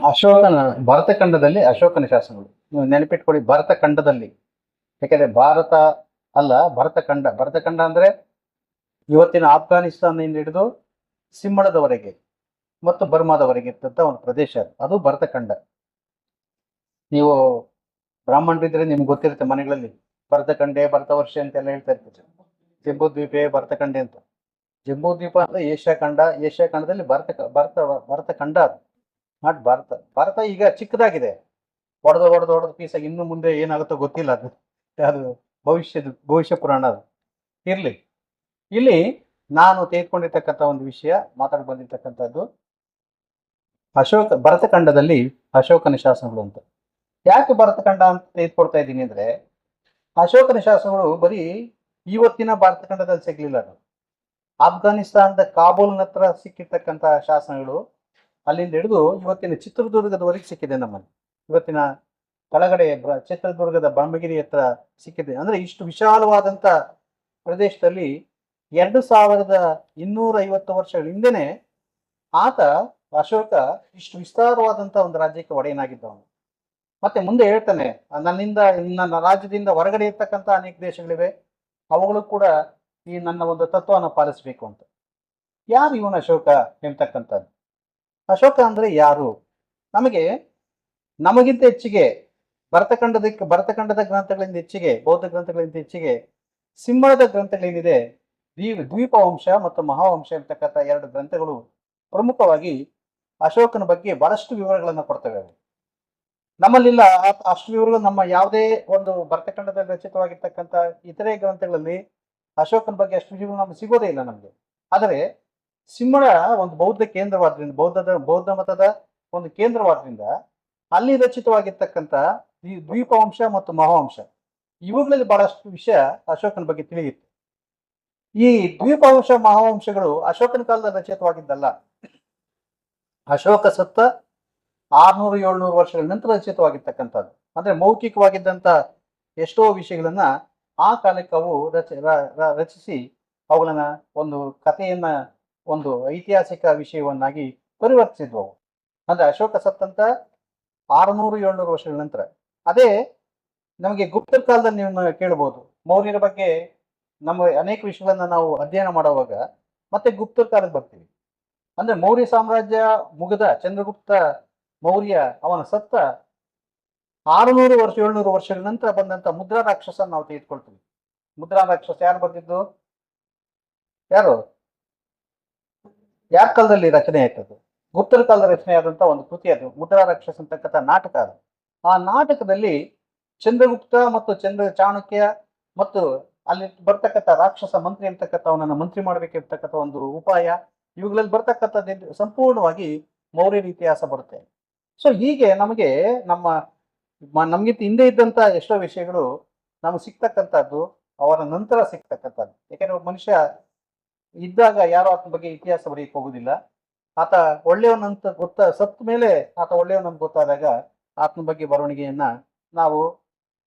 ಅಶೋಕನ ಭರತಖಂಡದಲ್ಲಿ ಅಶೋಕನ ಶಾಸನಗಳು ನೀವು ನೆನಪಿಟ್ಕೊಳ್ಳಿ. ಭರತಖಂಡದಲ್ಲಿ, ಯಾಕೆಂದ್ರೆ ಭಾರತ ಅಲ್ಲ, ಭರತಖಂಡ. ಭರತಖಂಡ ಅಂದ್ರೆ ಇವತ್ತಿನ ಆಫ್ಘಾನಿಸ್ತಾನದಿಂದ ಹಿಡಿದು ಸಿಂಹಳದವರೆಗೆ ಮತ್ತು ಬರ್ಮಾದವರೆಗೆ ಇರ್ತಂತ ಒಂದು ಪ್ರದೇಶ ಅದು ಭರತಖಂಡ. ನೀವು ಬ್ರಾಹ್ಮಣರಿದ್ರೆ ನಿಮ್ಗೆ ಗೊತ್ತಿರುತ್ತೆ, ಮನೆಗಳಲ್ಲಿ ಭರತಖಂಡೆ ಭರತವರ್ಷೆ ಅಂತೆಲ್ಲ ಹೇಳ್ತಾ ಇರ್ತೀವಿ. ಜಂಬೂದ್ವೀಪೆ ಭರತಖಂಡೆ ಅಂತ. ಜಂಬೂದ್ವೀಪ ಅಂದ್ರೆ ಏಷ್ಯಾ ಖಂಡ. ಏಷ್ಯಾ ಖಂಡದಲ್ಲಿ ಭರತಖಂಡ ಅದು, ನಾಟ್ ಭಾರತ. ಭಾರತ ಈಗ ಚಿಕ್ಕದಾಗಿದೆ, ಹೊಡೆದು ಪೀಸಾಗಿ. ಇನ್ನು ಮುಂದೆ ಏನಾಗುತ್ತೋ ಗೊತ್ತಿಲ್ಲ. ಅದು ಭವಿಷ್ಯ ಪುರಾಣ ಅದು. ಇರ್ಲಿ, ಇಲ್ಲಿ ನಾನು ತೆಗೆದುಕೊಂಡಿರ್ತಕ್ಕಂಥ ಒಂದು ವಿಷಯ ಮಾತಾಡಿ ಬಂದಿರ್ತಕ್ಕಂಥದ್ದು ಭರತಖಂಡದಲ್ಲಿ ಅಶೋಕನ ಶಾಸನಗಳು ಅಂತ. ಯಾಕೆ ಭರತಖಂಡ ಅಂತ ತೆಗೆದುಕೊಡ್ತಾ ಇದ್ದೀನಿ ಅಂದ್ರೆ, ಅಶೋಕನ ಶಾಸನಗಳು ಬರೀ ಇವತ್ತಿನ ಭಾರತಖಂಡದಲ್ಲಿ ಸಿಗ್ಲಿಲ್ಲ. ಅದು ಆಫ್ಘಾನಿಸ್ತಾನದ ಕಾಬೂಲ್ನ ಹತ್ರ ಸಿಕ್ಕಿರ್ತಕ್ಕಂಥ ಶಾಸನಗಳು ಅಲ್ಲಿಂದ ಹಿಡಿದು ಇವತ್ತಿನ ಚಿತ್ರದುರ್ಗದವರೆಗೆ ಸಿಕ್ಕಿದೆ ನಮ್ಮಲ್ಲಿ. ಇವತ್ತಿನ ಕೆಳಗಡೆ ಚಿತ್ರದುರ್ಗದ ಬ್ರಹ್ಮಗಿರಿ ಹತ್ರ ಸಿಕ್ಕಿದೆ. ಅಂದ್ರೆ ಇಷ್ಟು ವಿಶಾಲವಾದಂತ ಪ್ರದೇಶದಲ್ಲಿ 2250 ವರ್ಷಗಳ ಹಿಂದೆನೆ ಆತ ಅಶೋಕ ಇಷ್ಟು ವಿಸ್ತಾರವಾದಂತ ಒಂದು ರಾಜ್ಯಕ್ಕೆ ಒಡೆಯನಾಗಿದ್ದವನು. ಮತ್ತೆ ಮುಂದೆ ಹೇಳ್ತಾನೆ, ನನ್ನ ರಾಜ್ಯದಿಂದ ಹೊರಗಡೆ ಇರ್ತಕ್ಕಂಥ ಅನೇಕ ದೇಶಗಳಿವೆ, ಅವುಗಳು ಕೂಡ ಈ ನನ್ನ ಒಂದು ತತ್ವವನ್ನು ಪಾಲಿಸಬೇಕು ಅಂತ. ಯಾರು ಇವನು ಅಶೋಕ ಎಂತಕ್ಕಂಥದ್ದು? ಅಶೋಕ ಅಂದ್ರೆ ಯಾರು? ನಮಗಿಂತ ಹೆಚ್ಚಿಗೆ ಭರತಖಂಡದ ಗ್ರಂಥಗಳಿಂದ ಹೆಚ್ಚಿಗೆ, ಬೌದ್ಧ ಗ್ರಂಥಗಳಿಂದ ಹೆಚ್ಚಿಗೆ ಸಿಂಹಳದ ಗ್ರಂಥಗಳೇನಿದೆ, ದ್ವೀಪವಂಶ ಮತ್ತು ಮಹಾವಂಶ ಎಂತಕ್ಕಂಥ ಎರಡು ಗ್ರಂಥಗಳು ಪ್ರಮುಖವಾಗಿ ಅಶೋಕನ ಬಗ್ಗೆ ಬಹಳಷ್ಟು ವಿವರಗಳನ್ನು ಕೊಡ್ತವೆ. ನಮ್ಮಲ್ಲಿಲ್ಲ ಅಷ್ಟು ವಿವರಗಳು. ನಮ್ಮ ಯಾವುದೇ ಒಂದು ಭರತಖಂಡದಲ್ಲಿ ರಚಿತವಾಗಿರ್ತಕ್ಕಂಥ ಇತರೆ ಗ್ರಂಥಗಳಲ್ಲಿ ಅಶೋಕನ ಬಗ್ಗೆ ಅಷ್ಟು ವಿವರಗಳು ನಮ್ಗೆ ಸಿಗೋದೇ ಇಲ್ಲ ನಮ್ಗೆ. ಆದರೆ ಸಿಂಹಳ ಒಂದು ಬೌದ್ಧ ಕೇಂದ್ರವಾದ್ರಿಂದ, ಬೌದ್ಧ ಮತದ ಒಂದು ಕೇಂದ್ರವಾದ್ರಿಂದ ಅಲ್ಲಿ ರಚಿತವಾಗಿರ್ತಕ್ಕಂಥ ಈ ದ್ವೀಪವಂಶ ಮತ್ತು ಮಹಾವಂಶ, ಇವುಗಳಲ್ಲಿ ಬಹಳಷ್ಟು ವಿಷಯ ಅಶೋಕನ ಬಗ್ಗೆ ತಿಳಿಯುತ್ತೆ. ಈ ದ್ವೀಪವಂಶ ಮಹಾವಂಶಗಳು ಅಶೋಕನ ಕಾಲದಲ್ಲಿ ರಚಿತವಾಗಿದ್ದಲ್ಲ. ಅಶೋಕ ಸತ್ತ 600-700 ವರ್ಷಗಳ ನಂತರ ರಚಿತವಾಗಿರ್ತಕ್ಕಂಥದ್ದು. ಅಂದ್ರೆ ಮೌಖಿಕವಾಗಿದ್ದಂಥ ಎಷ್ಟೋ ವಿಷಯಗಳನ್ನ ಆ ಕಾಲಕ್ಕೆ ಅವು ರಚಿಸಿ ಅವುಗಳನ್ನ ಒಂದು ಕಥೆಯನ್ನ, ಒಂದು ಐತಿಹಾಸಿಕ ವಿಷಯವನ್ನಾಗಿ ಪರಿವರ್ತಿಸಿದ್ವು. ಅಂದ್ರೆ ಅಶೋಕ ಸತ್ತಂತ 600-700 ವರ್ಷಗಳ ನಂತರ. ಅದೇ ನಮಗೆ ಗುಪ್ತರ ಕಾಲದಲ್ಲಿ ನೀವು ಕೇಳಬಹುದು. ಮೌರ್ಯರ ಬಗ್ಗೆ ನಮ್ಮ ಅನೇಕ ವಿಷಯಗಳನ್ನ ನಾವು ಅಧ್ಯಯನ ಮಾಡುವಾಗ ಮತ್ತೆ ಗುಪ್ತರ ಕಾಲಕ್ಕೆ ಬರ್ತೀವಿ. ಅಂದ್ರೆ ಮೌರ್ಯ ಸಾಮ್ರಾಜ್ಯ ಮುಗಿದ ಚಂದ್ರಗುಪ್ತ ಮೌರ್ಯ ಅವನ ಸತ್ತ 600-700 ವರ್ಷಗಳ ನಂತರ ಬಂದಂತ ಮುದ್ರಾ ರಾಕ್ಷಸ ನಾವು ತೆಗೆದುಕೊಳ್ತೀವಿ. ಮುದ್ರಾ ರಾಕ್ಷಸ ಯಾರು ಬರ್ತಿದ್ದು? ಯಾರ ಕಾಲದಲ್ಲಿ ರಚನೆ ಆಯ್ತದ್ದು? ಗುಪ್ತರ ಕಾಲದ ರಚನೆ ಆದಂತ ಒಂದು ಕೃತಿ ಅದು, ಮುದ್ರಾ ರಾಕ್ಷಸ ಅಂತಕ್ಕಂಥ ನಾಟಕ ಅದು. ಆ ನಾಟಕದಲ್ಲಿ ಚಂದ್ರಗುಪ್ತ ಮತ್ತು ಚಾಣಕ್ಯ ಮತ್ತು ಅಲ್ಲಿ ಬರ್ತಕ್ಕಂಥ ರಾಕ್ಷಸ ಮಂತ್ರಿ ಅಂತಕ್ಕಂಥ ಅವನನ್ನ ಮಂತ್ರಿ ಮಾಡ್ಬೇಕಿರ್ತಕ್ಕಂಥ ಒಂದು ಉಪಾಯ, ಇವುಗಳಲ್ಲಿ ಬರ್ತಕ್ಕಂಥದ್ದು ಸಂಪೂರ್ಣವಾಗಿ ಮೌರ್ಯರ ಇತಿಹಾಸ ಬರುತ್ತೆ. ಸೊ ಹೀಗೆ ನಮ್ಗಿಂತ ಹಿಂದೆ ಇದ್ದಂತ ಎಷ್ಟೋ ವಿಷಯಗಳು ನಮ್ಗೆ ಸಿಗ್ತಕ್ಕಂಥದ್ದು ಅವರ ನಂತರ ಸಿಗ್ತಕ್ಕಂಥದ್ದು. ಯಾಕೆಂದ್ರೆ ಮನುಷ್ಯ ಇದ್ದಾಗ ಯಾರು ಆತನ ಬಗ್ಗೆ ಇತಿಹಾಸ ಬರೆಯಕ್ಕೆ ಹೋಗುದಿಲ್ಲ. ಆತ ಒಳ್ಳೆಯವನಂತ ಸತ್ತ ಮೇಲೆ ಆತ ಒಳ್ಳೆಯವನಂತ ಗೊತ್ತಾದಾಗ ಆತನ ಬಗ್ಗೆ ಬರವಣಿಗೆಯನ್ನ ನಾವು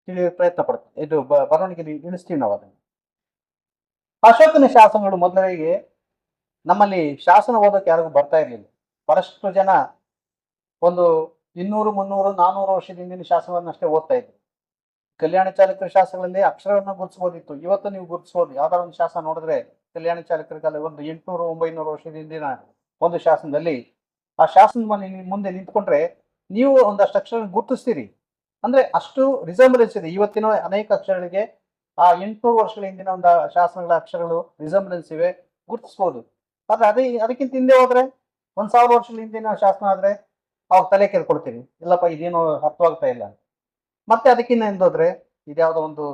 ತಿಳಿಯೋ ಪ್ರಯತ್ನ ಪಡ್ತೀವಿ. ಇದು ಬರವಣಿಗೆ ಇಳಿಸ್ತೀವಿ ನಾವು ಅದನ್ನು. ಅಶೋಕನ ಶಾಸನಗಳು ಮೊದಲಿಗೆ ನಮ್ಮಲ್ಲಿ ಶಾಸನ ಓದೋಕೆ ಯಾರಿಗೂ ಬರ್ತಾ ಇರಲಿಲ್ಲ. ಬಹಳಷ್ಟು ಜನ ಒಂದು 200, 300, 400 ವರ್ಷದ ಹಿಂದಿನ ಶಾಸನವನ್ನಷ್ಟೇ ಓದ್ತಾ ಇದ್ರು. ಕಲ್ಯಾಣ ಚಾಲುಕ್ಯರ ಶಾಸನಗಳಲ್ಲಿ ಅಕ್ಷರವನ್ನು ಗುರುತಿಸಬಹುದಿತ್ತು. ಇವತ್ತು ನೀವು ಗುರುತಿಸಬಹುದು. ಯಾವ್ದಾದ್ರು ಒಂದು ಶಾಸನ ನೋಡಿದ್ರೆ ಕಲ್ಯಾಣ ಚಾಲುಕ್ಯರ ಕಾಲ ಒಂದು 800, 900 ವರ್ಷದ ಹಿಂದಿನ ಒಂದು ಶಾಸನದಲ್ಲಿ ಆ ಶಾಸನ ಮುಂದೆ ನಿಂತ್ಕೊಂಡ್ರೆ ನೀವು ಒಂದಷ್ಟು ಅಕ್ಷರ ಗುರುತಿಸ್ತೀರಿ. ಅಂದ್ರೆ ಅಷ್ಟು ರಿಸಂಬ್ಲೆನ್ಸ್ ಇದೆ ಇವತ್ತಿನ ಅನೇಕ ಅಕ್ಷರಗಳಿಗೆ. ಆ 800 ವರ್ಷಗಳ ಹಿಂದಿನ ಒಂದು ಶಾಸನಗಳ ಅಕ್ಷರಗಳು ರಿಸಂಬ್ಲೆನ್ಸ್ ಇವೆ, ಗುರುತಿಸಬಹುದು. ಆದ್ರೆ ಅದಕ್ಕಿಂತ ಹಿಂದೆ ಹೋದ್ರೆ 1000 ವರ್ಷಗಳ ಹಿಂದಿನ ಶಾಸನ ಆದ್ರೆ ಅವಾಗ ತಲೆ ಕೆರ್ಕೊಳ್ತೀವಿ, ಇಲ್ಲಪ್ಪ ಇದೇನು ಅರ್ಥವಾಗ್ತಾ ಇಲ್ಲ. ಮತ್ತೆ ಅದಕ್ಕಿಂತ ಎಂದೋದ್ರೆ ಇದ್ಯಾವುದೋ ಒಂದು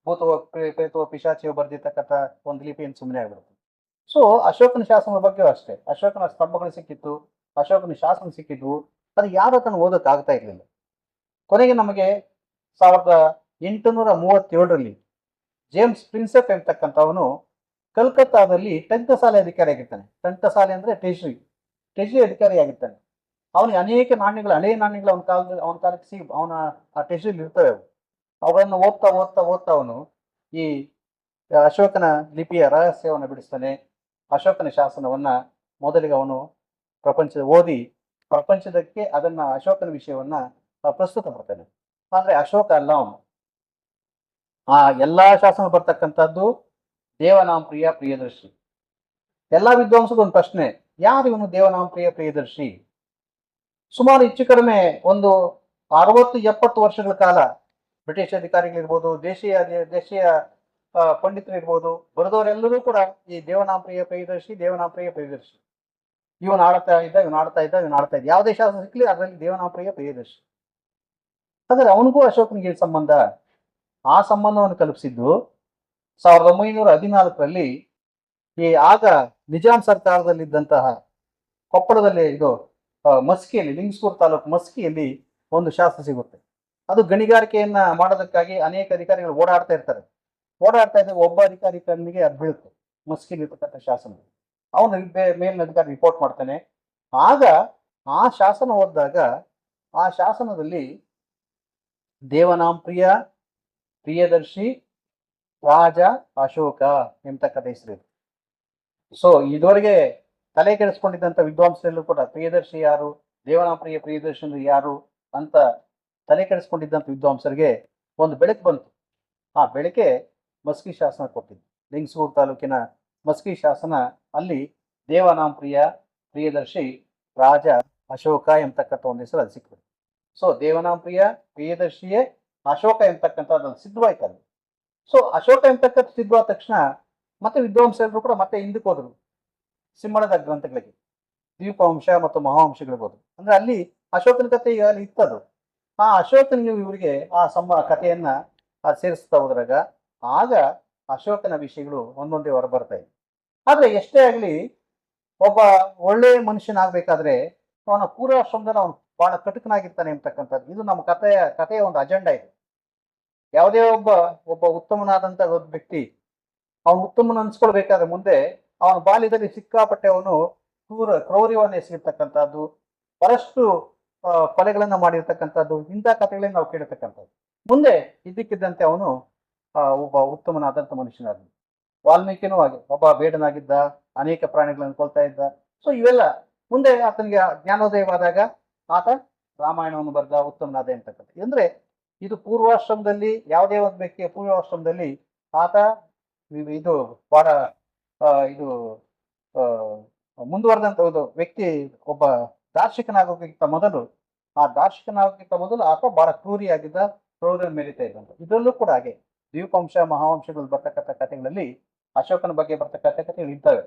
ಭೂತವೋ ಪ್ರೇತವೋ ಪಿಶಾಚಿಯೋ ಬರ್ದಿರ್ತಕ್ಕಂಥ ಒಂದು ಲಿಪಿಯನ್ನು ಸುಮ್ಮನೆ ಆಗ್ಬಿಡುತ್ತೆ. ಸೊ ಅಶೋಕನ ಶಾಸನದ ಬಗ್ಗೆ ಅಷ್ಟೇ. ಅಶೋಕನ ಸ್ತಂಭಗಳು ಸಿಕ್ಕಿತ್ತು, ಅಶೋಕನ ಶಾಸನ ಸಿಕ್ಕಿದ್ವು. ಅದು ಯಾರು ಅದನ್ನು ಓದಕ್ಕೆ ಆಗ್ತಾ ಇರ್ಲಿಲ್ಲ. ಕೊನೆಗೆ ನಮಗೆ 1837ರಲ್ಲಿ ಜೇಮ್ಸ್ ಪ್ರಿನ್ಸೆಪ್ ಎಂಬತಕ್ಕಂಥವನು ಕಲ್ಕತ್ತಾದಲ್ಲಿ ಟಂಕಸಾಲೆ ಅಧಿಕಾರಿಯಾಗಿರ್ತಾನೆ. ಟಂಕಸಾಲೆ ಅಂದ್ರೆ ಟ್ರೆಜರಿ ಅಧಿಕಾರಿಯಾಗಿರ್ತಾನೆ. ಅವನಿಗೆ ಅನೇಕ ನಾಣ್ಯಗಳು, ಹಳೆಯ ನಾಣ್ಯಗಳು ಅವನ ಕಾಲಕ್ಕೆ ಅವನ ಆ ಟ್ರೆಜರಿಲಿ ಇರ್ತವೆ. ಅವುಗಳನ್ನು ಓದ್ತಾ ಅವನು ಈ ಅಶೋಕನ ಲಿಪಿಯ ರಹಸ್ಯವನ್ನು ಬಿಡಿಸ್ತಾನೆ. ಅಶೋಕನ ಶಾಸನವನ್ನ ಮೊದಲಿಗೆ ಅವನು ಓದಿ ಪ್ರಪಂಚದಕ್ಕೆ ಅದನ್ನ ಅಶೋಕನ ವಿಷಯವನ್ನ ಪ್ರಸ್ತುತ ಮಾಡ್ತಾನೆ. ಆದ್ರೆ ಅಶೋಕ ಅಲ್ಲ ಅವನು. ಆ ಎಲ್ಲಾ ಶಾಸನ ಬರ್ತಕ್ಕಂಥದ್ದು ದೇವನಾಂಪ್ರಿಯ ಪ್ರಿಯದರ್ಶಿ. ಎಲ್ಲಾ ವಿದ್ವಾಂಸದ ಒಂದು ಪ್ರಶ್ನೆ, ಯಾರು ಇವನು ದೇವನಾಂಪ್ರಿಯ ಪ್ರಿಯದರ್ಶಿ? ಸುಮಾರು ಹೆಚ್ಚು ಕಡಿಮೆ ಒಂದು 60-70 ವರ್ಷಗಳ ಕಾಲ ಬ್ರಿಟಿಷ್ ಅಧಿಕಾರಿಗಳಿರ್ಬೋದು, ದೇಶೀಯ ಪಂಡಿತರಿರ್ಬೋದು, ಬರೆದವರೆಲ್ಲರೂ ಕೂಡ ಈ ದೇವನಾಂಪ್ರಿಯ ಪ್ರಿಯದರ್ಶಿ ಇವನು ಆಡ್ತಾ ಇದ್ದ ಯಾವುದೇ ಶಾಸನ ಸಿಕ್ಲಿ ಅದರಲ್ಲಿ ದೇವನಾಂಪ್ರಿಯ ಪ್ರಿಯದರ್ಶಿ. ಹಾಗಾದ್ರೆ ಅವನಿಗೂ ಅಶೋಕನಿಗೆ ಸಂಬಂಧ. ಆ ಸಂಬಂಧವನ್ನು ಕಲ್ಪಿಸಿದ್ದು 1914ರಲ್ಲಿ ಈ ಆಗ ನಿಜಾಂ ಸರ್ಕಾರದಲ್ಲಿದ್ದಂತಹ ಕೊಪ್ಪಳದಲ್ಲಿ ಮಸ್ಕಿಯಲ್ಲಿ, ಲಿಂಗಸೂರು ತಾಲೂಕು ಮಸ್ಕಿಯಲ್ಲಿ ಒಂದು ಶಾಸನ ಸಿಗುತ್ತೆ. ಅದು ಗಣಿಗಾರಿಕೆಯನ್ನ ಮಾಡೋದಕ್ಕಾಗಿ ಅನೇಕ ಅಧಿಕಾರಿಗಳು ಓಡಾಡ್ತಾ ಇದ್ದಾಗ ಒಬ್ಬ ಅಧಿಕಾರಿ ಕಣ್ಣಿಗೆ ಅದು ಬೀಳುತ್ತೆ, ಮಸ್ಕಿಯಲ್ಲಿ ಇರ್ತಕ್ಕಂಥ ಶಾಸನ. ಅವನು ಮೇಲಿನ ಅಧಿಕಾರಿ ರಿಪೋರ್ಟ್ ಮಾಡ್ತಾನೆ. ಆಗ ಆ ಶಾಸನ ಓದಿದಾಗ ಆ ಶಾಸನದಲ್ಲಿ ದೇವನಾಂಪ್ರಿಯ ಪ್ರಿಯದರ್ಶಿ ರಾಜ ಅಶೋಕ ಎಂಬತಕ್ಕಂಥ ಹೆಸರಿದೆ. ಸೊ ಇದುವರೆಗೆ ತಲೆ ಕೆಡಿಸ್ಕೊಂಡಿದ್ದಂಥ ವಿದ್ವಾಂಸರೆಲ್ಲೂ ಕೂಡ ಪ್ರಿಯದರ್ಶಿ ಯಾರು, ದೇವನಾಂಪ್ರಿಯ ಪ್ರಿಯದರ್ಶಿ ಯಾರು ಅಂತ ತಲೆ ಕೆಡಿಸ್ಕೊಂಡಿದ್ದಂಥ ವಿದ್ವಾಂಸರಿಗೆ ಒಂದು ಬೆಳಕು ಬಂತು. ಆ ಬೆಳಕೆ ಮಸ್ಕಿ ಶಾಸನ ಕೊಟ್ಟಿದ್ದು, ಲಿಂಗಸೂರು ತಾಲೂಕಿನ ಮಸ್ಕಿ ಶಾಸನ. ಅಲ್ಲಿ ದೇವನಾಂಪ್ರಿಯ ಪ್ರಿಯದರ್ಶಿ ರಾಜ ಅಶೋಕ ಎಂಬತಕ್ಕಂಥ ಒಂದು ಹೆಸರು ಅದು ಸಿಕ್ಕಿದೆ. ಸೊ ದೇವನಾಂಪ್ರಿಯ ಪ್ರಿಯದರ್ಶಿಯೇ ಅಶೋಕ ಎಂಬತಕ್ಕಂಥದ್ದು ಸಿದ್ಧವಾಯ್ತಲ್ಲ. ಸೊ ಅಶೋಕ ಎಂಬತಕ್ಕಂಥ ಸಿದ್ಧವಾದ ತಕ್ಷಣ ಮತ್ತೆ ವಿದ್ವಾಂಸರು ಕೂಡ ಮತ್ತೆ ಹಿಂದಕ್ಕೆ ಹೋದ್ರು ಸಿಂಹಳದ ಗ್ರಂಥಗಳಿಗೆ, ದ್ವೀಪವಂಶ ಮತ್ತು ಮಹಾವಂಶಗಳಿಗೆ ಹೋದ್ರು. ಅಂದ್ರೆ ಅಲ್ಲಿ ಅಶೋಕನ ಕಥೆ ಈಗಾಗಲೇ ಇತ್ತದು. ಆ ಅಶೋಕನಿಗೆ ಇವರಿಗೆ ಆ ಕಥೆಯನ್ನ ಸೇರಿಸ್ತಾ ಹೋದ್ರಾಗ ಆಗ ಅಶೋಕನ ವಿಷಯಗಳು ಒಂದೊಂದೇ ಹೊರಬರ್ತಾ ಇದೆ. ಆದ್ರೆ ಎಷ್ಟೇ ಆಗ್ಲಿ ಒಬ್ಬ ಒಳ್ಳೆ ಮನುಷ್ಯನಾಗ್ಬೇಕಾದ್ರೆ ಅವನ ಪೂರ್ವಾಶ್ರಮದಲ್ಲಿ ಅವನು ಬಹಳ ಕಟುಕನಾಗಿರ್ತಾನೆ ಅಂತಕ್ಕಂಥದ್ದು ಇದು ನಮ್ಮ ಕಥೆಯ ಒಂದು ಅಜೆಂಡಾ ಇದೆ. ಯಾವುದೇ ಒಬ್ಬ ಉತ್ತಮನಾದಂತ ಒಬ್ಬ ವ್ಯಕ್ತಿ ಅವನು ಉತ್ತಮನ ಅನ್ಸ್ಕೊಳ್ಬೇಕಾದ್ರೆ ಮುಂದೆ ಅವನ ಬಾಲ್ಯದಲ್ಲಿ ಸಿಕ್ಕಾಪಟ್ಟೆ ಅವನು ಕ್ರೌರ್ಯವನ್ನು ಎಸಗಿರ್ತಕ್ಕಂಥದ್ದು, ಬಹಳಷ್ಟು ಕೊಲೆಗಳನ್ನ ಮಾಡಿರ್ತಕ್ಕಂಥದ್ದು, ಇಂಥ ಕಥೆಗಳನ್ನ ನಾವು ಕೇಳಿರ್ತಕ್ಕಂಥದ್ದು. ಮುಂದೆ ಇದ್ದಕ್ಕಿದ್ದಂತೆ ಅವನು ಒಬ್ಬ ಉತ್ತಮನಾದಂಥ ಮನುಷ್ಯನಾದ. ವಾಲ್ಮೀಕಿನೂ ಹಾಗೆ ಒಬ್ಬ ಬೇಡನಾಗಿದ್ದ, ಅನೇಕ ಪ್ರಾಣಿಗಳನ್ನು ಕೊಲ್ತಾ ಇದ್ದ. ಸೊ ಇವೆಲ್ಲ ಮುಂದೆ ಆತನಿಗೆ ಜ್ಞಾನೋದಯವಾದಾಗ ಆತ ರಾಮಾಯಣವನ್ನು ಬರೆದ, ಉತ್ತಮನಾದ ಅಂತಕ್ಕಂಥ. ಅಂದ್ರೆ ಇದು ಪೂರ್ವಾಶ್ರಮದಲ್ಲಿ ಯಾವುದೇ ಒಂದು ವ್ಯಕ್ತಿಯ ಪೂರ್ವಾಶ್ರಮದಲ್ಲಿ ಆತ ಇದು ಬಹಳ ಮುಂದುವರೆದಂತ ಒಂದು ವ್ಯಕ್ತಿ ಒಬ್ಬ ದಾರ್ಶನಿಕನಾಗೋಕ್ಕಿಂತ ಮೊದಲು ಆತ ಬಹಳ ಕ್ರೂರಿಯಾಗಿದ್ದ, ಕ್ರೌರ್ಯ ಮೆರಿತಾ ಇದ್ದಂತ. ಇದರಲ್ಲೂ ಕೂಡ ಹಾಗೆ ದ್ವೀಪವಂಶ ಮಹಾವಂಶಗಳು ಬರ್ತಕ್ಕಂಥ ಕಥೆಗಳಲ್ಲಿ ಅಶೋಕನ ಬಗ್ಗೆ ಬರ್ತಕ್ಕಂಥ ಕಥೆಗಳು ಇರ್ತವೆ.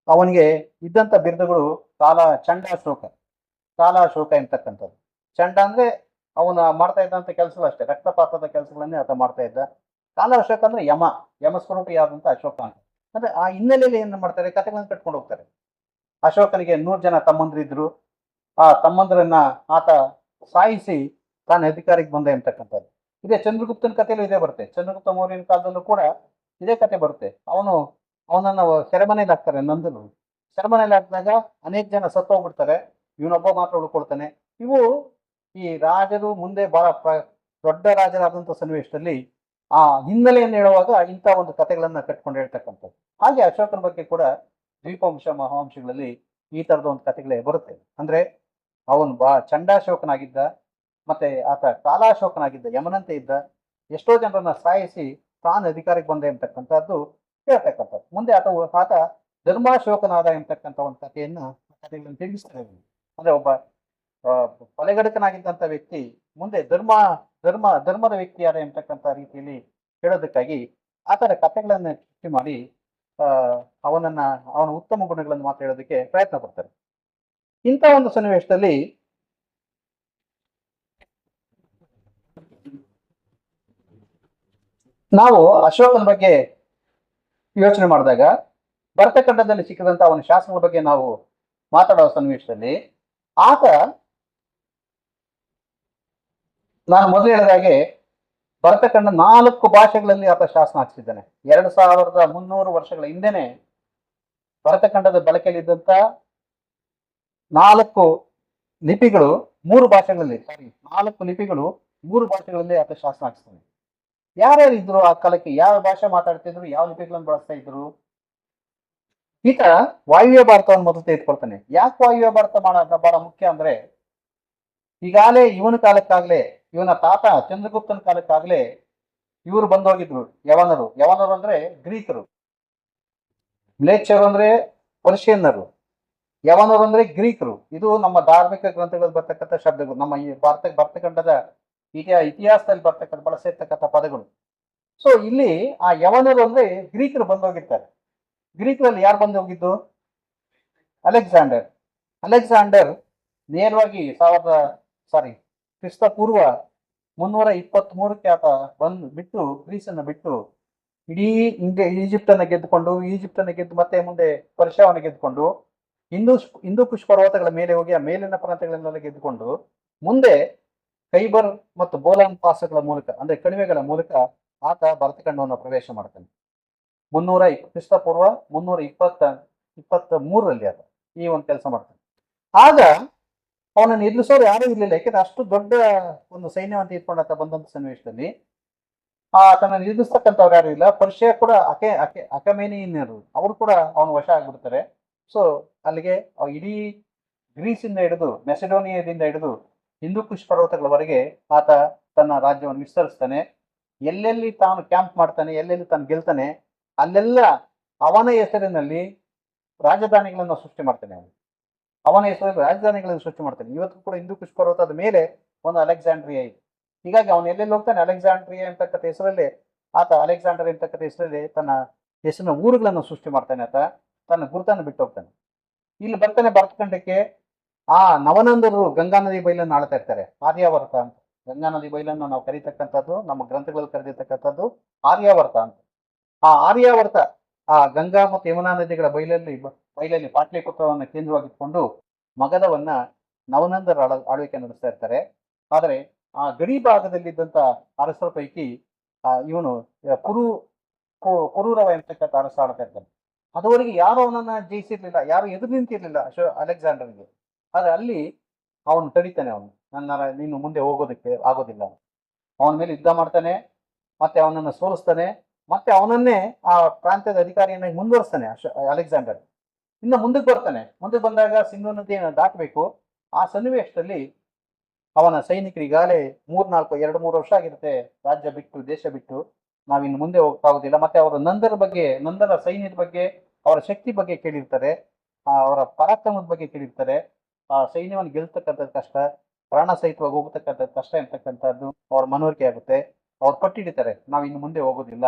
ಅವನಿಗೆ ಇದ್ದಂತ ಬಿರುದುಗಳು ಕಾಲಾಶೋಕ ಎಂತಕ್ಕಂಥದ್ದು. ಚಂಡ ಅಂದ್ರೆ ಅವನ ಮಾಡ್ತಾ ಇದ್ದಂತ ಕೆಲಸಗಳು ಅಷ್ಟೇ, ರಕ್ತಪಾತದ ಕೆಲಸಗಳನ್ನೇ ಆತ ಮಾಡ್ತಾ ಇದ್ದ. ಕಾಲಾಶೋಕ ಅಂದ್ರೆ ಯಮ ಸ್ವರೂಪಿಯಾದಂತ ಅಶೋಕ ಅಂತ. ಅಂದ್ರೆ ಆ ಹಿನ್ನೆಲೆಯಲ್ಲಿ ಏನ್ ಮಾಡ್ತಾರೆ, ಕಥೆಗಳನ್ನು ಕಟ್ಕೊಂಡು ಹೋಗ್ತಾರೆ. ಅಶೋಕನಿಗೆ 100 ಜನ ತಮ್ಮಂದ್ರಿದ್ರು. ಆ ತಮ್ಮಂದ್ರನ್ನ ಆತ ಸಾಯಿಸಿ ತಾನು ಅಧಿಕಾರಿಗೆ ಬಂದ ಎಂತಕ್ಕಂಥದ್ದು. ಇದೇ ಚಂದ್ರಗುಪ್ತನ ಕಥೆಯಲ್ಲೂ ಇದೇ ಬರುತ್ತೆ. ಚಂದ್ರಗುಪ್ತ ಮೌರ್ಯನ ಕಾಲದಲ್ಲೂ ಕೂಡ ಇದೇ ಕಥೆ ಬರುತ್ತೆ. ಅವನನ್ನ ಸೆರೆಮನೆಯಲ್ಲಿ ಹಾಕ್ತಾರೆ. ನಂದನು ಸೆರೆಮನೆಯಲ್ಲಿ ಹಾಕಿದಾಗ ಅನೇಕ ಜನ ಸತ್ತೋಗ್ಬಿಡ್ತಾರೆ, ಇವನೊಬ್ಬ ಮಾತ್ರ ಉಳ್ಕೊಳ್ತಾನೆ. ಇವು ಈ ರಾಜರು ಮುಂದೆ ಬಹಳ ದೊಡ್ಡ ರಾಜರಾದಂಥ ಸನ್ನಿವೇಶದಲ್ಲಿ ಆ ಹಿನ್ನೆಲೆಯನ್ನು ಹೇಳುವಾಗ ಇಂಥ ಒಂದು ಕಥೆಗಳನ್ನ ಕಟ್ಕೊಂಡು ಹೇಳ್ತಕ್ಕಂಥದ್ದು. ಹಾಗೆ ಅಶೋಕನ ಬಗ್ಗೆ ಕೂಡ ದ್ವೀಪವಂಶ ಮಹಾವಂಶಗಳಲ್ಲಿ ಈ ತರದ ಒಂದು ಕಥೆಗಳೇ ಬರುತ್ತೆ. ಅಂದ್ರೆ ಅವನು ಚಂಡಾಶೋಕನಾಗಿದ್ದ, ಮತ್ತೆ ಆತ ಕಾಲಾಶೋಕನಾಗಿದ್ದ, ಯಮನಂತೆ ಇದ್ದ, ಎಷ್ಟೋ ಜನರನ್ನ ಸಾಯಿಸಿ ತಾನು ಅಧಿಕಾರಕ್ಕೆ ಬಂದ ಎಂಬತಕ್ಕಂಥದ್ದು ಹೇಳ್ತಕ್ಕಂಥದ್ದು. ಮುಂದೆ ಆತ ಧರ್ಮಾಶೋಕನಾದ ಎಂಬತಕ್ಕಂಥ ಒಂದು ಕಥೆಗಳನ್ನು ತಿಳಿಸ್ತಾರೆ. ಅಂದ್ರೆ ಒಬ್ಬ ಕೊಲೆಗಡಕನಾಗಿದ್ದಂಥ ವ್ಯಕ್ತಿ ಮುಂದೆ ಧರ್ಮದ ವ್ಯಕ್ತಿಯಾದ ಎಂಬತಕ್ಕಂಥ ರೀತಿಯಲ್ಲಿ ಹೇಳೋದಕ್ಕಾಗಿ ಆತರ ಕಥೆಗಳನ್ನ ಸೃಷ್ಟಿ ಮಾಡಿ ಅವನ ಉತ್ತಮ ಗುಣಗಳನ್ನು ಮಾತ್ರ ಹೇಳೋದಕ್ಕೆ ಪ್ರಯತ್ನ ಪಡ್ತಾರೆ. ಇಂಥ ಒಂದು ಸನ್ನಿವೇಶದಲ್ಲಿ ನಾವು ಅಶೋಕನ ಬಗ್ಗೆ ಯೋಚನೆ ಮಾಡಿದಾಗ ಭರತಖಂಡದಲ್ಲಿ ಸಿಕ್ಕಿದಂತ ಅವನ ಶಾಸನಗಳ ಬಗ್ಗೆ ನಾವು ಮಾತಾಡುವ ಸನ್ನಿವೇಶದಲ್ಲಿ ನಾನು ಮೊದಲು ಹೇಳಿದಾಗೆ ಭರತಖಂಡ 4 ಭಾಷೆಗಳಲ್ಲಿ ಆತ ಶಾಸನ ಹಾಕಿಸಿದ್ದಾನೆ. 2300 ವರ್ಷಗಳ ಹಿಂದೆನೆ ಭರತಖಂಡದ ಬಳಕೆಯಲ್ಲಿದ್ದಂತ 4 ಲಿಪಿಗಳು 3 ಭಾಷೆಗಳಲ್ಲಿ 4 ಲಿಪಿಗಳು 3 ಭಾಷೆಗಳಲ್ಲಿ ಆತ ಶಾಸನ ಹಾಕಿಸ್ತಾನೆ. ಯಾರ್ಯಾರು ಇದ್ರು ಆ ಕಾಲಕ್ಕೆ, ಯಾವ ಭಾಷೆ ಮಾತಾಡ್ತಿದ್ರು, ಯಾವ ಲಿಪಿಗಳನ್ನು ಬಳಸ್ತಾ ಇದ್ರು? ಈತ ವಾಯುವ್ಯ ಭಾರತವನ್ನು ಮೊದಲು ತೆಗೆದುಕೊಳ್ತಾನೆ. ಯಾಕೆ ವಾಯುವ್ಯ ಭಾರತ ಬಹಳ ಮುಖ್ಯ ಅಂದ್ರೆ, ಈಗಾಗಲೇ ಇವನ ಕಾಲಕ್ಕಾಗ್ಲೇ, ಇವನ ತಾತ ಚಂದ್ರಗುಪ್ತನ ಕಾಲಕ್ಕಾಗ್ಲೇ ಇವರು ಬಂದೋಗಿದ್ರು ಯವನರು. ಯವನರು ಅಂದ್ರೆ ಗ್ರೀಕರು, ಮ್ಲೇಚ್ಛರು ಅಂದ್ರೆ ಪರ್ಷಿಯನ್ನರು, ಯವನರು ಅಂದ್ರೆ ಗ್ರೀಕರು. ಇದು ನಮ್ಮ ಧಾರ್ಮಿಕ ಗ್ರಂಥಗಳಲ್ಲಿ ಬರ್ತಕ್ಕಂಥ ಶಬ್ದಗಳು, ನಮ್ಮ ಈ ಭರತಖಂಡದ ಇತಿಹಾಸದಲ್ಲಿ ಬರ್ತಕ್ಕಂಥ ಬಳಸಿರ್ತಕ್ಕಂಥ ಪದಗಳು. ಸೊ ಇಲ್ಲಿ ಆ ಯವನರು ಅಂದ್ರೆ ಗ್ರೀಕರು ಬಂದೋಗಿರ್ತಾರೆ. ಗ್ರೀಕರಲ್ಲಿ ಯಾರು ಬಂದು ಹೋಗಿದ್ದು? ಅಲೆಕ್ಸಾಂಡರ್. ಅಲೆಕ್ಸಾಂಡರ್ ನೇರವಾಗಿ ಕ್ರಿಸ್ತ ಪೂರ್ವ 323ಕ್ಕೆ ಆತ ಬಿಟ್ಟು ಗ್ರೀಸನ್ನ ಬಿಟ್ಟು ಇಡೀ ಈಜಿಪ್ಟ್ ಅನ್ನ ಗೆದ್ದುಕೊಂಡು, ಮತ್ತೆ ಮುಂದೆ ಪರ್ಷಿಯಾವನ್ನು ಗೆದ್ದುಕೊಂಡು, ಹಿಂದೂ ಕುಶ್ ಪರ್ವತಗಳ ಮೇಲೆ ಹೋಗಿ ಆ ಮೇಲಿನ ಪ್ರಾಂತ್ಯಗಳನ್ನೆಲ್ಲ ಗೆದ್ದುಕೊಂಡು, ಮುಂದೆ ಖೈಬರ್ ಮತ್ತು ಬೋಲಾನ್ ಪಾಸಗಳ ಮೂಲಕ ಅಂದ್ರೆ ಕಣಿವೆಗಳ ಮೂಲಕ ಆತ ಭರತಖಂಡವನ್ನು ಪ್ರವೇಶ ಮಾಡ್ತಾನೆ. ಕ್ರಿಸ್ತ ಪೂರ್ವ 323ರಲ್ಲಿ ಆತ ಈ ಒಂದು ಕೆಲಸ ಮಾಡ್ತಾನೆ. ಆಗ ಅವನನ್ನು ಎದುರಿಸೋರು ಯಾರೂ ಇರಲಿಲ್ಲ, ಯಾಕೆಂದ್ರೆ ಅಷ್ಟು ದೊಡ್ಡ ಒಂದು ಸೈನ್ಯವನ್ನು ಇಟ್ಕೊಂಡಾತ ಬಂದಂತ ಸನ್ನಿವೇಶದಲ್ಲಿ ಆತನನ್ನು ಎದುರಿಸ್ತಕ್ಕಂಥವ್ರು ಯಾರು ಇಲ್ಲ. ಪರ್ಷಿಯಾ ಕೂಡ ಅಕಮೇನಿಯನ್ನರು ಅವರು ಕೂಡ ಅವನು ವಶ ಆಗ್ಬಿಡ್ತಾರೆ. ಸೊ ಅಲ್ಲಿಗೆ ಇಡೀ ಗ್ರೀಸಿಂದ ಹಿಡಿದು ಮೆಸಿಡೋನಿಯಾದಿಂದ ಹಿಡಿದು ಹಿಂದೂ ಕುಶ್ ಪರ್ವತಗಳವರೆಗೆ ಆತ ತನ್ನ ರಾಜ್ಯವನ್ನು ವಿಸ್ತರಿಸ್ತಾನೆ. ಎಲ್ಲೆಲ್ಲಿ ತಾನು ಕ್ಯಾಂಪ್ ಮಾಡ್ತಾನೆ, ಎಲ್ಲೆಲ್ಲಿ ತಾನು ಗೆಲ್ತಾನೆ, ಅಲ್ಲೆಲ್ಲ ಅವನ ಹೆಸರಿನಲ್ಲಿ ರಾಜಧಾನಿಗಳನ್ನು ಸೃಷ್ಟಿ ಮಾಡ್ತಾನೆ. ಅವನ ಹೆಸರಲ್ಲಿ ರಾಜಧಾನಿಗಳನ್ನು ಸೃಷ್ಟಿ ಮಾಡ್ತಾನೆ. ಇವತ್ತು ಕೂಡ ಹಿಂದೂ ಕುಶ್ ಪರ್ವತದ ಮೇಲೆ ಒಂದು ಅಲೆಕ್ಸಾಂಡ್ರಿಯಾ ಇದೆ. ಹೀಗಾಗಿ ಅವನು ಎಲ್ಲೆಲ್ಲಿ ಹೋಗ್ತಾನೆ, ಅಲೆಕ್ಸಾಂಡ್ರಿಯಾ ಅಂತಕ್ಕಂಥ ಹೆಸರಲ್ಲಿ ಅಲೆಕ್ಸಾಂಡರ್ ಅಂತಕ್ಕಂಥ ಹೆಸರಲ್ಲಿ ತನ್ನ ಹೆಸರಿನ ಊರುಗಳನ್ನು ಸೃಷ್ಟಿ ಮಾಡ್ತಾನೆ. ಆತ ತನ್ನ ಗುರುತನ್ನು ಬಿಟ್ಟು ಹೋಗ್ತಾನೆ. ಇಲ್ಲಿ ಬರ್ತಾನೆ ಭರತಖಂಡಕ್ಕೆ. ಆ ನವನಂದರು ಗಂಗಾ ನದಿ ಬಯಲನ್ನು ಆಳ್ತಾ ಇರ್ತಾರೆ, ಆರ್ಯಾವರ್ತ ಅಂತ. ಗಂಗಾ ನದಿ ಬಯಲನ್ನು ನಾವು ಕರೀತಕ್ಕಂಥದ್ದು, ನಮ್ಮ ಗ್ರಂಥಗಳಲ್ಲಿ ಕರೆದಿರ್ತಕ್ಕಂಥದ್ದು ಆರ್ಯಾವರ್ತ ಅಂತ. ಆ ಆರ್ಯಾವರ್ತ ಆ ಗಂಗಾ ಮತ್ತು ಯಮುನಾ ನದಿಗಳ ಬಯಲಲ್ಲಿ ಪಾಟ್ಲಿಪುತ್ರವನ್ನು ಕೇಂದ್ರವಾಗಿಟ್ಕೊಂಡು ಮಗಧವನ್ನ ನವನಂದರ ಆಳ್ವಿಕೆ ನಡೆಸ್ತಾ ಇರ್ತಾರೆ. ಆದರೆ ಆ ಗಡಿ ಭಾಗದಲ್ಲಿದ್ದಂತ ಅರಸರ ಪೈಕಿ ಇವನು ಪುರೂರವ ಎಂತಕ್ಕಂಥ ಅರಸ ಆಳ್ತಾ ಇರ್ತಾನೆ. ಅದುವರೆಗೆ ಯಾರು ಅವನನ್ನ ಜಯಿಸಿರ್ಲಿಲ್ಲ, ಯಾರು ಎದುರು ನಿಂತಿರ್ಲಿಲ್ಲ ಅಲೆಕ್ಸಾಂಡರ್ಗೆ. ಆದ್ರೆ ಅಲ್ಲಿ ಅವನು ತಡಿತಾನೆ. ನೀನು ಮುಂದೆ ಹೋಗೋದಕ್ಕೆ ಆಗೋದಿಲ್ಲ. ಅವನ ಮೇಲೆ ಯುದ್ಧ ಮಾಡ್ತಾನೆ, ಮತ್ತೆ ಅವನನ್ನು ಸೋಲಿಸ್ತಾನೆ, ಮತ್ತೆ ಅವನನ್ನೇ ಆ ಪ್ರಾಂತ್ಯದ ಅಧಿಕಾರಿಯನ್ನಾಗಿ ಮುಂದುವರಿಸ್ತಾನೆ ಅಲೆಕ್ಸಾಂಡರ್. ಇನ್ನು ಮುಂದಕ್ಕೆ ಬರ್ತಾನೆ. ಮುಂದಕ್ಕೆ ಬಂದಾಗ ಸಿಂಧೂ ನದಿಯನ್ನು ದಾಟಬೇಕು. ಆ ಸನ್ನಿವೇಶದಲ್ಲಿ ಅವನ ಸೈನಿಕರು ಈಗಾಗಲೇ 2-3 ವರ್ಷ ಆಗಿರುತ್ತೆ ರಾಜ್ಯ ಬಿಟ್ಟು, ದೇಶ ಬಿಟ್ಟು, ನಾವಿನ್ನು ಮುಂದೆ ಹೋಗಕ್ಕಾಗೋದಿಲ್ಲ. ಮತ್ತೆ ಅವರ ನಂದರ ಸೈನ್ಯದ ಬಗ್ಗೆ, ಅವರ ಶಕ್ತಿ ಬಗ್ಗೆ ಕೇಳಿರ್ತಾರೆ, ಅವರ ಪರಾಕ್ರಮದ ಬಗ್ಗೆ ಕೇಳಿರ್ತಾರೆ. ಆ ಸೈನ್ಯವನ್ನು ಗೆಲ್ತಕ್ಕಂಥದ್ದು ಕಷ್ಟ, ಪ್ರಾಣ ಸಹಿತವಾಗಿ ಹೋಗ್ತಕ್ಕಂಥದ್ದು ಕಷ್ಟ ಎಂತಕ್ಕಂಥದ್ದು ಅವ್ರ ಮನವರಿಕೆ ಆಗುತ್ತೆ. ಅವ್ರು ಪಟ್ಟಿಡಿತಾರೆ, ನಾವು ಇನ್ನು ಮುಂದೆ ಹೋಗೋದಿಲ್ಲ,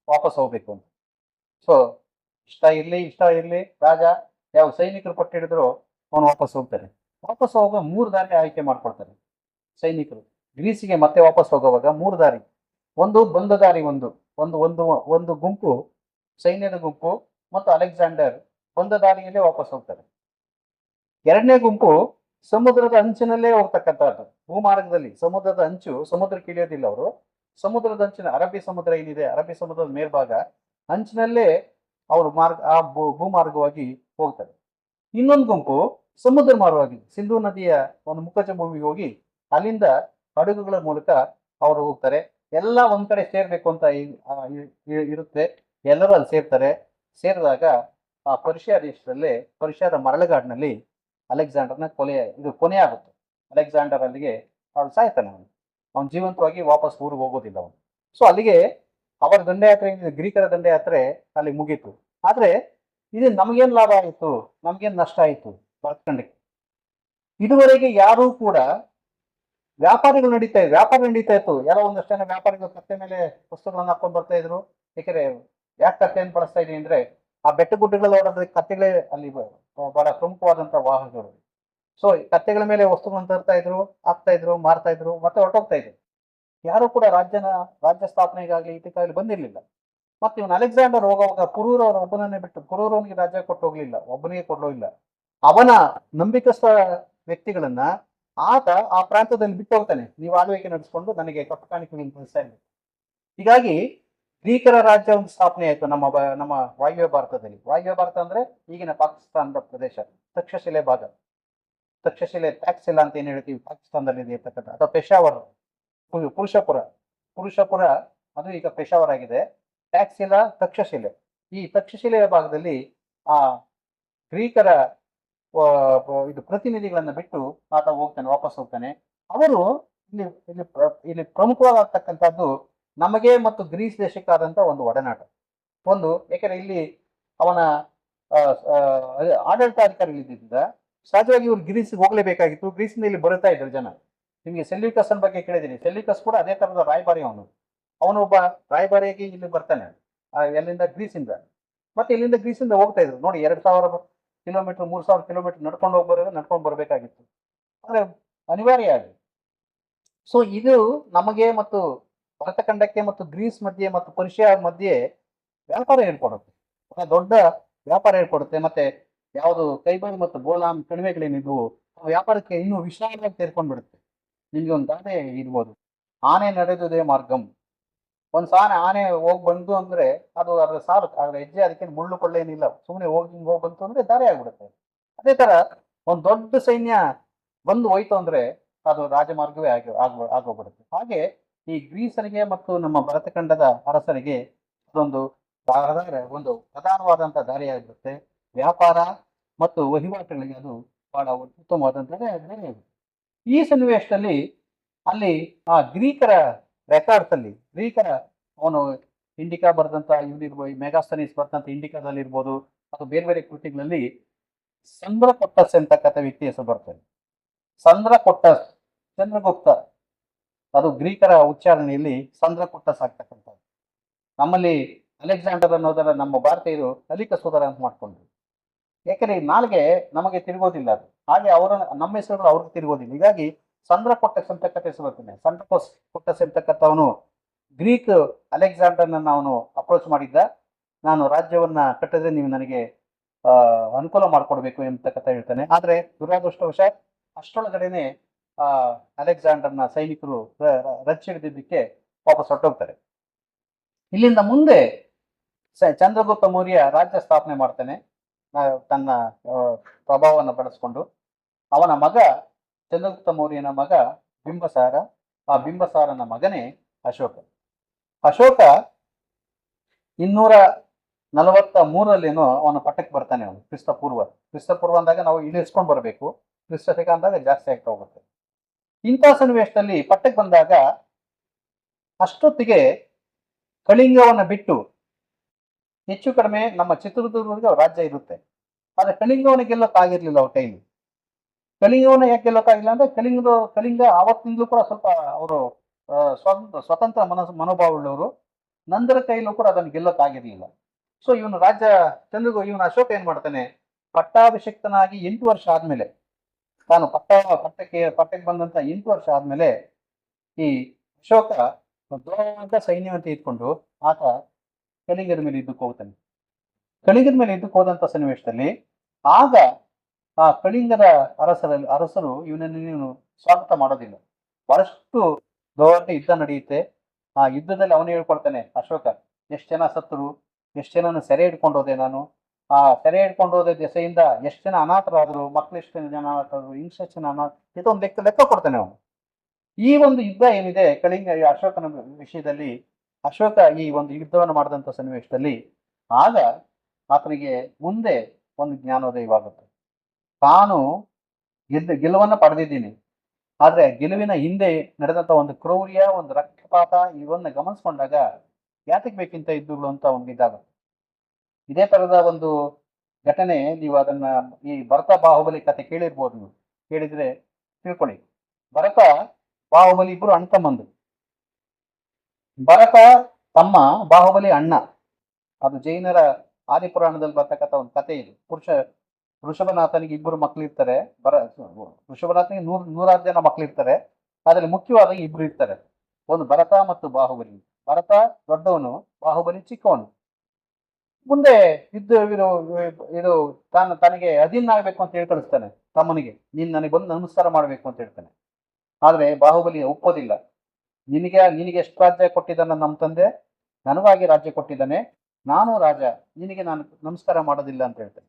ವಾಪಸ್ ಹೋಗ್ಬೇಕು ಅಂತ. ಸೊ ಇಷ್ಟ ಇರ್ಲಿ ರಾಜ ಯಾವ ಸೈನಿಕರು ಪಟ್ಟಿಡಿದ್ರು ಅವನು ವಾಪಸ್ ಹೋಗ್ತಾರೆ. ವಾಪಸ್ ಹೋಗುವ 3 ದಾರಿ ಆಯ್ಕೆ ಮಾಡ್ಕೊಳ್ತಾರೆ ಸೈನಿಕರು. ಗ್ರೀಸಿಗೆ ಮತ್ತೆ ವಾಪಸ್ ಹೋಗುವಾಗ 3 ದಾರಿ. ಒಂದು ಬಂದ ದಾರಿ, ಒಂದು ಗುಂಪು, ಸೈನ್ಯದ ಗುಂಪು ಮತ್ತು ಅಲೆಕ್ಸಾಂಡರ್ ಬಂದ ದಾರಿಯಲ್ಲೇ ವಾಪಸ್ ಹೋಗ್ತಾರೆ. ಎರಡನೇ ಗುಂಪು ಸಮುದ್ರದ ಅಂಚಿನಲ್ಲೇ ಹೋಗ್ತಕ್ಕಂಥದ್ದು, ಭೂಮಾರ್ಗದಲ್ಲಿ. ಸಮುದ್ರದ ಅಂಚು, ಸಮುದ್ರಕ್ಕೆ ಇಳಿಯೋದಿಲ್ಲ ಅವರು. ಸಮುದ್ರದ ಅಂಚಿನ ಅರಬ್ಬಿ ಸಮುದ್ರ ಏನಿದೆ, ಅರಬ್ಬಿ ಸಮುದ್ರದ ಮೇಲ್ಭಾಗ ಅಂಚಿನಲ್ಲೇ ಅವರು ಭೂಮಾರ್ಗವಾಗಿ ಹೋಗ್ತಾರೆ. ಇನ್ನೊಂದು ಗುಂಪು ಸಮುದ್ರ ಮಾರ್ಗವಾಗಿ ಸಿಂಧೂ ನದಿಯ ಒಂದು ಮುಖಜ ಭೂಮಿಗೆ ಹೋಗಿ ಅಲ್ಲಿಂದ ಹಡಗುಗಳ ಮೂಲಕ ಅವರು ಹೋಗ್ತಾರೆ. ಎಲ್ಲ ಒಂದ್ ಕಡೆ ಸೇರ್ಬೇಕು ಅಂತ ಇರುತ್ತೆ. ಎಲ್ಲರೂ ಅಲ್ಲಿ ಸೇರ್ತಾರೆ. ಸೇರಿದಾಗ ಆ ಪರ್ಷಿಯಾ ದೇಶದಲ್ಲಿ, ಪರ್ಷಿಯಾದ ಮರಳುಗಾಡಿನಲ್ಲಿ ಅಲೆಕ್ಸಾಂಡರ್ನ ಕೊನೆ ಆಗುತ್ತೆ. ಅಲೆಕ್ಸಾಂಡರ್ ಅಲ್ಲಿಗೆ ಅವನು ಸಾಯ್ತಾನೆ. ಅವನು ಜೀವಂತವಾಗಿ ವಾಪಸ್ ಊರಿಗೆ ಹೋಗೋದಿಲ್ಲ ಅವನು. ಸೊ ಅಲ್ಲಿಗೆ ಅವರ ದಂಡಯಾತ್ರೆ, ಗ್ರೀಕರ ದಂಡಯಾತ್ರೆ ಅಲ್ಲಿ ಮುಗೀತು. ಆದ್ರೆ ಇದು ನಮಗೇನ್ ಲಾಭ ಆಯಿತು, ನಮ್ಗೇನ್ ನಷ್ಟ ಆಯಿತು ಭರತಖಂಡಕ್ಕೆ? ಇದುವರೆಗೆ ಯಾರೂ ಕೂಡ ವ್ಯಾಪಾರ ನಡೀತಾ ಇತ್ತು. ಯಾರೋ ಒಂದಷ್ಟು ಜನ ವ್ಯಾಪಾರಿಗಳು ಕತ್ತೆ ಮೇಲೆ ವಸ್ತುಗಳನ್ನ ಹಾಕೊಂಡು ಬರ್ತಾ ಇದ್ರು. ಯಾಕಂದ್ರೆ ಯಾಕೆ ಕತ್ತೆಯನ್ನು ಬಳಸ್ತಾ ಇದೀನಿ ಅಂದ್ರೆ, ಆ ಬೆಟ್ಟ ಗುಡ್ಡಗಳಲ್ಲಿ ಓಡೋದಕ್ಕೆ ಕತ್ತೆಗಳೇ ಅಲ್ಲಿ ಬಹಳ ಪ್ರಮುಖವಾದಂತಹ ವಾಹನಗಳು. ಸೊ ಕತ್ತೆಗಳ ಮೇಲೆ ವಸ್ತುಗಳನ್ನು ತರ್ತಾ ಇದ್ರು, ಹಾಕ್ತಾ ಇದ್ರು, ಮಾರ್ತಾ ಇದ್ರು, ಮತ್ತೆ ಹೊರಟೋಗ್ತಾ ಇದ್ರು. ಯಾರು ಕೂಡ ರಾಜ್ಯ ಸ್ಥಾಪನೆಗಾಗ್ಲಿ ಇದಕ್ಕಾಗಲಿ ಬಂದಿರ್ಲಿಲ್ಲ. ಮತ್ತೆ ಇವನು ಅಲೆಕ್ಸಾಂಡರ್ ಹೋಗುವಾಗ ಪುರೂರವರ ಒಬ್ಬನನ್ನೇ ಬಿಟ್ಟು, ಪುರೂರವನಿಗೆ ರಾಜ್ಯ ಕೊಟ್ಟು ಹೋಗ್ಲಿಲ್ಲ, ಒಬ್ಬನಿಗೆ ಕೊಡಲಿಲ್ಲ. ಅವನ ನಂಬಿಕಸ್ಥ ವ್ಯಕ್ತಿಗಳನ್ನ ಆತ ಆ ಪ್ರಾಂತದಲ್ಲಿ ಬಿಟ್ಟು ಹೋಗ್ತಾನೆ. ನೀವು ಆಳ್ವಿಕೆ ನಡೆಸ್ಕೊಂಡು ನನಗೆ ಕಪ್ಪು ಕಾಣಿಕೆಗಳನ್ನು ಕಳಿಸ್ತಾ ಇರಬೇಕು. ಹೀಗಾಗಿ ಗ್ರೀಕರ ರಾಜ್ಯ ಒಂದು ಸ್ಥಾಪನೆ ಆಯಿತು ನಮ್ಮ ವಾಯುವ್ಯ ಭಾರತದಲ್ಲಿ. ವಾಯುವ್ಯ ಭಾರತ ಅಂದ್ರೆ ಈಗಿನ ಪಾಕಿಸ್ತಾನದ ಪ್ರದೇಶ, ತಕ್ಷಶಿಲೆ ಭಾಗ. ತಕ್ಷಶಿಲೆ, ಟ್ಯಾಕ್ಸಿಲಾ ಅಂತ ಏನ್ ಹೇಳ್ತೀವಿ, ಪಾಕಿಸ್ತಾನದಲ್ಲಿ ಇರ್ತಕ್ಕಂಥ, ಅಥವಾ ಪೆಶಾವರ್, ಪುರುಷಪುರ ಅದು ಈಗ ಪೆಶಾವರ್ ಆಗಿದೆ. ಟ್ಯಾಕ್ಸಿಲಾ, ತಕ್ಷಶಿಲೆ. ಈ ತಕ್ಷಶಿಲೆಯ ಭಾಗದಲ್ಲಿ ಆ ಗ್ರೀಕರ ಇದು ಪ್ರತಿನಿಧಿಗಳನ್ನ ಬಿಟ್ಟು ಆತ ಹೋಗ್ತಾನೆ, ವಾಪಸ್ ಹೋಗ್ತಾನೆ. ಅವರು ಇಲ್ಲಿ ಇಲ್ಲಿ ಇಲ್ಲಿ ಪ್ರಮುಖವಾಗತಕ್ಕಂಥದ್ದು ನಮಗೆ ಮತ್ತು ಗ್ರೀಸ್ ದೇಶಕ್ಕಾದಂತ ಒಂದು ಒಡನಾಟ. ಒಂದು ಯಾಕಂದ್ರೆ ಇಲ್ಲಿ ಅವನ ಆಡಳಿತಾಧಿಕಾರಿಗಳಿದ್ದ ಸಹಜವಾಗಿ ಇವ್ರು ಗ್ರೀಸ್ಗೆ ಹೋಗ್ಲೇಬೇಕಾಗಿತ್ತು. ಗ್ರೀಸ್ನಿಂದ ಇಲ್ಲಿ ಬರುತ್ತಾ ಇದ್ರು ಜನ. ನಿಮಗೆ ಸೆಲ್ಯೂಕಸ್ ಬಗ್ಗೆ ಕೇಳಿದ್ದೀನಿ. ಸೆಲ್ಯೂಕಸ್ ಕೂಡ ಅದೇ ತರದ ರಾಯಭಾರಿ. ಅವನೊಬ್ಬ ರಾಯಭಾರಿಯಾಗಿ ಇಲ್ಲಿ ಬರ್ತಾನೆ ಎಲ್ಲಿಂದ, ಗ್ರೀಸಿಂದ. ಮತ್ತೆ ಇಲ್ಲಿಂದ ಗ್ರೀಸಿಂದ ಹೋಗ್ತಾ ಇದ್ರು ನೋಡಿ, 2000 ಕಿಲೋಮೀಟರ್ 3000 ಕಿಲೋಮೀಟರ್ ನಡ್ಕೊಂಡು ಬರ್ಬೇಕಾಗಿತ್ತು. ಅಂದ್ರೆ ಅನಿವಾರ್ಯ ಆಗಿ. ಸೊ ಇದು ನಮಗೆ ಮತ್ತು ಭರತಖಂಡಕ್ಕೆ ಮತ್ತು ಗ್ರೀಸ್ ಮಧ್ಯೆ ಮತ್ತು ಪರ್ಷಿಯಾ ಮಧ್ಯೆ ವ್ಯಾಪಾರ ಏರ್ಪಡುತ್ತೆ, ದೊಡ್ಡ ವ್ಯಾಪಾರ ಏರ್ಪಡುತ್ತೆ. ಮತ್ತೆ ಯಾವುದು ಕೈಬರ್ ಮತ್ತು ಬೋಲಾಂ ಕಣಿವೆಗಳೇನಿದ್ವು ಆ ವ್ಯಾಪಾರಕ್ಕೆ ಇನ್ನೂ ವಿಶಾಲವಾಗಿ ಸೇರ್ಕೊಂಡ್ಬಿಡುತ್ತೆ. ನಿಮ್ಗೆ ಒಂದು ಗಾದೆ ಇರ್ಬೋದು, ಆನೆ ನಡೆದುದೇ ಮಾರ್ಗಂ. ಒಂದ್ ಆನೆ ಹೋಗಿ ಬಂತು ಅಂದ್ರೆ ಅದು ಅದ್ರ ಸಾಲು, ಅದ್ರ ಹೆಜ್ಜೆ ಅದಕ್ಕೆ ಮುಳ್ಳು ಕೊಳ್ಳೇನಿಲ್ಲ, ಸುಮ್ಮನೆ ಹೋಗಿ ಬಂತು ಅಂದ್ರೆ ದಾರಿ ಆಗ್ಬಿಡುತ್ತೆ. ಅದೇ ತರ ಒಂದ್ ದೊಡ್ಡ ಸೈನ್ಯ ಬಂದು ಹೋಯ್ತು ಅಂದ್ರೆ ಅದು ರಾಜಮಾರ್ಗವೇ ಆಗೋಗ್ಬಿಡುತ್ತೆ. ಹಾಗೆ ಈ ಗ್ರೀಸರಿಗೆ ಮತ್ತು ನಮ್ಮ ಭರತಖಂಡದ ಅರಸರಿಗೆ ಅದೊಂದು ಒಂದು ಪ್ರಧಾನವಾದಂತಹ ದಾರಿಯಾಗಿರುತ್ತೆ. ವ್ಯಾಪಾರ ಮತ್ತು ವಹಿವಾಟುಗಳಿಗೆ ಅದು ಬಹಳ ಉತ್ತಮವಾದಂತಹ ದಾರಿ. ಈ ಸನ್ನಿವೇಶದಲ್ಲಿ ಅಲ್ಲಿ ಆ ಗ್ರೀಕರ ರೆಕಾರ್ಡ್ಸ್ ಅಲ್ಲಿ, ಗ್ರೀಕರ ಅವನು ಇಂಡಿಕಾ ಬರೆದಂತ ಇವ್ನಿರ್ಬೋದು, ಮೆಗಾಸ್ತನೀಸ್ ಬರೆದಂತ ಇಂಡಿಕಾದಲ್ಲಿ ಇರ್ಬೋದು, ಅಥವಾ ಬೇರೆ ಬೇರೆ ಕೃತಿಗಳಲ್ಲಿ ಸಂದ್ರಕೊಟ್ಟಸ್ ಅಂತಕ್ಕಂಥ ವ್ಯಕ್ತಿ ಹೆಸರು ಬರ್ತದೆ. ಸಂದ್ರಕೊಟ್ಟಸ್, ಚಂದ್ರಗುಪ್ತ, ಅದು ಗ್ರೀಕರ ಉಚ್ಚಾರಣೆಯಲ್ಲಿ ಸಂದ್ರಕೊಟ್ಟಸ್ ಆಗ್ತಕ್ಕಂಥದ್ದು. ನಮ್ಮಲ್ಲಿ ಅಲೆಕ್ಸಾಂಡರ್ ಅನ್ನೋದರ ನಮ್ಮ ಭಾರತೀಯರು ಅಲಿಕ ಸೋದರ ಅಂತ ಮಾಡ್ಕೊಂಡ್ರು. ಯಾಕಂದ್ರೆ ಈ ನಾಲ್ಗೆ ನಮಗೆ ತಿರುಗೋದಿಲ್ಲ ಅದು, ಹಾಗೆ ಅವರ ನಮ್ಮ ಹೆಸರುಗಳು ಅವ್ರಿಗೆ ತಿರುಗೋದಿಲ್ಲ. ಹೀಗಾಗಿ ಸಂದ್ರಕೊಟ್ಟಸ್ ಅಂತಕ್ಕಂಥ ಹೆಸರು ಬರ್ತದೆ. ಸಂದ್ರಕೊಟ್ಟಸ್ ಅಂತಕ್ಕಂಥವನು ಗ್ರೀಕ್ ಅಲೆಕ್ಸಾಂಡರ್ನ ಅವನು ಅಪ್ರೋಚ್ ಮಾಡಿದ್ದ. ನಾನು ರಾಜ್ಯವನ್ನ ಕಟ್ಟಿದ್ರೆ ನೀವು ನನಗೆ ಅನುಕೂಲ ಮಾಡಿಕೊಡ್ಬೇಕು ಎಂಬತಕ್ಕಂಥ ಹೇಳ್ತಾನೆ. ಆದ್ರೆ ದುರಾದೃಷ್ಟವಶಾತ್ ಅಷ್ಟರೊಳಗಡೆನೆ ಅಲೆಕ್ಸಾಂಡರ್ನ ಸೈನಿಕರು ರಚ್ಚಿಡಿದ್ದಕ್ಕೆ ವಾಪಸ್ ಹೊರಟೋಗ್ತಾರೆ. ಇಲ್ಲಿಂದ ಮುಂದೆ ಚಂದ್ರಗುಪ್ತ ಮೌರ್ಯ ರಾಜ್ಯ ಸ್ಥಾಪನೆ ಮಾಡ್ತಾನೆ ತನ್ನ ಪ್ರಭಾವವನ್ನು ಬಳಸ್ಕೊಂಡು. ಅವನ ಮಗ ಚಂದ್ರಗುಪ್ತ ಮೌರ್ಯನ ಮಗ ಬಿಂಬಸಾರ, ಆ ಬಿಂಬಸಾರನ ಮಗನೇ ಅಶೋಕ. ಅಶೋಕ 243 ಅವನ ಪಟ್ಟಕ್ಕೆ ಬರ್ತಾನೆ. ಅವನು ಕ್ರಿಸ್ತಪೂರ್ವ ಅಂದಾಗ ನಾವು ಇಳಿಸ್ಕೊಂಡು ಬರಬೇಕು, ಕ್ರಿಸ್ತಶಕ ಅಂದಾಗ ಜಾಸ್ತಿ ಆಗ್ತಾ ಹೋಗುತ್ತೆ. ಇಂಥ ಸನ್ನಿವೇಶದಲ್ಲಿ ಪಟ್ಟಕ್ಕೆ ಬಂದಾಗ ಅಷ್ಟೊತ್ತಿಗೆ ಕಳಿಂಗವನ್ನ ಬಿಟ್ಟು ಹೆಚ್ಚು ಕಡಿಮೆ ನಮ್ಮ ಚಿತ್ರದುರ್ಗಕ್ಕೆ ರಾಜ್ಯ ಇರುತ್ತೆ. ಆದ್ರೆ ಕಳಿಂಗವನ್ನ ಗೆಲ್ಲಕ್ಕಾಗಿರ್ಲಿಲ್ಲ ಅವ್ರ ಕೈಲಿ. ಕಳಿಂಗವನ್ನ ಯಾಕೆ ಗೆಲ್ಲಕ್ಕಾಗಿಲ್ಲ ಅಂದ್ರೆ ಕಳಿಂಗ ಆವತ್ತಿಂದಲೂ ಕೂಡ ಸ್ವಲ್ಪ ಅವರು ಸ್ವತಂತ್ರ ಮನೋಭಾವವುಳ್ಳವರು. ನಂದರ ಕೈಲೂ ಕೂಡ ಅದನ್ನು ಗೆಲ್ಲಕ್ಕಾಗಿರ್ಲಿಲ್ಲ. ಸೊ ಇವನು ಇವನು ಅಶೋಕ ಏನ್ ಮಾಡ್ತಾನೆ, ಪಟ್ಟಾಭಿಷಿಕ್ತನಾಗಿ 8 ವರ್ಷ ಆದ್ಮೇಲೆ, ತಾನು ಪಟ್ಟಕ್ಕೆ ಬಂದಂತ 8 ವರ್ಷ ಆದ್ಮೇಲೆ ಈ ಅಶೋಕ ದೊಡ್ಡ ಸೈನ್ಯವಂತ ಇಟ್ಕೊಂಡು ಆತ ಕಳಿಂಗದ ಮೇಲೆ ಯುದ್ಧಕ್ಕೆ ಹೋಗ್ತಾನೆ. ಕಳಿಂಗದ ಮೇಲೆ ಯುದ್ಧಕ್ಕೆ ಹೋದಂತ ಸನ್ನಿವೇಶದಲ್ಲಿ ಆಗ ಆ ಕಳಿಂಗದ ಅರಸರು ಇವನನ್ನು ಸ್ವಾಗತ ಮಾಡೋದಿಲ್ಲ. ಬಹಳಷ್ಟು ದೊಡ್ಡ ಯುದ್ಧ ನಡೆಯುತ್ತೆ. ಆ ಯುದ್ಧದಲ್ಲಿ ಅವನು ಹೇಳ್ಕೊಡ್ತಾನೆ, ಅಶೋಕ ಎಷ್ಟು ಜನ ಸತ್ತರು, ಎಷ್ಟು ಜನನ ಸೆರೆ ಹಿಡ್ಕೊಂಡು ಹೋದೆ ನಾನು, ಆ ಸೆರೆ ಹಿಡ್ಕೊಂಡು ಹೋದ ದೆಸೆಯಿಂದ ಎಷ್ಟು ಜನ ಅನಾಥರಾದ್ರು, ಮಕ್ಳು ಎಷ್ಟು ಜನ ಅನಾಥರಾದ್ರು, ಹಿಂಸೆ ಜನ ಇದೊಂದು ಲೆಕ್ಕ ಕೊಡ್ತಾನೆ ಅವನು. ಈ ಒಂದು ಯುದ್ಧ ಏನಿದೆ ಕಳಿಂಗ ಅಶೋಕನ ವಿಷಯದಲ್ಲಿ, ಅಶೋಕ ಈ ಒಂದು ಯುದ್ಧವನ್ನು ಮಾಡಿದಂಥ ಸನ್ನಿವೇಶದಲ್ಲಿ ಆಗ ಆತನಿಗೆ ಮುಂದೆ ಒಂದು ಜ್ಞಾನೋದಯವಾಗುತ್ತೆ. ತಾನು ಗೆಲುವನ್ನ ಪಡೆದಿದ್ದೀನಿ, ಆದ್ರೆ ಗೆಲುವಿನ ಹಿಂದೆ ನಡೆದಂತ ಒಂದು ಕ್ರೌರ್ಯ, ಒಂದು ರಕ್ತಪಾತ ಇವನ್ನ ಗಮನಿಸ್ಕೊಂಡಾಗ ಯಾತಕ್ಕೆ ಬೇಕಿಂತ ಯುದ್ಧಗಳು ಅಂತ ಅವನಿಗಿದ್ದಾಗುತ್ತೆ. ಇದೇ ತರದ ಒಂದು ಘಟನೆ ನೀವು ಅದನ್ನ ಈ ಭರತ ಬಾಹುಬಲಿ ಕತೆ ಕೇಳಿರ್ಬೋದು. ನೀವು ಕೇಳಿದ್ರೆ ತಿಳ್ಕೊಳ್ಳಿ. ಭರತ ಬಾಹುಬಲಿ ಇಬ್ರು ಅಣ್ಣ ತಮ್ಮಂದು. ಭರತ ತಮ್ಮ, ಬಾಹುಬಲಿ ಅಣ್ಣ. ಅದು ಜೈನರ ಆದಿಪುರಾಣದಲ್ಲಿ ಬರ್ತಕ್ಕಂಥ ಒಂದು ಕತೆ ಇದು. ಋಷಭನಾಥನಿಗೆ 2 ಮಕ್ಳಿರ್ತಾರೆ. ಋಷಭನಾಥನಿಗೆ 100 ಜನ ಮಕ್ಳಿರ್ತಾರೆ. ಅದ್ರಲ್ಲಿ ಮುಖ್ಯವಾಗಿ 2 ಇರ್ತಾರೆ, ಒಂದು ಭರತ ಮತ್ತು ಬಾಹುಬಲಿ. ಭರತ ದೊಡ್ಡವನು, ಬಾಹುಬಲಿ ಚಿಕ್ಕವನು. ಮುಂದೆ ಇದು ತನಗೆ ಅಧೀನ ಆಗ್ಬೇಕು ಅಂತ ಹೇಳಿ ಕಳಿಸ್ತಾನೆ ತಮ್ಮನಿಗೆ, ನೀನ್ ನನಗೆ ಬಂದು ನಮಸ್ಕಾರ ಮಾಡ್ಬೇಕು ಅಂತ ಹೇಳ್ತಾನೆ. ಆದ್ರೆ ಬಾಹುಬಲಿ ಒಪ್ಪೋದಿಲ್ಲ. ನಿನಗೆ ಎಷ್ಟು ರಾಜ್ಯ ಕೊಟ್ಟಿದ್ದಾನೆ ನಮ್ಮ ತಂದೆ, ನನಗಾಗಿ ರಾಜ್ಯ ಕೊಟ್ಟಿದ್ದಾನೆ, ನಾನು ರಾಜ, ನಿನಗೆ ನಾನು ನಮಸ್ಕಾರ ಮಾಡೋದಿಲ್ಲ ಅಂತ ಹೇಳ್ತಾನೆ.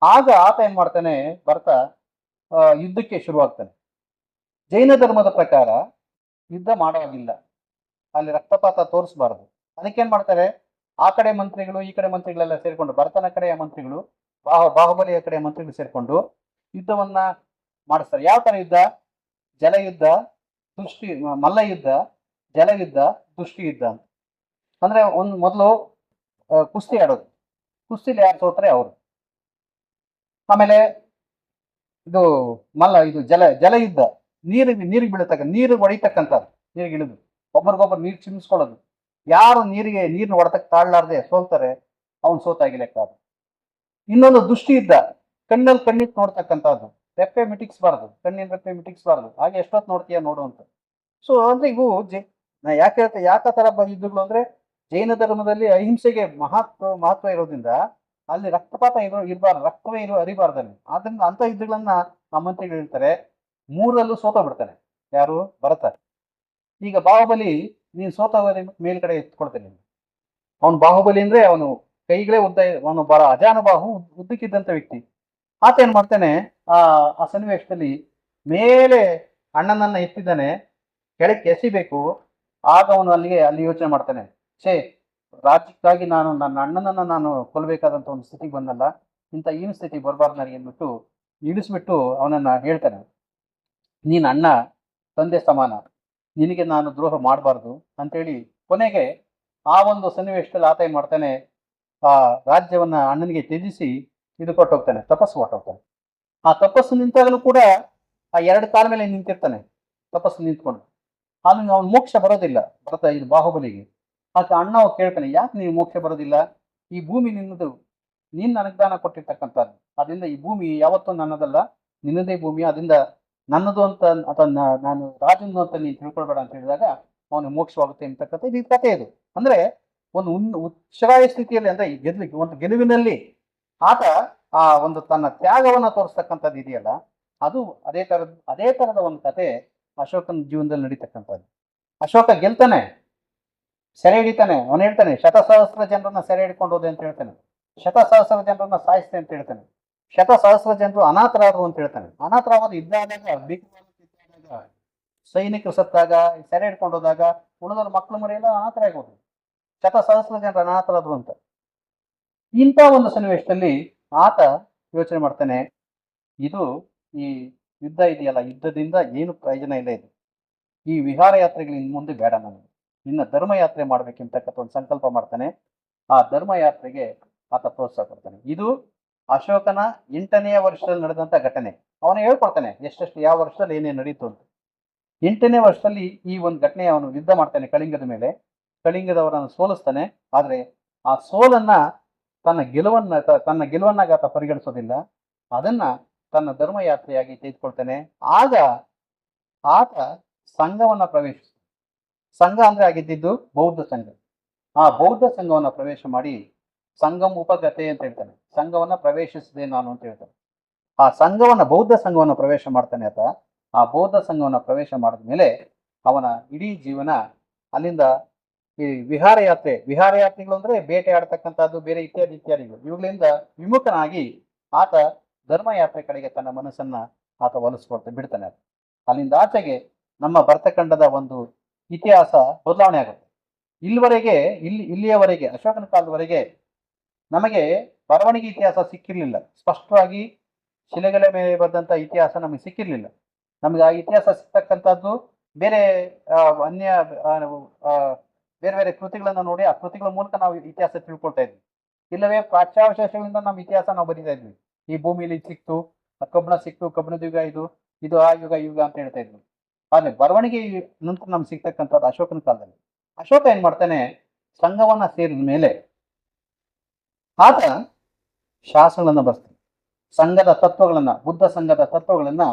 ಆಗ ಆತ ಏನ್ ಮಾಡ್ತಾನೆ, ಭರತ ಯುದ್ಧಕ್ಕೆ ಶುರುವಾಗ್ತಾನೆ. ಜೈನ ಧರ್ಮದ ಪ್ರಕಾರ ಯುದ್ಧ ಮಾಡೋದಿಲ್ಲ, ಅಲ್ಲಿ ರಕ್ತಪಾತ ತೋರಿಸಬಾರದು. ಅದಕ್ಕೇನ್ ಮಾಡ್ತಾರೆ, ಆ ಕಡೆ ಮಂತ್ರಿಗಳು ಈ ಕಡೆ ಮಂತ್ರಿಗಳೆಲ್ಲ ಸೇರ್ಕೊಂಡು, ಭರತನ ಕಡೆಯ ಮಂತ್ರಿಗಳು ಬಾಹುಬಲಿಯ ಕಡೆಯ ಮಂತ್ರಿಗಳು ಸೇರ್ಕೊಂಡು ಯುದ್ಧವನ್ನ ಮಾಡಿಸ್ತಾರೆ. ಯಾವ ತರ ಯುದ್ಧ? ಜಲಯುದ್ಧ, ಮಲ್ಲ ಯುದ್ಧ, ಜಲಯುದ್ಧ, ದೃಷ್ಟಿ ಯುದ್ಧ ಅಂತ. ಅಂದ್ರೆ ಮೊದಲು ಕುಸ್ತಿ ಆಡೋದು, ಕುಸ್ತಿಲಿ ಯಾರು ಸೋತ್ರೆ ಅವರು. ಆಮೇಲೆ ಇದು ಜಲಯುದ್ಧ, ನೀರಿಗೆ ಬೀಳತಕ್ಕ, ನೀರು ಹೊಡಿತಕ್ಕಂಥದ್ದು, ನೀರಿಗೆ ಇಳಿದು ಒಬ್ಬರಿಗೊಬ್ಬರು ನೀರು ಚಿಮ್ಮಿಸ್ಕೊಳ್ಳೋದು. ಯಾರು ನೀರಿನ ಹೊಡೆತಕ್ಕೆ ತಾಳ್ಲಾರ್ದೆ ಸೋಲ್ತಾರೆ ಅವನು ಸೋತಾಗಿ ಲೆಕ್ಕ. ಇನ್ನೊಂದು ದೃಷ್ಟಿ ಯುದ್ಧ, ಕಣ್ಣಿಟ್ಟು ನೋಡ್ತಕ್ಕಂಥದ್ದು, ರೆಪ್ಪೆ ಮಿಟಿಕ್ಸ್ಬಾರ್ದು, ಕಣ್ಣಿನ ರೆಪ್ಪೆ ಮಿಟಿಕ್ಸ್ಬಾರ್ದು, ಹಾಗೆ ಎಷ್ಟೊತ್ತು ನೋಡ್ತೀಯ ನೋಡುವಂತ. ಸೊ ಅಂದ್ರೆ ಇವು ಯಾಕೆ ತರ ಯುದ್ಧಗಳು ಅಂದ್ರೆ, ಜೈನ ಧರ್ಮದಲ್ಲಿ ಅಹಿಂಸೆಗೆ ಮಹತ್ವ ಇರೋದ್ರಿಂದ ಅಲ್ಲಿ ರಕ್ತಪಾತ ಇರಬಾರ್ದು, ರಕ್ತವೇ ಹರಿಬಾರ್ದಲ್ಲಿ. ಆದ್ರಿಂದ ಅಂತ ಯುದ್ಧಗಳನ್ನ ಆ ಮಂತ್ರಿಗಳು ಹೇಳ್ತಾರೆ. 3ರಲ್ಲೂ ಬಿಡ್ತಾನೆ ಯಾರು? ಭರತ. ಈಗ ಬಾಹುಬಲಿ, ನೀನ್ ಸೋತವರೆ ಮೇಲ್ಗಡೆ ಎತ್ಕೊಳ್ತೇನೆ. ಅವನು ಬಾಹುಬಲಿ ಅಂದ್ರೆ ಅವನು ಕೈಗಳೇ ಉದ್ದ, ಅವನು ಅಜಾನುಬಾಹು, ಉದ್ದಕ್ಕಿದ್ದಂತ ವ್ಯಕ್ತಿ. ಆತ ಏನ್ ಮಾಡ್ತಾನೆ, ಆ ಸನ್ನಿವೇಶದಲ್ಲಿ ಮೇಲೆ ಅಣ್ಣನನ್ನ ಎತ್ತಿದ್ದಾನೆ, ಕೆಳಕ್ಕೆ ಎಸಿಬೇಕು. ಆಗ ಅವನು ಅಲ್ಲಿ ಯೋಚನೆ ಮಾಡ್ತಾನೆ, ರಾಜ್ಯಕ್ಕಾಗಿ ನನ್ನ ಅಣ್ಣನನ್ನ ನಾನು ಕೊಲ್ಬೇಕಾದಂತ ಒಂದು ಸ್ಥಿತಿಗೆ ಬಂದಲ್ಲ, ಈ ಸ್ಥಿತಿ ಬರಬಾರ್ದು ನನಗೆ ಅಂದ್ಬಿಟ್ಟು ಇಳಿಸ್ಬಿಟ್ಟು ಅವನನ್ನ ಹೇಳ್ತಾನೆ, ನೀನ್ ಅಣ್ಣ ತಂದೆ ಸಮಾನ, ನಿನಗೆ ನಾನು ದ್ರೋಹ ಮಾಡಬಾರ್ದು ಅಂತೇಳಿ. ಕೊನೆಗೆ ಆ ಒಂದು ಸನ್ನಿವೇಶದಲ್ಲಿ ಆತ ಏನ್ ಮಾಡ್ತಾನೆ, ಆ ರಾಜ್ಯವನ್ನ ಅಣ್ಣನಿಗೆ ತ್ಯಜಿಸಿ ಇದು ಕೊಟ್ಟೋಗ್ತಾನೆ, ತಪಸ್ಸು ಕೊಟ್ಟೋಗ್ತಾನೆ. ಆ ತಪಸ್ಸು ನಿಂತಾಗಲೂ ಕೂಡ ಆ 2 ಕಾಲ ಮೇಲೆ ನಿಂತಿರ್ತಾನೆ, ತಪಸ್ಸು ನಿಂತ್ಕೊಂಡು. ಆಮೇಲೆ ಅವನು ಮೋಕ್ಷ ಬರೋದಿಲ್ಲ ಭರತ, ಇದು ಬಾಹುಬಲಿಗೆ. ಆತ ಅಣ್ಣ ಕೇಳ್ತಾನೆ, ಯಾಕೆ ನೀವು ಮೋಕ್ಷ ಬರೋದಿಲ್ಲ? ಈ ಭೂಮಿ ನಿನ್ನದು, ನೀನ್ ನನಗ್ ದಾನ ಕೊಟ್ಟಿರ್ತಕ್ಕಂಥದ್ದು, ಅದರಿಂದ ಈ ಭೂಮಿ ಯಾವತ್ತೂ ನನ್ನದಲ್ಲ, ನಿನ್ನದೇ ಭೂಮಿ, ಅದರಿಂದ ನನ್ನದು ಅಂತ ಅಥವಾ ನಾನು ರಾಜಂದು ಅಂತ ನೀನು ತಿಳ್ಕೊಳ್ಬೇಡ ಅಂತ ಹೇಳಿದಾಗ ಅವನು ಮೋಕ್ಷವಾಗುತ್ತೆ ಅಂತಕ್ಕಂಥ ಇದು ಕಥೆ. ಇದು ಅಂದ್ರೆ ಒಂದು ಉಚ್ಛ್ರಾಯ ಸ್ಥಿತಿಯಲ್ಲಿ, ಅಂದ್ರೆ ಒಂದು ಗೆಲುವಿನಲ್ಲಿ ಆತ ಆ ಒಂದು ತನ್ನ ತ್ಯಾಗವನ್ನ ತೋರಿಸ್ತಕ್ಕಂಥದ್ದು ಇದೆಯಲ್ಲ, ಅದು ಅದೇ ತರದ ಒಂದು ಕತೆ ಅಶೋಕನ ಜೀವನದಲ್ಲಿ ನಡೀತಕ್ಕಂಥದ್ದು. ಅಶೋಕ ಗೆಲ್ತಾನೆ, ಸೆರೆ ಹಿಡಿತಾನೆ. ಅವನು ಹೇಳ್ತಾನೆ, 1,000,000 ಜನರನ್ನ ಸೆರೆ ಹಿಡ್ಕೊಂಡು ಹೋದೆ ಅಂತ ಹೇಳ್ತಾನೆ, 1,000,000 ಜನರನ್ನ ಸಾಯಿಸ್ತೆ ಅಂತ ಹೇಳ್ತಾನೆ, 1,000,000 ಜನರು ಅನಾಥರಾದರು ಅಂತ ಹೇಳ್ತಾನೆ. ಅನಾಥರಾಗೋದು ಇದ್ದಾಗ, ಸೈನಿಕರು ಸತ್ತಾಗ, ಸೆರೆ ಹಿಡ್ಕೊಂಡು ಹೋದಾಗ ಉಳಿದವ್ರ ಮಕ್ಕಳು ಮರಿಯೆಲ್ಲ ಅನಾಥರಾಗಿ ಹೋದ್ರು, 1,000,000 ಜನರು ಅನಾಥರಾದ್ರು ಅಂತ. ಇಂಥ ಒಂದು ಸನ್ನಿವೇಶದಲ್ಲಿ ಆತ ಯೋಚನೆ ಮಾಡ್ತಾನೆ, ಇದು ಈ ಯುದ್ಧ ಇದೆಯಲ್ಲ, ಯುದ್ಧದಿಂದ ಏನು ಪ್ರಯೋಜನ ಇಲ್ಲ, ಇದು ಈ ವಿಹಾರ ಯಾತ್ರೆಗಳು ಇನ್ನು ಮುಂದೆ ಬೇಡ, ನನಗೆ ಇನ್ನು ಧರ್ಮಯಾತ್ರೆ ಮಾಡ್ಬೇಕಂತಕ್ಕಂಥ ಒಂದು ಸಂಕಲ್ಪ ಮಾಡ್ತಾನೆ. ಆ ಧರ್ಮಯಾತ್ರೆಗೆ ಆತ ಪ್ರೋತ್ಸಾಹ ಕೊಡ್ತಾನೆ. ಇದು ಅಶೋಕನ 8ನೇ ವರ್ಷದಲ್ಲಿ ನಡೆದಂತ ಘಟನೆ. ಅವನು ಹೇಳ್ಕೊಡ್ತಾನೆ ಎಷ್ಟೆಷ್ಟು ಯಾವ ವರ್ಷದಲ್ಲಿ ಏನೇನು ನಡೀತು ಅಂತ. 8ನೇ ವರ್ಷದಲ್ಲಿ ಈ ಒಂದು ಘಟನೆ ಅವನು ಯುದ್ಧ ಮಾಡ್ತಾನೆ ಕಳಿಂಗದ ಮೇಲೆ, ಕಳಿಂಗದವರನ್ನು ಸೋಲಿಸ್ತಾನೆ. ಆದ್ರೆ ಆ ಸೋಲನ್ನ ತನ್ನ ಗೆಲುವನ್ನಾಗಿ ಆತ ಪರಿಗಣಿಸೋದಿಲ್ಲ, ಅದನ್ನ ತನ್ನ ಧರ್ಮಯಾತ್ರೆಯಾಗಿ ತೆಗೆದುಕೊಳ್ತಾನೆ. ಆಗ ಆತ ಸಂಘವನ್ನ ಪ್ರವೇಶಿಸ್ತಾನೆ. ಸಂಘ ಅಂದ್ರೆ ಆಗಿದ್ದು ಬೌದ್ಧ ಸಂಘ. ಆ ಬೌದ್ಧ ಸಂಘವನ್ನ ಪ್ರವೇಶ ಮಾಡಿ, ಸಂಘಂ ಉಪಗತೆ ಅಂತ ಹೇಳ್ತಾನೆ, ಸಂಘವನ್ನ ಪ್ರವೇಶಿಸಿದೆ ನಾನು ಅಂತ ಹೇಳ್ತಾನೆ. ಆ ಬೌದ್ಧ ಸಂಘವನ್ನ ಪ್ರವೇಶ ಮಾಡ್ತಾನೆ ಆತ. ಆ ಬೌದ್ಧ ಸಂಘವನ್ನ ಪ್ರವೇಶ ಮಾಡಿದ ಮೇಲೆ ಅವನ ಇಡೀ ಜೀವನ ಅಲ್ಲಿಂದ ಈ ವಿಹಾರಯಾತ್ರೆಗಳು ಅಂದ್ರೆ ಬೇಟೆ ಆಡ್ತಕ್ಕಂಥದ್ದು, ಬೇರೆ ಇತ್ಯಾದಿಗಳು, ಇವುಗಳಿಂದ ವಿಮುಖನಾಗಿ ಆತ ಧರ್ಮಯಾತ್ರೆ ಕಡೆಗೆ ತನ್ನ ಮನಸ್ಸನ್ನ ಆತ ಬಿಡ್ತಾನೆ. ಅಲ್ಲಿಂದ ಆಚೆಗೆ ನಮ್ಮ ಭರತಖಂಡದ ಒಂದು ಇತಿಹಾಸ ಬದಲಾವಣೆ ಆಗುತ್ತೆ. ಇಲ್ಲಿಯವರೆಗೆ ಅಶೋಕನ ಕಾಲದವರೆಗೆ ನಮಗೆ ಬರವಣಿಗೆ ಇತಿಹಾಸ ಸಿಕ್ಕಿರ್ಲಿಲ್ಲ. ಸ್ಪಷ್ಟವಾಗಿ ಶಿಲೆಗಳ ಮೇಲೆ ಬಂದಂತ ಇತಿಹಾಸ ನಮಗೆ ಸಿಕ್ಕಿರ್ಲಿಲ್ಲ. ನಮಗೆ ಆ ಇತಿಹಾಸ ಸಿಗ್ತಕ್ಕಂಥದ್ದು ಬೇರೆ ಬೇರೆ ಕೃತಿಗಳನ್ನ ನೋಡಿ, ಆ ಕೃತಿಗಳ ಮೂಲಕ ನಾವು ಇತಿಹಾಸ ತಿಳ್ಕೊಳ್ತಾ ಇದ್ವಿ. ಇಲ್ಲವೇ ಪ್ರಾಚ್ಯಾವಶೇಷಗಳಿಂದ ನಮ್ಮ ಇತಿಹಾಸ ನಾವು ಬರೀತಾ ಇದ್ವಿ. ಈ ಭೂಮಿಯಲ್ಲಿ ಸಿಕ್ತು, ಕಬ್ಬಣ ಸಿಕ್ತು, ಕಬ್ಬಣದ ಯುಗ ಇದು ಆ ಯುಗ ಅಂತ ಹೇಳ್ತಾ ಇದ್ವಿ. ಆದ್ರೆ ಬರವಣಿಗೆ ನಂತರ ನಮ್ಗೆ ಸಿಗ್ತಕ್ಕಂಥದ್ದು ಅಶೋಕನ ಕಾಲದಲ್ಲಿ. ಅಶೋಕ ಏನ್ ಮಾಡ್ತಾನೆ, ಸಂಘವನ್ನ ಸೇರಿದ ಮೇಲೆ ಆತ ಶಾಸನಗಳನ್ನ ಬರ್ತಾನೆ. ಸಂಘದ ತತ್ವಗಳನ್ನ, ಬುದ್ಧ ಸಂಘದ ತತ್ವಗಳನ್ನ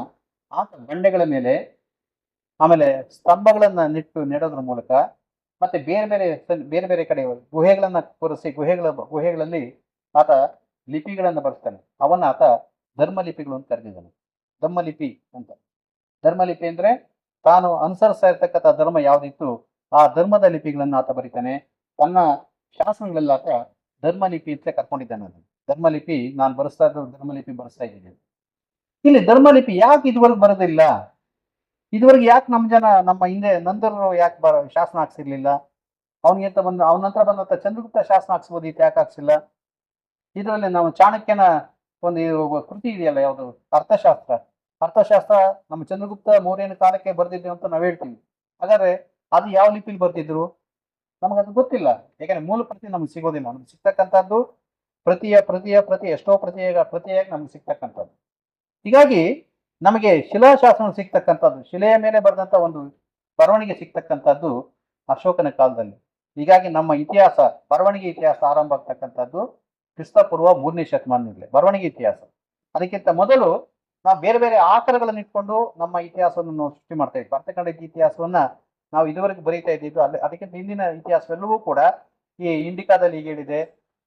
ಆತ ಬಂಡೆಗಳ ಮೇಲೆ, ಆಮೇಲೆ ಸ್ತಂಭಗಳನ್ನ ನೆಡೋದ್ರ ಮೂಲಕ, ಮತ್ತೆ ಬೇರೆ ಬೇರೆ ಕಡೆ ಗುಹೆಗಳನ್ನ ತೋರಿಸಿ, ಗುಹೆಗಳಲ್ಲಿ ಆತ ಲಿಪಿಗಳನ್ನ ಬರ್ತಾನೆ. ಅವನ್ನ ಆತ ಧರ್ಮಲಿಪಿಗಳು ಅಂತ ಕರೆದಿದ್ದಾನೆ. ಧರ್ಮಲಿಪಿ ಅಂದ್ರೆ ತಾನು ಅನುಸರಿಸ್ತಾ ಇರ್ತಕ್ಕಂಥ ಧರ್ಮ ಯಾವ್ದಿತ್ತು ಆ ಧರ್ಮದ ಲಿಪಿಗಳನ್ನ ಆತ ಬರೀತಾನೆ. ತನ್ನ ಶಾಸನಗಳೆಲ್ಲ ಆತ ಧರ್ಮಲಿಪಿ ಅಂತ ಕರ್ಕೊಂಡಿದ್ದಾನೆ. ಧರ್ಮಲಿಪಿ ನಾನು ಧರ್ಮಲಿಪಿ ಬರೆಸ್ತಾ ಇದ್ದೀನಿ. ಇಲ್ಲಿ ಧರ್ಮಲಿಪಿ ಯಾಕೆ ಇದುವರೆಗೆ ಬರೋದಿಲ್ಲ? ಇದುವರೆಗೆ ಯಾಕೆ ನಮ್ಮ ಹಿಂದೆ ನಂತರರು ಯಾಕೆ ಶಾಸನ ಹಾಕ್ಸಿರ್ಲಿಲ್ಲ? ಅವನಿಗಿಂತ ಅವನ ನಂತರ ಬಂದಂತ ಚಂದ್ರಗುಪ್ತ ಶಾಸನ ಹಾಕ್ಸ್ಬೋದು, ಈತ ಯಾಕೆ ಹಾಕ್ಸಿಲ್ಲ? ಇದರಲ್ಲಿ ನಾವು ಚಾಣಕ್ಯನ ಒಂದು ಕೃತಿ ಇದೆಯಲ್ಲ, ಯಾವುದು ಅರ್ಥಶಾಸ್ತ್ರ. ಅರ್ಥಶಾಸ್ತ್ರ ನಮ್ಮ ಚಂದ್ರಗುಪ್ತ ಮೌರ್ಯನ ಕಾಲಕ್ಕೆ ಬರ್ದಿದ್ದೆ ಅಂತ ನಾವು ಹೇಳ್ತೀವಿ. ಹಾಗಾದ್ರೆ ಅದು ಯಾವ ಲಿಪಿಲಿ ಬರ್ತಿದ್ರು ನಮಗದು ಗೊತ್ತಿಲ್ಲ. ಯಾಕಂದ್ರೆ ಮೂಲ ಪ್ರತಿ ನಮ್ಗೆ ಸಿಗೋದಿಲ್ಲ. ನಮ್ಗೆ ಸಿಗ್ತಕ್ಕಂಥದ್ದು ಪ್ರತಿ ಎಷ್ಟೋ ಪ್ರತಿಯಾಗಿ ನಮ್ಗೆ ಸಿಗ್ತಕ್ಕಂಥದ್ದು. ಹೀಗಾಗಿ ನಮಗೆ ಶಿಲಾಶಾಸನ ಸಿಗ್ತಕ್ಕಂಥದ್ದು, ಶಿಲೆಯ ಮೇಲೆ ಬರೆದಂತ ಒಂದು ಬರವಣಿಗೆ ಸಿಗ್ತಕ್ಕಂಥದ್ದು ಅಶೋಕನ ಕಾಲದಲ್ಲಿ. ಹೀಗಾಗಿ ನಮ್ಮ ಇತಿಹಾಸ, ಬರವಣಿಗೆ ಇತಿಹಾಸ ಆರಂಭ ಆಗ್ತಕ್ಕಂಥದ್ದು ಕ್ರಿಸ್ತಪೂರ್ವ 3ನೇ ಶತಮಾನದಲ್ಲೇ ಬರವಣಿಗೆ ಇತಿಹಾಸ. ಅದಕ್ಕಿಂತ ಮೊದಲು ನಾವು ಬೇರೆ ಬೇರೆ ಆಕರಗಳನ್ನು ಇಟ್ಕೊಂಡು ನಮ್ಮ ಇತಿಹಾಸವನ್ನು ನಾವು ಸೃಷ್ಟಿ ಮಾಡ್ತಾ ಇದ್ವಿ. ಭರತಖಂಡ ಇತಿಹಾಸವನ್ನ ನಾವು ಇದುವರೆಗೂ ಬರೀತಾ ಇದ್ದಿದ್ದು ಅದಕ್ಕಿಂತ ಹಿಂದಿನ ಇತಿಹಾಸವೆಲ್ಲವೂ ಕೂಡ ಈ ಇಂಡಿಕಾದಲ್ಲಿ ಹೀಗೆ ಹೇಳಿದೆ,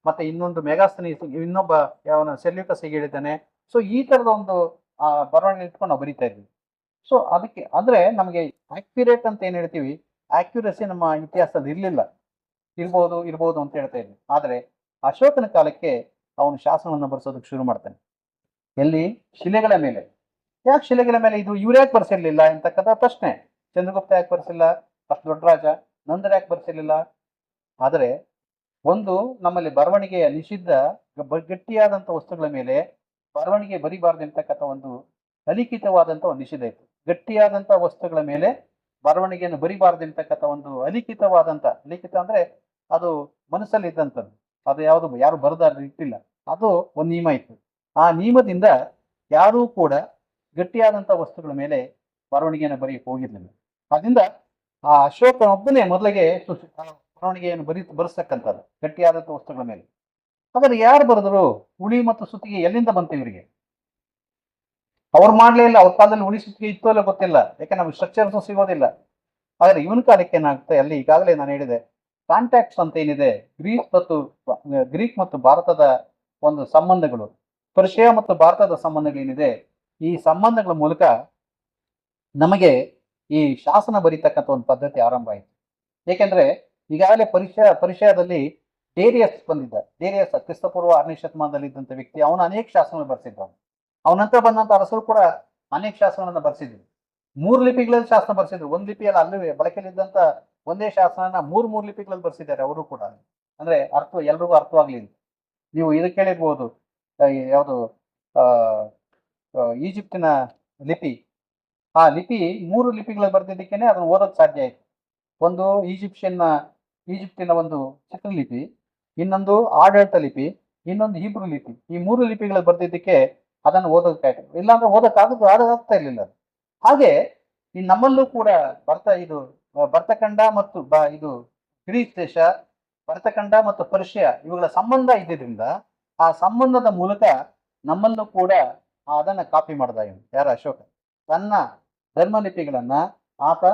ಮತ್ತೆ ಇನ್ನೊಂದು ಮೆಗಾಸ್ತನಿ, ಇನ್ನೊಬ್ಬ ಯಾವನ ಸೆಲ್ಯೂಕಸ್ ಹೀಗೆ ಹೇಳಿದ್ದಾನೆ. ಸೊ ಈ ತರದ ಒಂದು ಬರವಣಿಗೆ ಇಟ್ಕೊಂಡು ನಾವು ಬರೀತಾ ಇದ್ವಿ. ಸೊ ಅದಕ್ಕೆ ಅಂದ್ರೆ ನಮಗೆ ಆಕ್ಯುರೇಟ್ ಅಂತ ಏನ್ ಹೇಳ್ತೀವಿ, ಆಕ್ಯುರಸಿ ನಮ್ಮ ಇತಿಹಾಸದಲ್ಲಿ ಇರ್ಬೋದು ಅಂತ ಹೇಳ್ತಾ ಇದ್ವಿ. ಆದ್ರೆ ಅಶೋಕನ ಕಾಲಕ್ಕೆ ಅವನು ಶಾಸನವನ್ನು ಬರ್ಸೋದಕ್ಕೆ ಶುರು ಮಾಡ್ತಾನೆ. ಎಲ್ಲಿ? ಶಿಲೆಗಳ ಮೇಲೆ. ಯಾಕೆ ಶಿಲೆಗಳ ಮೇಲೆ? ಇವ್ರು ಯಾಕೆ ಬರ್ಸಿರ್ಲಿಲ್ಲ ಅಂತಕ್ಕಂಥ ಪ್ರಶ್ನೆ. ಚಂದ್ರಗುಪ್ತ ಯಾಕೆ ಬರ್ಸಿಲ್ಲ? ಅಷ್ಟು ದೊಡ್ಡ ರಾಜ. ನಂತರ ಯಾಕೆ ಬರ್ಸಿರ್ಲಿಲ್ಲ? ಆದರೆ ಒಂದು ನಮ್ಮಲ್ಲಿ ಬರವಣಿಗೆಯ ನಿಷಿದ್ಧ ಗಟ್ಟಿಯಾದಂಥ ವಸ್ತುಗಳ ಮೇಲೆ ಬರವಣಿಗೆ ಬರಿಬಾರ್ದು ಅಂತಕ್ಕಂಥ ಒಂದು ಅಲಿಖಿತವಾದಂಥ ಒಂದು ನಿಷೇಧ ಇತ್ತು. ಗಟ್ಟಿಯಾದಂಥ ವಸ್ತುಗಳ ಮೇಲೆ ಬರವಣಿಗೆಯನ್ನು ಬರಿಬಾರ್ದು ಅಂತಕ್ಕಂಥ ಒಂದು ಅಲಿಖಿತ ಅಂದ್ರೆ ಅದು ಮನಸ್ಸಲ್ಲಿ ಇದ್ದಂಥದ್ದು, ಅದು ಯಾರು ಬರದಾರ ಇಟ್ಟಿಲ್ಲ, ಅದು ಒಂದು ನಿಯಮ ಇತ್ತು. ಆ ನಿಯಮದಿಂದ ಯಾರೂ ಕೂಡ ಗಟ್ಟಿಯಾದಂಥ ವಸ್ತುಗಳ ಮೇಲೆ ಬರವಣಿಗೆಯನ್ನು ಬರೆಯಕ್ಕೆ ಹೋಗಿರ್ಲಿಲ್ಲ. ಅದರಿಂದ ಆ ಅಶೋಕನೊಬ್ಬನೇ ಮೊದಲಿಗೆ ಬರವಣಿಗೆಯನ್ನು ಬರೆಸ್ತಕ್ಕಂಥದ್ದು ಗಟ್ಟಿಯಾದಂಥ ವಸ್ತುಗಳ ಮೇಲೆ. ಹಾಗಾದ್ರೆ ಯಾರು ಬರೆದ್ರು? ಉಳಿ ಮತ್ತು ಸುತ್ತಿಗೆ ಎಲ್ಲಿಂದ ಬಂತು ಇವರಿಗೆ? ಅವ್ರು ಮಾಡ್ಲೇ ಇಲ್ಲ. ಅವ್ರ ಕಾಲದಲ್ಲಿ ಉಳಿ ಸುತ್ತಿಗೆ ಇತ್ತೋ ಇಲ್ಲ ಗೊತ್ತಿಲ್ಲ, ಯಾಕೆ ನಮ್ಗೆ ಸ್ಟ್ರಕ್ಚರ್ಸ್ ಸಿಗೋದಿಲ್ಲ. ಆದ್ರೆ ಇವನ ಕಾಲಕ್ಕೆ ಏನಾಗುತ್ತೆ, ಅಲ್ಲಿ ಈಗಾಗಲೇ ನಾನು ಹೇಳಿದೆ ಕಾಂಟ್ಯಾಕ್ಟ್ಸ್ ಅಂತ ಏನಿದೆ, ಗ್ರೀಕ್ ಮತ್ತು ಭಾರತದ ಒಂದು ಸಂಬಂಧಗಳು, ಪರ್ಷಿಯಾ ಮತ್ತು ಭಾರತದ ಸಂಬಂಧಗಳೇನಿದೆ, ಈ ಸಂಬಂಧಗಳ ಮೂಲಕ ನಮಗೆ ಈ ಶಾಸನ ಬರೀತಕ್ಕಂಥ ಒಂದು ಪದ್ಧತಿ ಆರಂಭ ಆಯಿತು. ಏಕೆಂದ್ರೆ ಈಗಾಗಲೇ ಪರ್ಷಿಯಾದಲ್ಲಿ ಡೇರಿಯಸ್ ಬಂದಿದ್ದ. ಡೇರಿಯಸ್ ಕ್ರಿಸ್ತಪೂರ್ವ 6ನೇ ಶತಮಾನದಲ್ಲಿ ಇದ್ದಂಥ ವ್ಯಕ್ತಿ. ಅವನು ಅನೇಕ ಶಾಸನಗಳು ಬರ್ಸಿದ್ದವನು. ಅವನಂತರ ಬಂದಂತ ಅರಸರು ಕೂಡ ಅನೇಕ ಶಾಸನಗಳನ್ನ ಬರ್ಸಿದ್ರು. 3 ಲಿಪಿಗಳಲ್ಲಿ ಶಾಸನ ಬರ್ಸಿದ್ರು. ಒಂದು ಲಿಪಿಯಲ್ಲಿ ಅಲ್ಲಿ ಬಳಕೆಯಲ್ಲಿದ್ದಂತ ಒಂದೇ ಶಾಸನ ಮೂರು ಲಿಪಿಗಳಲ್ಲಿ ಬರ್ಸಿದ್ದಾರೆ ಅವರು ಕೂಡ. ಅಂದ್ರೆ ಎಲ್ರಿಗೂ ಅರ್ಥವಾಗ್ಲಿ. ನೀವು ಇದು ಕೇಳಿರ್ಬೋದು, ಯಾವುದು ಈಜಿಪ್ಟಿನ ಲಿಪಿ. ಆ ಲಿಪಿ 3 ಲಿಪಿಗಳಲ್ಲಿ ಬರ್ದಿದ್ದಕ್ಕೇನೆ ಅದನ್ನು ಓದೋಕ್ ಸಾಧ್ಯ ಆಯ್ತು. ಒಂದು ಈಜಿಪ್ಟಿನ ಒಂದು ಚಿತ್ರಲಿಪಿ, ಇನ್ನೊಂದು ಆಡಳಿತ ಲಿಪಿ, ಇನ್ನೊಂದು ಹೀಬ್ರು ಲಿಪಿ. ಈ 3 ಲಿಪಿಗಳಲ್ಲಿ ಬರ್ದಿದ್ದಕ್ಕೆ ಅದನ್ನು ಓದೋದಕ್ಕಾಯ್ತು. ಇಲ್ಲಾಂದ್ರೆ ಓದೋಕ್ಕಾಗ್ತಾ ಇರ್ಲಿಲ್ಲ. ಹಾಗೆ ಈ ನಮ್ಮಲ್ಲೂ ಕೂಡ ಭರತಖಂಡ ಮತ್ತು ಇದು ಗ್ರೀಸ್ ದೇಶ, ಭರತಖಂಡ ಮತ್ತು ಪರ್ಷಿಯಾ ಇವುಗಳ ಸಂಬಂಧ ಇದ್ದಿದ್ರಿಂದ ಆ ಸಂಬಂಧದ ಮೂಲಕ ನಮ್ಮಲ್ಲೂ ಕೂಡ ಅದನ್ನ ಕಾಪಿ ಮಾಡ್ದ ಇವನು. ಯಾರು? ಅಶೋಕ. ತನ್ನ ಧರ್ಮಲಿಪಿಗಳನ್ನ ಆತ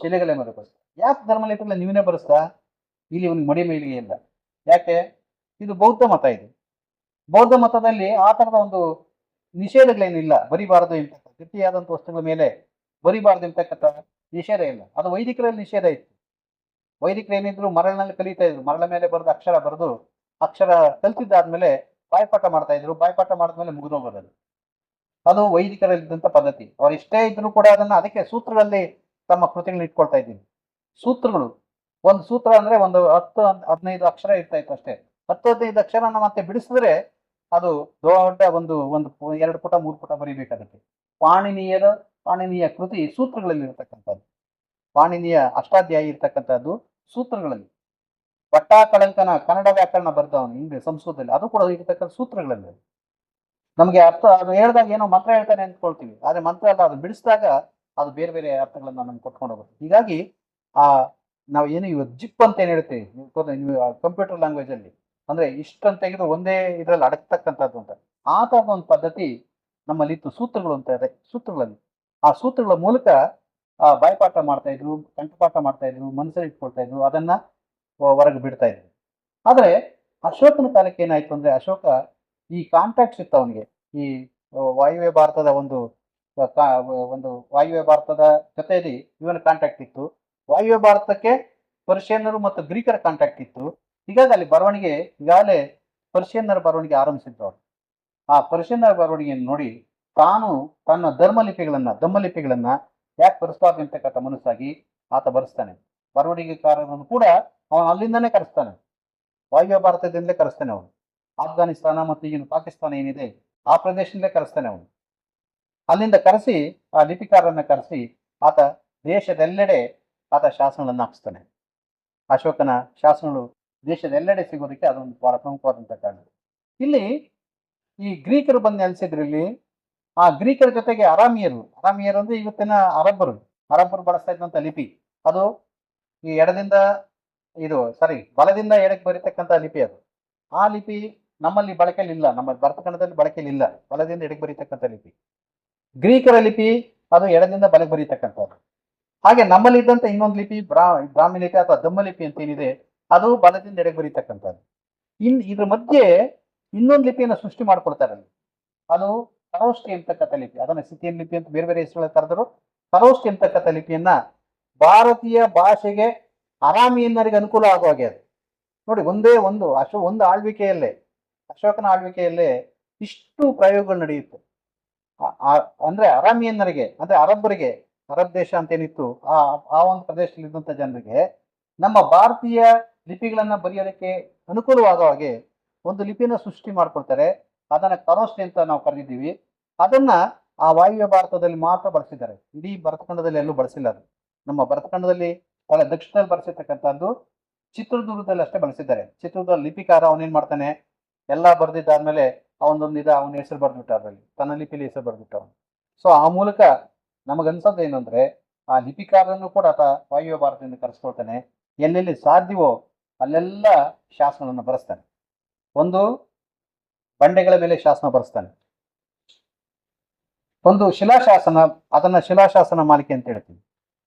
ಶಿಲೆಗಳ ಮೇಲೆ ಬರೆಸ್ತ. ಯಾಕೆ ಧರ್ಮಲಿಪಿಗಳನ್ನ ನೀವೇ ಬರೆಸ್ತಾ? ಇಲ್ಲಿ ಇವನಿಗೆ ಮಡಿ ಮೇಲಿಗೆ ಇಲ್ಲ. ಯಾಕೆ? ಇದು ಬೌದ್ಧ ಮತ. ಇದು ಬೌದ್ಧ ಮತದಲ್ಲಿ ಆ ತರದ ಒಂದು ನಿಷೇಧಗಳೇನಿಲ್ಲ, ಬರಿಬಾರದು ಇಂತಕ್ಕ ಗಟ್ಟಿಯಾದಂಥ ವಸ್ತುಗಳ ಮೇಲೆ ಬರಿಬಾರದು ಇಂತಕ್ಕಂಥ ನಿಷೇಧ ಇಲ್ಲ. ಅದು ವೈದಿಕರಲ್ಲಿ ನಿಷೇಧ ಇತ್ತು. ವೈದಿಕರು ಏನಿದ್ರು ಮರಳಿನಲ್ಲಿ ಕಲಿತಾ ಇದ್ರು. ಮರಳ ಮೇಲೆ ಬರೆದು ಅಕ್ಷರ ಕಲ್ತಿದ್ದಾದ್ಮೇಲೆ ಬಾಯ್ಪಾಠ ಮಾಡ್ತಾ ಇದ್ರು. ಬಾಯ್ಪಾಠ ಮಾಡಿದ್ಮೇಲೆ ಮುಗಿದೋಗೋದು. ಅದು ವೈದಿಕರಲ್ಲಿದ್ದಂಥ ಪದ್ಧತಿ. ಅವ್ರು ಇಷ್ಟೇ ಇದ್ರು ಕೂಡ ಅದಕ್ಕೆ ಸೂತ್ರಗಳಲ್ಲಿ ತಮ್ಮ ಕೃತಿಗಳನ್ನ ಇಟ್ಕೊಳ್ತಾ ಇದ್ದೀನಿ. ಸೂತ್ರಗಳು, ಒಂದು ಸೂತ್ರ ಅಂದ್ರೆ ಒಂದು 10-15 ಅಕ್ಷರ ಇರ್ತಾ ಇತ್ತು ಅಷ್ಟೇ. 10-15 ಅಕ್ಷರನ ಮತ್ತೆ ಬಿಡಿಸಿದ್ರೆ ಅದು ದೊಡ್ಡ ಒಂದು 2 ಪುಟ 3 ಪುಟ ಬರೀಬೇಕಾಗುತ್ತೆ. ಪಾಣಿನಿಯ ಕೃತಿ ಸೂತ್ರಗಳಲ್ಲಿ ಇರತಕ್ಕಂಥದ್ದು. ಪಾಣಿನಿಯ ಅಷ್ಟಾಧ್ಯಾಯಿ ಇರ್ತಕ್ಕಂಥದ್ದು ಸೂತ್ರಗಳಲ್ಲಿ. ಭಟ್ಟಾಕಳಂಕನ ಕನ್ನಡ ವ್ಯಾಕರಣ ಬರ್ದವನು ಇಂಗ್ಲಿಷ್ ಸಂಸ್ಕೃತದಲ್ಲಿ, ಅದು ಕೂಡ ಇರತಕ್ಕಂಥ ಸೂತ್ರಗಳಲ್ಲಿ. ನಮಗೆ ಅರ್ಥ ಅದು ಹೇಳಿದಾಗ ಏನೋ ಮಂತ್ರ ಹೇಳ್ತಾನೆ ಅಂದ್ಕೊಳ್ತೀವಿ, ಆದ್ರೆ ಮಂತ್ರ ಅಲ್ಲ. ಅದು ಬಿಡಿಸಿದಾಗ ಅದು ಬೇರೆ ಬೇರೆ ಅರ್ಥಗಳನ್ನ ನಮ್ಗೆ ಕೊಟ್ಕೊಂಡು ಹೋಗುತ್ತೆ. ಹೀಗಾಗಿ ನಾವು ಏನು ಇವತ್ತು ಜಿಪ್ ಅಂತ ಏನ್ ಹೇಳ್ತೀವಿ ನೀವು ಕಂಪ್ಯೂಟರ್ ಲ್ಯಾಂಗ್ವೇಜ್ ಅಲ್ಲಿ, ಅಂದ್ರೆ ಇಷ್ಟಂತ ತೆಗೆದು ಒಂದೇ ಇದ್ರಲ್ಲಿ ಅಡಗ್ತಕ್ಕಂಥದ್ದು ಅಂತ, ಆ ತರದ ಒಂದು ಪದ್ಧತಿ ನಮ್ಮಲ್ಲಿ ಇತ್ತು. ಸೂತ್ರಗಳು ಅಂತ ಇದೆ. ಸೂತ್ರಗಳಲ್ಲಿ ಆ ಸೂತ್ರಗಳ ಮೂಲಕ ಬಾಯ್ಪಾಠ ಮಾಡ್ತಾ ಇದ್ರು, ಕಂಠಪಾಠ ಮಾಡ್ತಾ ಇದ್ರು, ಮನಸ್ಸಲ್ಲಿ ಇಟ್ಕೊಳ್ತಾ ಇದ್ರು, ಅದನ್ನ ಹೊರಗೆ ಬಿಡ್ತಾ ಇದ್ರು. ಆದ್ರೆ ಅಶೋಕನ ಕಾಲಕ್ಕೆ ಏನಾಯ್ತು ಅಂದ್ರೆ, ಅಶೋಕ ಈ ಕಾಂಟ್ಯಾಕ್ಟ್ಸ್ ಇತ್ತು ಅವನಿಗೆ. ಈ ವಾಯುವ್ಯ ಭಾರತದ ಒಂದು ವಾಯುವ್ಯ ಭಾರತದ ಜೊತೆಯಲ್ಲಿ ಇವನ ಕಾಂಟ್ಯಾಕ್ಟ್ ಇತ್ತು. ವಾಯುವ್ಯ ಭಾರತಕ್ಕೆ ಪರ್ಷಿಯನ್ನರು ಮತ್ತು ಗ್ರೀಕರ ಕಾಂಟ್ಯಾಕ್ಟ್ ಇತ್ತು. ಹೀಗಾಗಿ ಅಲ್ಲಿ ಬರವಣಿಗೆ ಈಗಾಗಲೇ ಪರ್ಷಿಯನ್ನರ ಬರವಣಿಗೆ ಆರಂಭಿಸಿದ್ರು ಅವರು. ಆ ಪರ್ಷಿಯನ್ನರ ಬರವಣಿಗೆಯನ್ನು ನೋಡಿ ತಾನು ತನ್ನ ದಮ್ಮಲಿಪಿಗಳನ್ನ ಯಾಕೆ ಬರೆಸಬಾರ್ದು ಅಂತಕ್ಕಂಥ ಮನಸ್ಸಾಗಿ ಆತ ಬರೆಸ್ತಾನೆ. ಬರವಣಿಗೆಕಾರರನ್ನು ಕೂಡ ಅವನು ಅಲ್ಲಿಂದಾನೇ ಕರೆಸ್ತಾನೆ, ವಾಯುವ್ಯ ಭಾರತದಿಂದಲೇ ಕರೆಸ್ತಾನೆ ಅವನು. ಆಫ್ಘಾನಿಸ್ತಾನ ಮತ್ತು ಈಗಿನ ಪಾಕಿಸ್ತಾನ ಏನಿದೆ ಆ ಪ್ರದೇಶದಿಂದಲೇ ಕರೆಸ್ತಾನೆ ಅವನು. ಅಲ್ಲಿಂದ ಕರೆಸಿ ಆ ಲಿಪಿಕಾರರನ್ನ ಕರೆಸಿ ಆತ ದೇಶದೆಲ್ಲೆಡೆ ಆತ ಶಾಸನಗಳನ್ನು ಹಾಕಿಸ್ತಾನೆ. ಅಶೋಕನ ಶಾಸನಗಳು ದೇಶದೆಲ್ಲೆಡೆ ಸಿಗೋದಕ್ಕೆ ಅದೊಂದು ಬಹಳ ಪ್ರಮುಖವಾದಂಥ ಕಾರಣ. ಇಲ್ಲಿ ಈ ಗ್ರೀಕರು ಬಂದು ನೆಲೆಸಿದ್ರು ಇಲ್ಲಿ. ಆ ಗ್ರೀಕರ ಜೊತೆಗೆ ಅರಾಮಿಯರು ಅಂದ್ರೆ ಇವತ್ತಿನ ಅರಬ್ಬರು ಬಳಸ್ತಾ ಇದ್ದಂಥ ಲಿಪಿ. ಅದು ಈ ಬಲದಿಂದ ಎಡಕ್ಕೆ ಬರೀತಕ್ಕಂಥ ಲಿಪಿ ಅದು. ಆ ಲಿಪಿ ನಮ್ಮಲ್ಲಿ ಬಳಕೆಯಲ್ಲಿ ಇಲ್ಲ, ನಮ್ಮ ಭರತಖಂಡದಲ್ಲಿ ಬಳಕೆಯಲ್ಲಿ ಇಲ್ಲ, ಬಲದಿಂದ ಎಡಕ್ಕೆ ಬರೀತಕ್ಕಂಥ ಲಿಪಿ. ಗ್ರೀಕರ ಲಿಪಿ ಅದು ಎಡದಿಂದ ಬಲಕ್ಕೆ ಬರೀತಕ್ಕಂಥದ್ದು. ಹಾಗೆ ನಮ್ಮಲ್ಲಿ ಇದ್ದಂಥ ಇನ್ನೊಂದು ಲಿಪಿ ಬ್ರಾಹ್ಮಿ ಲಿಪಿ ಅಥವಾ ದಮ್ಮ ಲಿಪಿ ಅಂತ ಏನಿದೆ ಅದು ಬಲದಿಂದ ಎಡಕ್ಕೆ ಬರೀತಕ್ಕಂಥದ್ದು. ಇದ್ರ ಮಧ್ಯೆ ಇನ್ನೊಂದು ಲಿಪಿಯನ್ನು ಸೃಷ್ಟಿ ಮಾಡ್ಕೊಳ್ತಾರೆ ಅಲ್ಲಿ, ಅದು ಖರೋಷ್ಠಿ ಎಂಬತಕ್ಕಂಥ ಲಿಪಿ. ಅದನ್ನ ಸಿಥಿಯನ್ ಲಿಪಿ ಅಂತ ಬೇರೆ ಬೇರೆ ಹೆಸರುಗಳ ಕರೆದರು. ಖರೋಷ್ಠಿ ಎಂಬತಕ್ಕಂಥ ಲಿಪಿಯನ್ನ ಭಾರತೀಯ ಭಾಷೆಗೆ ಅರಾಮಿಯನ್ನರಿಗೆ ಅನುಕೂಲ ಆಗುವ ಹಾಗೆ ಅದು ನೋಡಿ. ಒಂದು ಆಳ್ವಿಕೆಯಲ್ಲೇ, ಅಶೋಕನ ಆಳ್ವಿಕೆಯಲ್ಲೇ ಇಷ್ಟು ಪ್ರಯೋಗಗಳು ನಡೆಯುತ್ತೆ. ಅಂದ್ರೆ ಅರಾಮಿಯನ್ನರಿಗೆ, ಅಂದ್ರೆ ಅರಬ್ಬರಿಗೆ, ಅರಬ್ ದೇಶ ಅಂತ ಏನಿತ್ತು ಆ ಒಂದು ಪ್ರದೇಶದಲ್ಲಿ ಇದ್ದಂಥ ಜನರಿಗೆ ನಮ್ಮ ಭಾರತೀಯ ಲಿಪಿಗಳನ್ನ ಬರೆಯೋದಕ್ಕೆ ಅನುಕೂಲವಾಗೋ ಹಾಗೆ ಒಂದು ಲಿಪಿನ ಸೃಷ್ಟಿ ಮಾಡ್ಕೊಳ್ತಾರೆ. ಅದನ್ನ ಖರೋಷ್ಠಿ ಅಂತ ನಾವು ಕರೆದಿದ್ದೀವಿ. ಅದನ್ನ ಆ ವಾಯುವ್ಯ ಭಾರತದಲ್ಲಿ ಮಾತ್ರ ಬಳಸಿದ್ದಾರೆ, ಇಡೀ ಭರತಖಂಡದಲ್ಲಿ ಎಲ್ಲೂ ಬಳಸಿಲ್ಲ. ಅದು ನಮ್ಮ ಭರತಖಂಡದಲ್ಲಿ ದಕ್ಷಿಣದಲ್ಲಿ ಬಳಸಿರ್ತಕ್ಕಂಥದ್ದು ಚಿತ್ರದುರ್ಗದಲ್ಲಿ ಅಷ್ಟೇ ಬಳಸಿದ್ದಾರೆ. ಚಿತ್ರದುರ್ಗದ ಲಿಪಿಕಾರ ಅವನೇನ್ ಮಾಡ್ತಾನೆ, ಎಲ್ಲ ಬರೆದಿದ್ದಾದ್ಮೇಲೆ ಅವನ ಹೆಸರು ಬರೆದ್ಬಿಟ್ಟ, ಅದರಲ್ಲಿ ತನ್ನ ಲಿಪಿಲಿ ಹೆಸರು ಬರೆದ್ಬಿಟ್ಟ ಅವನು. ಸೊ ಆ ಮೂಲಕ ನಮಗನ್ಸೋದು ಏನು ಅಂದ್ರೆ ಆ ಲಿಪಿಕಾರನ್ನು ಕೂಡ ಆತ ವಾಯುವ್ಯ ಭಾರತದಿಂದ ಕರೆಸ್ಕೊಳ್ತಾನೆ. ಎಲ್ಲೆಲ್ಲಿ ಸಾಧ್ಯವೋ ಅಲ್ಲೆಲ್ಲ ಶಾಸನಗಳನ್ನು ಬರೆಸ್ತಾನೆ. ಒಂದು ಬಂಡೆಗಳ ಮೇಲೆ ಶಾಸನ ಬರೆಸ್ತಾನೆ, ಒಂದು ಶಿಲಾಶಾಸನ, ಅದನ್ನ ಶಿಲಾಶಾಸನ ಮಾಲಿಕೆ ಅಂತ ಹೇಳ್ತೀವಿ.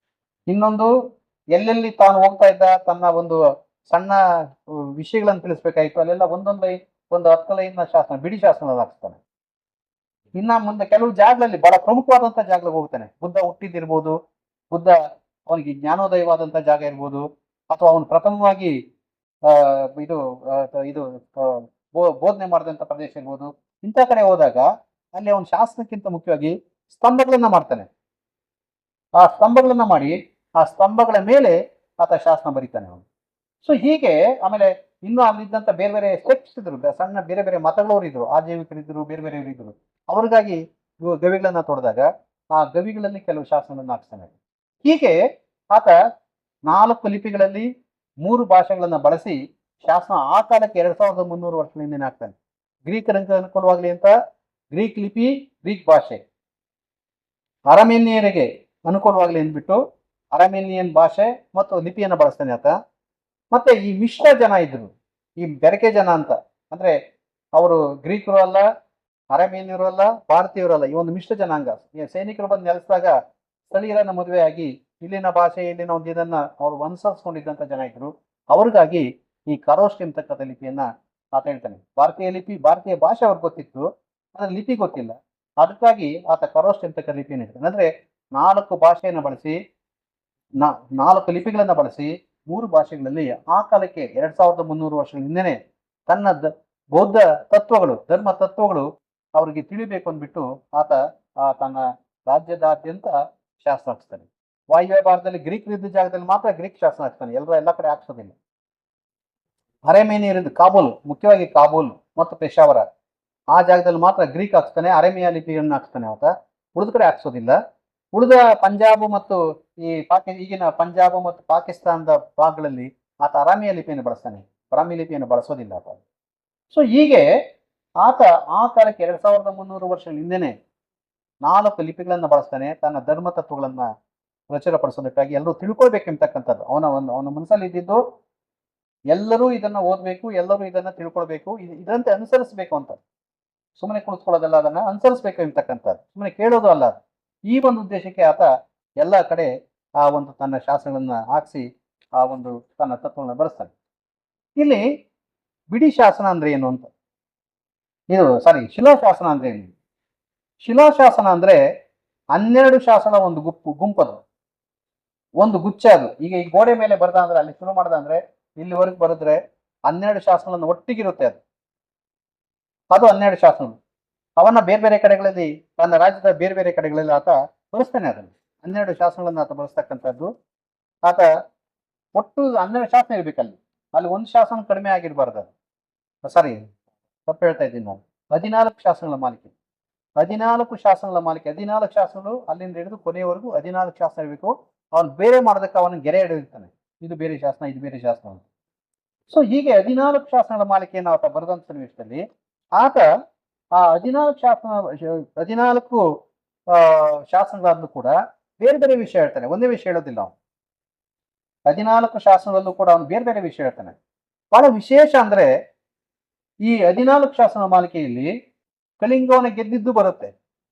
ಇನ್ನೊಂದು ಎಲ್ಲೆಲ್ಲಿ ತಾನು ಹೋಗ್ತಾ ಇದ್ದ ತನ್ನ ಒಂದು ಸಣ್ಣ ವಿಷಯಗಳನ್ನು ತಿಳಿಸ್ಬೇಕಾಯ್ತು ಅಲ್ಲೆಲ್ಲ ಒಂದು 10 ಲೈನ್ನ ಶಾಸನ, ಬಿಡಿ ಶಾಸನ ಹಾಕ್ತಾನೆ. ಇನ್ನ ಮುಂದೆ ಕೆಲವು ಜಾಗಗಳಲ್ಲಿ ಬಹಳ ಪ್ರಮುಖವಾದಂತ ಜಾಗಗಳಿಗೆ ಹೋಗ್ತಾನೆ. ಬುದ್ಧ ಹುಟ್ಟಿದಿರ್ಬೋದು, ಬುದ್ಧ ಅವನಿಗೆ ಜ್ಞಾನೋದಯವಾದಂತ ಜಾಗ ಇರ್ಬೋದು, ಅಥವಾ ಅವನು ಪ್ರಥಮವಾಗಿ ಬೋಧನೆ ಮಾಡಿದಂತ ಪ್ರದೇಶ ಇರ್ಬೋದು. ಇಂಥ ಕಡೆ ಹೋದಾಗ ಅಲ್ಲಿ ಅವನ ಶಾಸನಕ್ಕಿಂತ ಮುಖ್ಯವಾಗಿ ಸ್ತಂಭಗಳನ್ನ ಮಾಡ್ತಾನೆ. ಆ ಸ್ತಂಭಗಳನ್ನ ಮಾಡಿ ಆ ಸ್ತಂಭಗಳ ಮೇಲೆ ಆತ ಶಾಸನ ಬರೀತಾನೆ ಅವನು. ಸೊ ಹೀಗೆ ಆಮೇಲೆ ಇನ್ನು ಅಲ್ಲಿದ್ದಂತ ಬೇರೆ ಬೇರೆ ಸ್ಟೆಪ್ಸ್ ಇದ್ರು, ಸಣ್ಣ ಬೇರೆ ಬೇರೆ ಮತಗಳವರು ಇದ್ರು, ಆಜೀವಿಕರಿದ್ರು, ಬೇರೆ ಬೇರೆಯವರು ಇದ್ರು. ಅವ್ರಿಗಾಗಿ ಗವಿಗಳನ್ನ ತೊಡೆದಾಗ ಆ ಗವಿಗಳಲ್ಲಿ ಕೆಲವು ಶಾಸನಗಳನ್ನ ಹಾಕ್ತಾನೆ. ಹೀಗೆ ಆತ 4 ಲಿಪಿಗಳಲ್ಲಿ 3 ಭಾಷೆಗಳನ್ನ ಬಳಸಿ ಶಾಸನ ಆ ಕಾಲಕ್ಕೆ 2300 ವರ್ಷಗಳ ಹಿಂದೆ ಹಾಕ್ತಾನೆ. ಗ್ರೀಕರಿಗೆ ಅನುಕೂಲವಾಗಲಿ ಅಂತ ಗ್ರೀಕ್ ಲಿಪಿ, ಗ್ರೀಕ್ ಭಾಷೆ, ಅರಮೇನಿಯರಿಗೆ ಅನುಕೂಲವಾಗಲಿ ಅಂದ್ಬಿಟ್ಟು ಅರಮೇನಿಯನ್ ಭಾಷೆ ಮತ್ತು ಲಿಪಿಯನ್ನು ಬಳಸ್ತಾನೆ ಆತ. ಮತ್ತೆ ಈ ಮಿಶ್ರ ಜನ ಇದ್ರು, ಈ ಬೆರಕೆ ಜನ ಅಂತ, ಅಂದ್ರೆ ಅವರು ಗ್ರೀಕರು ಅಲ್ಲ, ಅರಮೇನಿಯರು ಅಲ್ಲ, ಭಾರತೀಯರು ಅಲ್ಲ, ಈ ಒಂದು ಮಿಶ್ರ ಜನಾಂಗ. ಸೈನಿಕರು ಬಂದು ನೆಲೆಸಿದಾಗ ಸ್ಥಳೀಯರನ್ನ ಮದುವೆ ಆಗಿ ಇಲ್ಲಿನ ಭಾಷೆ, ಇಲ್ಲಿನ ಒಂದು ಇದನ್ನ ಅವರು ಅನುಸರಿಸ್ಕೊಂಡಿದ್ದಂತ ಜನ ಇದ್ರು. ಅವ್ರಿಗಾಗಿ ಈ ಖರೋಷ್ಠಿ ಎಂಬತಕ್ಕಂಥ ಲಿಪಿಯನ್ನ ಆತ ಹೇಳ್ತಾನೆ. ಭಾರತೀಯ ಭಾಷೆ ಅವ್ರಿಗೆ ಗೊತ್ತಿತ್ತು, ಅದ್ರ ಲಿಪಿ ಗೊತ್ತಿಲ್ಲ. ಅದಕ್ಕಾಗಿ ಆತ ಖರೋಷ್ಠಿ ಎಂಬತಕ್ಕಂಥ ಲಿಪಿಯನ್ನು ಹೇಳ್ತಾನೆ. ಅಂದ್ರೆ 4 ಭಾಷೆಯನ್ನು ಬಳಸಿ, 4 ಲಿಪಿಗಳನ್ನ ಬಳಸಿ 3 ಭಾಷೆಗಳಲ್ಲಿ ಆ ಕಾಲಕ್ಕೆ 2300 ವರ್ಷಗಳ ಹಿಂದೆನೆ ತನ್ನ ಬೌದ್ಧ ತತ್ವಗಳು, ಧರ್ಮ ತತ್ವಗಳು ಅವರಿಗೆ ತಿಳಿಬೇಕು ಅಂದ್ಬಿಟ್ಟು ಆತ ತನ್ನ ರಾಜ್ಯದಾದ್ಯಂತ ಶಾಸನ ಹಾಕ್ತಾನೆ. ವಾಯುವ್ಯ ಭಾರತದಲ್ಲಿ ಗ್ರೀಕರಿದ್ದ ಜಾಗದಲ್ಲಿ ಮಾತ್ರ ಗ್ರೀಕ್ ಶಾಸನ ಹಾಕ್ತಾನೆ, ಎಲ್ಲ ಕಡೆ ಹಾಕ್ಸೋದಿಲ್ಲ. ಅರೆಮೇನಿಯರಿದ್ದು ಕಾಬೂಲ್, ಮುಖ್ಯವಾಗಿ ಕಾಬೂಲ್ ಮತ್ತು ಪೆಶಾವರ ಆ ಜಾಗದಲ್ಲಿ ಮಾತ್ರ ಗ್ರೀಕ್ ಹಾಕ್ತಾನೆ, ಅರೆಮಿಯಾ ಲಿಪಿಯನ್ನು ಹಾಕ್ತಾನೆ ಆತ. ಉಳಿದ ಕಡೆ ಹಾಕ್ಸೋದಿಲ್ಲ. ಉಳಿದ ಪಂಜಾಬ್ ಮತ್ತು ಈಗಿನ ಪಂಜಾಬ್ ಮತ್ತು ಪಾಕಿಸ್ತಾನದ ಭಾಗಗಳಲ್ಲಿ ಆತ ಅರಾಮಿಯ ಲಿಪಿಯನ್ನು ಬಳಸ್ತಾನೆ, ಬ್ರಾಹ್ಮಿ ಲಿಪಿಯನ್ನು ಬಳಸೋದಿಲ್ಲ ಆತ. ಸೊ ಹೀಗೆ ಆತ ಆ ಕಾಲಕ್ಕೆ 2300 ವರ್ಷಗಳ ಹಿಂದೆನೆ 4 ಲಿಪಿಗಳನ್ನ ಬಳಸ್ತಾನೆ ತನ್ನ ಧರ್ಮ ತತ್ವಗಳನ್ನ ಪ್ರಚುರಪಡಿಸೋದಕ್ಕಾಗಿ. ಎಲ್ಲರೂ ತಿಳ್ಕೊಳ್ಬೇಕೆಂಬತಕ್ಕಂಥದ್ದು ಅವನ ಮನಸ್ಸಲ್ಲಿ ಇದ್ದಿದ್ದು, ಎಲ್ಲರೂ ಇದನ್ನ ಓದ್ಬೇಕು, ಎಲ್ಲರೂ ಇದನ್ನ ತಿಳ್ಕೊಳ್ಬೇಕು, ಇದಂತೆ ಅನುಸರಿಸಬೇಕು ಅಂತ. ಸುಮ್ಮನೆ ಕುಳಿತುಕೊಳ್ಳೋದಲ್ಲ, ಅದನ್ನ ಅನುಸರಿಸಬೇಕು ಎಂಬತಕ್ಕಂಥದ್ದು, ಸುಮ್ಮನೆ ಕೇಳೋದು ಅಲ್ಲ. ಈ ಒಂದು ಉದ್ದೇಶಕ್ಕೆ ಆತ ಎಲ್ಲ ಕಡೆ ಆ ಒಂದು ತನ್ನ ಶಾಸನಗಳನ್ನ ಹಾಕಿಸಿ ಆ ಒಂದು ತನ್ನ ತತ್ವಗಳನ್ನ ಬರೆಸ್ತಾನೆ. ಇಲ್ಲಿ ಬಿಡಿ ಶಾಸನ ಅಂದ್ರೆ ಏನು ಅಂತ, ಶಿಲಾಶಾಸನ ಅಂದ್ರೆ ಏನು? ಶಿಲಾಶಾಸನ ಅಂದ್ರೆ 12 ಶಾಸನ ಒಂದು ಗುಂಪದು, ಒಂದು ಗುಚ್ಛ ಅದು. ಈಗ ಈ ಗೋಡೆ ಮೇಲೆ ಬರ್ದ ಅಂದ್ರೆ, ಅಲ್ಲಿ ಶುರು ಮಾಡ್ದ ಅಂದ್ರೆ ಇಲ್ಲಿವರೆಗೆ ಬರೆದ್ರೆ 12 ಶಾಸನಗಳನ್ನು ಒಟ್ಟಿಗಿರುತ್ತೆ ಅದು 12 ಶಾಸನಗಳು. ಅವನ್ನ ಬೇರೆ ಬೇರೆ ಕಡೆಗಳಲ್ಲಿ, ತನ್ನ ರಾಜ್ಯದ ಬೇರೆ ಬೇರೆ ಕಡೆಗಳಲ್ಲಿ ಆತ ಬಳಸ್ತಾನೆ. ಅದನ್ನು 12 ಶಾಸನಗಳನ್ನು ಆತ ಬಳಸ್ತಕ್ಕಂಥದ್ದು. ಆತ ಒಟ್ಟು 12 ಶಾಸನ ಇರ್ಬೇಕಲ್ಲಿ. ಅಲ್ಲಿ ಒಂದು ಶಾಸನ ಕಡಿಮೆ ಆಗಿರಬಾರ್ದು. ಸಾರಿ, ತಪ್ಪು ಹೇಳ್ತಾ ಇದ್ದೀನಿ ನಾನು. 14 ಶಾಸನಗಳ ಮಾಲಿಕೆ. 14 ಶಾಸನಗಳ ಮಾಲಿಕೆ. 14 ಶಾಸನಗಳು ಅಲ್ಲಿಂದ ಹಿಡಿದು ಕೊನೆಯವರೆಗೂ 14 ಶಾಸನ ಇರಬೇಕು. ಅವನು ಬೇರೆ ಮಾಡೋದಕ್ಕೆ ಅವನ ಗೆರೆ ಹಿಡಿದಿರ್ತಾನೆ, ಇದು ಬೇರೆ ಶಾಸನ, ಇದು ಬೇರೆ ಶಾಸನ ಅಂತ. ಸೊ ಹೀಗೆ 14 ಶಾಸನಗಳ ಮಾಲಿಕೆಯನ್ನು ಆತ ಬರೆದಂತ ಸನ್ನಿವೇಶದಲ್ಲಿ ಆತ ಆ 14 ಶಾಸನ 14 ಶಾಸನಗಳಲ್ಲೂ ಕೂಡ ಬೇರೆ ಬೇರೆ ವಿಷಯ ಹೇಳ್ತಾನೆ, ಒಂದೇ ವಿಷಯ ಹೇಳೋದಿಲ್ಲ ಅವನು. 14 ಶಾಸನಗಳಲ್ಲೂ ಕೂಡ ಅವನು ಬೇರೆ ಬೇರೆ ವಿಷಯ ಹೇಳ್ತಾನೆ. ಬಹಳ ವಿಶೇಷ ಅಂದ್ರೆ ಈ 14 ಶಾಸನ ಮಾಲಿಕೆಯಲ್ಲಿ ಕಳಿಂಗವನ ಗೆದ್ದಿದ್ದು ಬರುತ್ತೆ.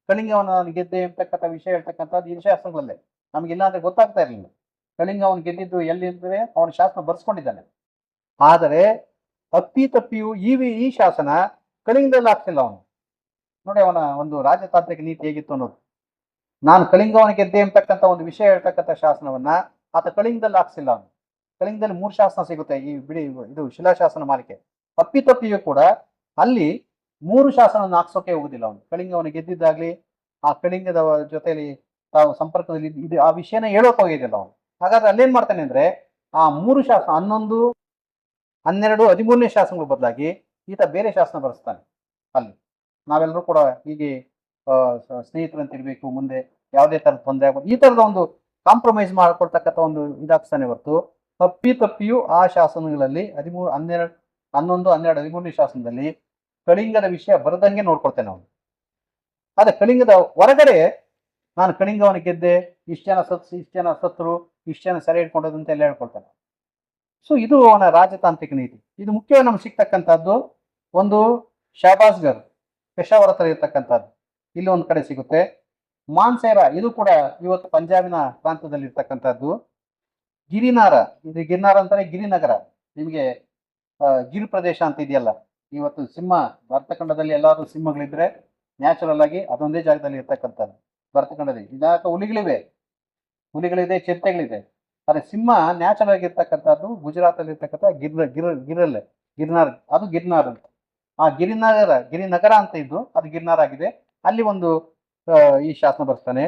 ಕಳಿಂಗವನ ಗೆದ್ದೆ ಅಂತಕ್ಕಂಥ ವಿಷಯ ಹೇಳ್ತಕ್ಕಂಥದ್ದು ಈ ಶಾಸನಗಳಲ್ಲೇ. ನಮ್ಗಿಲ್ಲ ಅಂದ್ರೆ ಗೊತ್ತಾಗ್ತಾ ಇರಲಿಲ್ಲ ಕಳಿಂಗ ಅವನು ಗೆದ್ದಿದ್ದು ಎಲ್ಲಿ ಅಂದ್ರೆ ಅವನ ಶಾಸನ ಬರ್ಸ್ಕೊಂಡಿದ್ದಾನೆ. ಆದರೆ ಅಪ್ಪಿ ತಪ್ಪಿಯು ಈ ಶಾಸನ ಕಳಿಂಗದಲ್ಲಿ ಆಗ್ತಿಲ್ಲ ಅವನು. ನೋಡಿ ಅವನ ಒಂದು ರಾಜತಾಂತ್ರಿಕ ನೀತಿ ಹೇಗಿತ್ತು ಅನ್ನೋದು. ನಾನು ಕಳಿಂಗವನ ಗೆದ್ದೆ ಅಂತಕ್ಕಂಥ ಒಂದು ವಿಷಯ ಹೇಳ್ತಕ್ಕಂಥ ಶಾಸನವನ್ನ ಆತ ಕಳಿಂಗದಲ್ಲಿ ಹಾಕ್ಸಿಲ್ಲ ಅವನು. ಕಳಿಂಗದಲ್ಲಿ 3 ಶಾಸನ ಸಿಗುತ್ತೆ ಈ ಬಿಡಿ ಇದು ಶಿಲಾಶಾಸನ ಮಾಲಿಕೆ. ಅಪ್ಪಿ ತಪ್ಪಿಯು ಕೂಡ ಅಲ್ಲಿ 3 ಶಾಸನ ಹಾಕ್ಸೋಕೆ ಹೋಗುದಿಲ್ಲ ಅವನು. ಕಳಿಂಗವನ ಗೆದ್ದಿದ್ದಾಗ್ಲಿ ಆ ಕಳಿಂಗದ ಜೊತೆಲಿ ತಾವು ಸಂಪರ್ಕದಲ್ಲಿ ಇದು ಆ ವಿಷಯನ ಹೇಳೋಕೆ ಹೋಗಿದ್ದಿಲ್ಲ ಅವನು. ಹಾಗಾದ್ರೆ ಅಲ್ಲೇನ್ ಮಾಡ್ತಾನೆ ಅಂದ್ರೆ ಆ 3 ಶಾಸನ 11, 12, 13ನೇ ಶಾಸನಗಳ ಬದಲಾಗಿ ಈತ ಬೇರೆ ಶಾಸನ ಬರೆಸ್ತಾನೆ. ಅಲ್ಲಿ ನಾವೆಲ್ಲರೂ ಕೂಡ ಹೀಗೆ ಸ್ನೇಹಿತರಂತ ಇರಬೇಕು, ಮುಂದೆ ಯಾವುದೇ ತರದ ತೊಂದರೆ ಆಗ್ಬೋದು, ಈ ತರದ ಒಂದು ಕಾಂಪ್ರಮೈಸ್ ಮಾಡ್ಕೊಳ್ತಕ್ಕಂಥ ಒಂದು ಇದಾಗ್ತಾನೆ ಹೊರತು ಅಪ್ಪಿ ತಪ್ಪಿಯು ಆ ಶಾಸನಗಳಲ್ಲಿ 13, 12, 11, 12, 13ನೇ ಶಾಸನದಲ್ಲಿ ಕಳಿಂಗದ ವಿಷಯ ಬರದಂಗೆ ನೋಡ್ಕೊಳ್ತೇನೆ ಅವನು. ಆದ್ರೆ ಕಳಿಂಗದ ಹೊರಗಡೆ ನಾನು ಕಳಿಂಗವನ ಗೆದ್ದೆ, ಇಷ್ಟು ಜನ ಸತ್ರು, ಇಷ್ಟು ಜನ ಸೆರೆ ಹಿಡ್ಕೊಂಡದ್ದು ಅಂತ ಎಲ್ಲ ಹೇಳ್ಕೊಳ್ತಾನೆ. ಸೊ ಇದು ಅವನ ರಾಜತಾಂತ್ರಿಕ ನೀತಿ. ಇದು ಮುಖ್ಯವಾಗಿ ನಮ್ಗೆ ಸಿಗ್ತಕ್ಕಂಥದ್ದು ಒಂದು ಶಹಬಾಜ್ಗರ್ ಪೆಷಾವರ್ ಹತ್ರ ಇರ್ತಕ್ಕಂಥದ್ದು, ಇಲ್ಲಿ ಒಂದು ಕಡೆ ಸಿಗುತ್ತೆ. ಮಾನ್ಸೇರಾ ಇದು ಕೂಡ ಇವತ್ತು ಪಂಜಾಬಿನ ಪ್ರಾಂತ್ಯದಲ್ಲಿ ಇರ್ತಕ್ಕಂಥದ್ದು. ಗಿರಿನಾರ, ಇದು ಗಿರ್ನಾರ ಅಂತಾರೆ ಗಿರಿನಗರ. ನಿಮಗೆ ಗಿರ್ ಪ್ರದೇಶ ಅಂತ ಇದೆಯಲ್ಲ, ಇವತ್ತು ಸಿಂಹ ಭರತಖಂಡದಲ್ಲಿ ಎಲ್ಲಾದ್ರೂ ಸಿಂಹಗಳಿದ್ರೆ ನ್ಯಾಚುರಲ್ ಆಗಿ ಅದೊಂದೇ ಜಾಗದಲ್ಲಿ ಇರ್ತಕ್ಕಂಥದ್ದು. ಭರತಖಂಡದಲ್ಲಿ ಇದಾಕ ಹುಲಿಗಳಿದೆ, ಚಿರತೆಗಳಿದೆ. ಆದ್ರೆ ಸಿಂಹ ನ್ಯಾಚುರಲ್ ಆಗಿ ಇರ್ತಕ್ಕಂಥದ್ದು ಗುಜರಾತ್ ಅಲ್ಲಿ ಇರ್ತಕ್ಕಂಥ ಗಿರ್ನಾರ್, ಅದು ಗಿರ್ನಾರ್ ಅಂತ. ಆ ಗಿರಿನಗರ ಅಂತ ಇದ್ದು ಅದು ಗಿರ್ನಾರ್ ಆಗಿದೆ. ಅಲ್ಲಿ ಒಂದು ಈ ಶಾಸನ ಬರ್ತಾನೆ.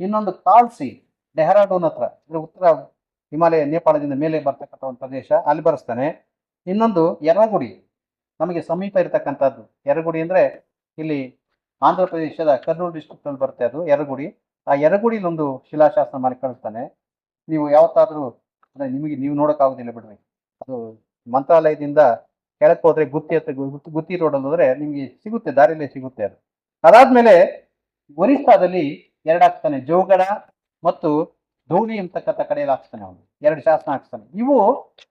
ಇನ್ನೊಂದು ಕಾಲ್ಸಿ, ಡೆಹರಾಡೂನ್ ಹತ್ರ, ಅಂದ್ರೆ ಉತ್ತರ ಹಿಮಾಲಯ ನೇಪಾಳದಿಂದ ಮೇಲೆ ಬರ್ತಕ್ಕಂಥ ಒಂದು ಪ್ರದೇಶ, ಅಲ್ಲಿ ಬರೆಸ್ತಾನೆ. ಇನ್ನೊಂದು ಯರಗುಡಿ, ನಮಗೆ ಸಮೀಪ ಇರತಕ್ಕಂಥದ್ದು. ಯರಗುಡಿ ಅಂದ್ರೆ ಇಲ್ಲಿ ಆಂಧ್ರ ಪ್ರದೇಶದ ಕರ್ನೂಲ್ ಡಿಸ್ಟ್ರಿಕ್ಟ್ ಅಲ್ಲಿ ಬರುತ್ತೆ ಅದು ಯರಗುಡಿ. ಆ ಯರಗುಡಿಲಿ ಒಂದು ಶಿಲಾಶಾಸನ ಮಾಡಿ ಕಳಿಸ್ತಾನೆ. ನೀವು ಯಾವತ್ತಾದ್ರೂ ಅಂದ್ರೆ ನೀವು ನೋಡೋಕ್ಕಾಗೋದಿಲ್ಲ ಬಿಡ್ರಿ, ಅದು ಮಂತ್ರಾಲಯದಿಂದ ಕೆಳಕ್ಕೆ ಹೋದ್ರೆ ಗುತ್ತಿ ರೋಡಲ್ಲಿ ಹೋದ್ರೆ ನಿಮ್ಗೆ ಸಿಗುತ್ತೆ, ದಾರಿಯಲ್ಲೇ ಸಿಗುತ್ತೆ ಅದು. ಅದಾದ್ಮೇಲೆ ಒರಿಸ್ಸಾದಲ್ಲಿ 2 ಹಾಕ್ತಾನೆ, ಜೋಗಡ ಮತ್ತು ಧೋನಿ ಅಂತಕ್ಕಂಥ ಕಡೆಯಲ್ಲಿ ಹಾಕ್ತಾನೆ ಅವನು. 2 ಶಾಸನ ಹಾಕ್ತಾನೆ. ಇವು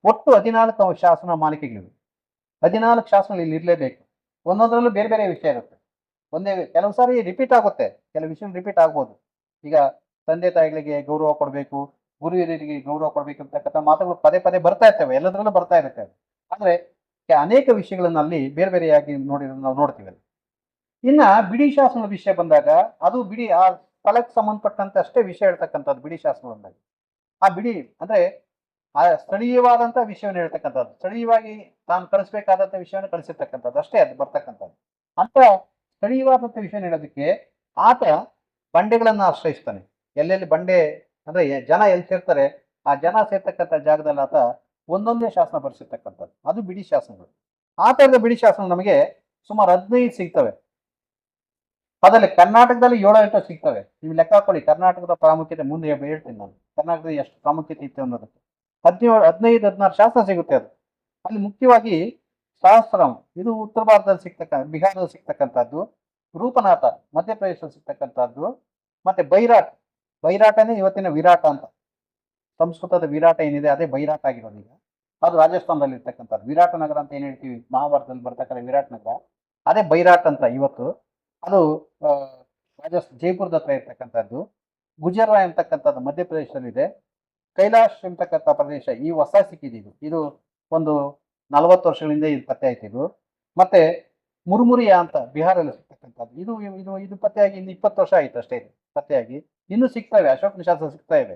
ಒಟ್ಟು 14 ಶಾಸನ ಮಾಲಿಕೆಗಳಿವೆ. 14 ಶಾಸನಗಳು ಇಲ್ಲಿ ಇರಲೇಬೇಕು. ಒಂದೊಂದರಲ್ಲೂ ಬೇರೆ ಬೇರೆ ವಿಷಯ ಇರುತ್ತೆ. ಕೆಲವು ಸಾರಿ ರಿಪೀಟ್ ಆಗುತ್ತೆ, ಕೆಲವು ವಿಷಯ ರಿಪೀಟ್ ಆಗ್ಬೋದು. ಈಗ ತಂದೆ ತಾಯಿಗಳಿಗೆ ಗೌರವ ಕೊಡಬೇಕು, ಗುರು ಹಿರಿಯರಿಗೆ ಗೌರವ ಕೊಡಬೇಕು ಅಂತಕ್ಕಂಥ ಮಾತುಗಳು ಪದೇ ಪದೇ ಬರ್ತಾ ಇರ್ತವೆ, ಎಲ್ಲದರಲ್ಲೂ ಬರ್ತಾ ಇರುತ್ತೆ. ಆದ್ರೆ ಅನೇಕ ವಿಷಯಗಳನ್ನ ಅಲ್ಲಿ ಬೇರೆ ಬೇರೆಯಾಗಿ ನಾವು ನೋಡ್ತೀವಿ. ಇನ್ನ ಬಿಡಿ ಶಾಸನದ ವಿಷಯ ಬಂದಾಗ ಅದು ಬಿಡಿ ಆ ಸ್ಥಳಕ್ಕೆ ಸಂಬಂಧಪಟ್ಟಂತೆ ಅಷ್ಟೇ ವಿಷಯ ಹೇಳ್ತಕ್ಕಂಥದ್ದು ಬಿಡಿ ಶಾಸನ ಬಂದಾಗ. ಆ ಬಿಡಿ ಅಂದ್ರೆ ಆ ಸ್ಥಳೀಯವಾದಂತ ವಿಷಯವನ್ನು ಹೇಳ್ತಕ್ಕಂಥದ್ದು, ಸ್ಥಳೀಯವಾಗಿ ತಾನು ಕಳಿಸ್ಬೇಕಾದಂತ ವಿಷಯವನ್ನು ಕಳಿಸಿರ್ತಕ್ಕಂಥದ್ದು ಅಷ್ಟೇ ಅದು ಬರ್ತಕ್ಕಂಥದ್ದು. ಅಂತ ಸ್ಥಳೀಯವಾದಂತ ವಿಷಯ ಹೇಳೋದಕ್ಕೆ ಆತ ಬಂಡೆಗಳನ್ನ ಆಶ್ರಯಿಸ್ತಾನೆ. ಎಲ್ಲೆಲ್ಲಿ ಬಂಡೆ ಅಂದ್ರೆ ಜನ ಎಲ್ಲಿ ಸೇರ್ತಾರೆ ಆ ಜನ ಸೇರ್ತಕ್ಕಂಥ ಜಾಗದಲ್ಲಿ ಆತ ಒಂದೊಂದೇ ಶಾಸನ ಬರೆಸಿರ್ತಕ್ಕಂಥದ್ದು, ಅದು ಬಿಡಿ ಶಾಸನಗಳು. ಆ ತರದ ಬಿಡಿ ಶಾಸನ ನಮಗೆ ಸುಮಾರು 15 ಸಿಗ್ತವೆ. ಅದರಲ್ಲಿ ಕರ್ನಾಟಕದಲ್ಲಿ 7-8 ಸಿಗ್ತವೆ. ನೀವು ಲೆಕ್ಕ ಹಾಕೊಳ್ಳಿ, ಕರ್ನಾಟಕದ ಪ್ರಾಮುಖ್ಯತೆ ಮುಂದೆ ಹೇಳ್ತೀನಿ ನಾನು, ಕರ್ನಾಟಕದ ಎಷ್ಟು ಪ್ರಾಮುಖ್ಯತೆ ಇತ್ತು ಅನ್ನೋದಕ್ಕೆ. 15-16 ಶಾಸನ ಸಿಗುತ್ತೆ ಅದು. ಅಲ್ಲಿ ಮುಖ್ಯವಾಗಿ ಸಹಸ್ರಂ, ಇದು ಉತ್ತರ ಭಾರತದಲ್ಲಿ ಬಿಹಾರದಲ್ಲಿ ಸಿಗ್ತಕ್ಕಂಥದ್ದು. ರೂಪನಾಥ ಮಧ್ಯಪ್ರದೇಶದಲ್ಲಿ ಸಿಗ್ತಕ್ಕಂಥದ್ದು. ಮತ್ತೆ ಬೈರಾಟನೇ ಇವತ್ತಿನ ವಿರಾಟ ಅಂತ. ಸಂಸ್ಕೃತದ ವಿರಾಟ ಏನಿದೆ ಅದೇ ಬೈರಾಟ ಆಗಿರೋದು. ಈಗ ಅದು ರಾಜಸ್ಥಾನದಲ್ಲಿ ಇರ್ತಕ್ಕಂಥದ್ದು. ವಿರಾಟ ನಗರ ಅಂತ ಏನ್ ಹೇಳ್ತೀವಿ ಮಹಾಭಾರತದಲ್ಲಿ ಬರ್ತಕ್ಕಂಥ ವಿರಾಟ್ ನಗರ, ಅದೇ ಬೈರಾಟ್ ಅಂತ ಇವತ್ತು. ಅದು ಜೈಪುರದ ಹತ್ರ ಇರ್ತಕ್ಕಂಥದ್ದು. ಗುಜರಾ ಅಂತಕ್ಕಂಥದ್ದು ಮಧ್ಯಪ್ರದೇಶದಲ್ಲಿದೆ. ಕೈಲಾಶ್ ಎಂತಕ್ಕಂಥ ಪ್ರದೇಶ ಈ ಹೊಸ ಸಿಕ್ಕಿದ್ದು, ಇದು ಒಂದು 40 ವರ್ಷಗಳಿಂದ ಇದು ಪತ್ತೆ ಆಯ್ತು. ಮತ್ತೆ ಮುರ್ಮುರಿಯಾ ಅಂತ ಬಿಹಾರಲ್ಲಿ ಸಿಗ್ತಕ್ಕಂಥದ್ದು, ಇದು ಇದು ಇದು ಪತ್ತೆಯಾಗಿ ಇನ್ನು 20 ವರ್ಷ ಆಯ್ತು ಅಷ್ಟೇ ಇದು ಪತ್ತೆಯಾಗಿ. ಇನ್ನು ಸಿಗ್ತವೆ, ಅಶೋಕನ ಶಾಸನ ಸಿಗ್ತಾ ಇವೆ.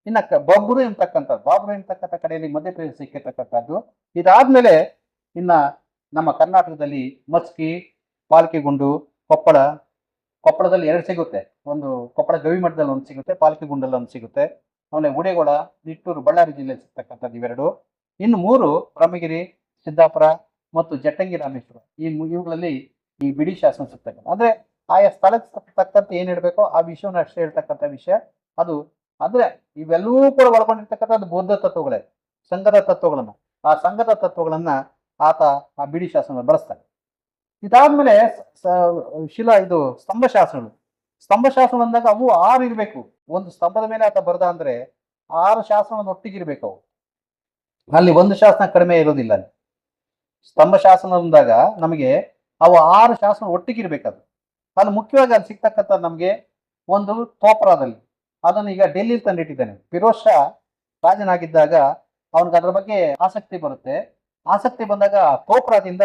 ಇನ್ನ ಬಾಬ್ರು ಎಂತಕ್ಕಂಥ ಕಡೆಯಲ್ಲಿ ಮಧ್ಯಪ್ರದೇಶ ಸಿಕ್ಕಿರ್ತಕ್ಕಂಥದ್ದು. ಇದಾದ್ಮೇಲೆ ಇನ್ನ ನಮ್ಮ ಕರ್ನಾಟಕದಲ್ಲಿ ಮಸ್ಕಿ, ಪಾಲ್ಕಿಗುಂಡು, ಕೊಪ್ಪಳದಲ್ಲಿ 2 ಸಿಗುತ್ತೆ. ಒಂದು ಕೊಪ್ಪಳ ಗವಿಮಠದಲ್ಲಿ ಒಂದು ಸಿಗುತ್ತೆ, ಪಾಲ್ಕಿಗುಂಡಲ್ಲಿ ಒಂದು ಸಿಗುತ್ತೆ. ಆಮೇಲೆ ಉಡೇಗೋಳ, ನಿಟ್ಟೂರು, ಬಳ್ಳಾರಿ ಜಿಲ್ಲೆಯಲ್ಲಿ ಸಿಗ್ತಕ್ಕಂಥದ್ದು ಇವೆರಡು. ಇನ್ನು 3 ಬ್ರಹ್ಮಗಿರಿ, ಸಿದ್ದಾಪುರ ಮತ್ತು ಜಟ್ಟಂಗಿ ರಾಮೇಶ್ವರ, ಇವುಗಳಲ್ಲಿ ಈ ಬಿಡಿ ಶಾಸನ ಸಿಗ್ತಕ್ಕಂಥ. ಅಂದ್ರೆ ಆಯಾ ಸ್ಥಳಕ್ಕೆ ತಕ್ಕಂತೆ ಏನ್ ಇಡಬೇಕೋ ಆ ವಿಷಯವನ್ನು ಅಷ್ಟೇ ಹೇಳ್ತಕ್ಕಂಥ ವಿಷಯ ಅದು. ಅಂದ್ರೆ ಇವೆಲ್ಲವೂ ಕೂಡ ಒಳಗೊಂಡಿರ್ತಕ್ಕಂಥದ್ದು ಬೌದ್ಧ ತತ್ವಗಳೇ, ಸಂಘದ ತತ್ವಗಳನ್ನ. ಆ ಸಂಘದ ತತ್ವಗಳನ್ನ ಆತ ಆ ಬಿಡಿ ಶಾಸನ ಬಳಸ್ತಾನೆ. ಇದಾದ್ಮೇಲೆ ಇದು ಸ್ತಂಭ ಶಾಸನಗಳು. ಸ್ತಂಭ ಶಾಸನ ಅಂದಾಗ ಅವು 6 ಇರಬೇಕು. ಒಂದು ಸ್ತಂಭದ ಮೇಲೆ ಆತ ಬರೆದ ಅಂದ್ರೆ 6 ಶಾಸನವನ್ನು ಒಟ್ಟಿಗಿರ್ಬೇಕು ಅವು. ಅಲ್ಲಿ ಒಂದು ಶಾಸನ ಕಡಿಮೆ ಇರೋದಿಲ್ಲ. ಅಲ್ಲಿ ಸ್ತಂಭ ಶಾಸನ ಅಂದಾಗ ನಮಗೆ ಅವು 6 ಶಾಸನ ಒಟ್ಟಿಗಿರ್ಬೇಕದು. ಅಲ್ಲಿ ಮುಖ್ಯವಾಗಿ ಅಲ್ಲಿ ಸಿಗ್ತಕ್ಕಂಥ ನಮಗೆ ಒಂದು ತೋಪ್ರಾದಲ್ಲಿ, ಅದನ್ನು ಈಗ ಡೆಲ್ಲಿಲಿ ತಂದಿಟ್ಟಿದ್ದಾನೆ. ಫಿರೋಜ್ ಶಾ ರಾಜನಾಗಿದ್ದಾಗ ಅವನಿಗೆ ಅದರ ಬಗ್ಗೆ ಆಸಕ್ತಿ ಬರುತ್ತೆ. ಆಸಕ್ತಿ ಬಂದಾಗ ತೋಪ್ರಾದಿಂದ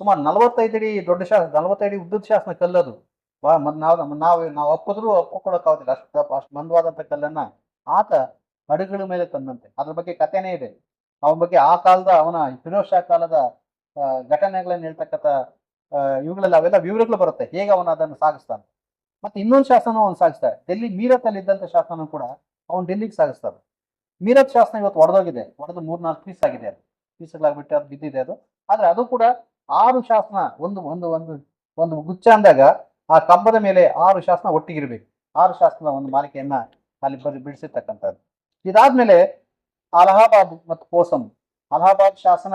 ಸುಮಾರು 45 ಅಡಿ ದೊಡ್ಡ ಶಾಸನ, 45 ಅಡಿ ಉದ್ದದ ಶಾಸನ ಕಲ್ಲದು. ನಾವು ಒಪ್ಪಿದ್ರು ಒಪ್ಪಿಕೊಳ್ಳೋಕ್ಕಾಗೋದಿಲ್ಲ, ಅಷ್ಟು ಮಂದವಾದಂಥ ಕಲ್ಲನ್ನ ಆತ ಹಡಗುಗಳ ಮೇಲೆ ತಂದಂತೆ. ಅದ್ರ ಬಗ್ಗೆ ಕಥೆನೇ ಇದೆ. ಅವನ ಬಗ್ಗೆ ಆ ಕಾಲದ ಅವನ ಫಿರೋಜ್ ಶಾ ಕಾಲದ ಘಟನೆಗಳನ್ನ ಹೇಳ್ತಕ್ಕಂಥ ಇವುಗಳಲ್ಲಿ ಅವೆಲ್ಲ ವಿವರಗಳು ಬರುತ್ತೆ, ಹೇಗೆ ಅವನು ಅದನ್ನು ಸಾಗಿಸ್ತಾನೆ. ಮತ್ತೆ ಇನ್ನೊಂದು ಶಾಸನ ಅವನು ಸಾಗಿಸ್ತಾರೆ. ಡೆಲ್ಲಿ ಮೀರತ್ ಅಲ್ಲಿ ಇದ್ದಂಥ ಶಾಸನ ಕೂಡ ಅವನು ಡೆಲ್ಲಿಗೆ ಸಾಗಿಸ್ತಾರೆ. ಮೀರತ್ ಶಾಸನ ಇವತ್ತು ಒಡೆದೋಗಿದೆ, ಒಡೆದು 3-4 ಪೀಸ್ ಆಗಿದೆ, ಅದು ಪೀಸ್ಗಳಾಗ್ಬಿಟ್ಟು ಅದು ಬಿದ್ದಿದೆ ಅದು. ಆದ್ರೆ ಅದು ಕೂಡ 6 ಶಾಸನ ಒಂದು ಒಂದು ಒಂದು ಒಂದು ಗುಚ್ಛ ಅಂದಾಗ ಆ ಕಂಬದ ಮೇಲೆ 6 ಶಾಸನ ಒಟ್ಟಿಗಿರ್ಬೇಕು. 6 ಶಾಸನದ ಒಂದು ಮಾಲಿಕೆಯನ್ನ ಅಲ್ಲಿ ಬಿಡಿಸಿರ್ತಕ್ಕಂಥದ್ದು. ಇದಾದ್ಮೇಲೆ ಅಲಹಾಬಾದ್ ಮತ್ತು ಕೋಸಂ. ಅಲಹಾಬಾದ್ ಶಾಸನ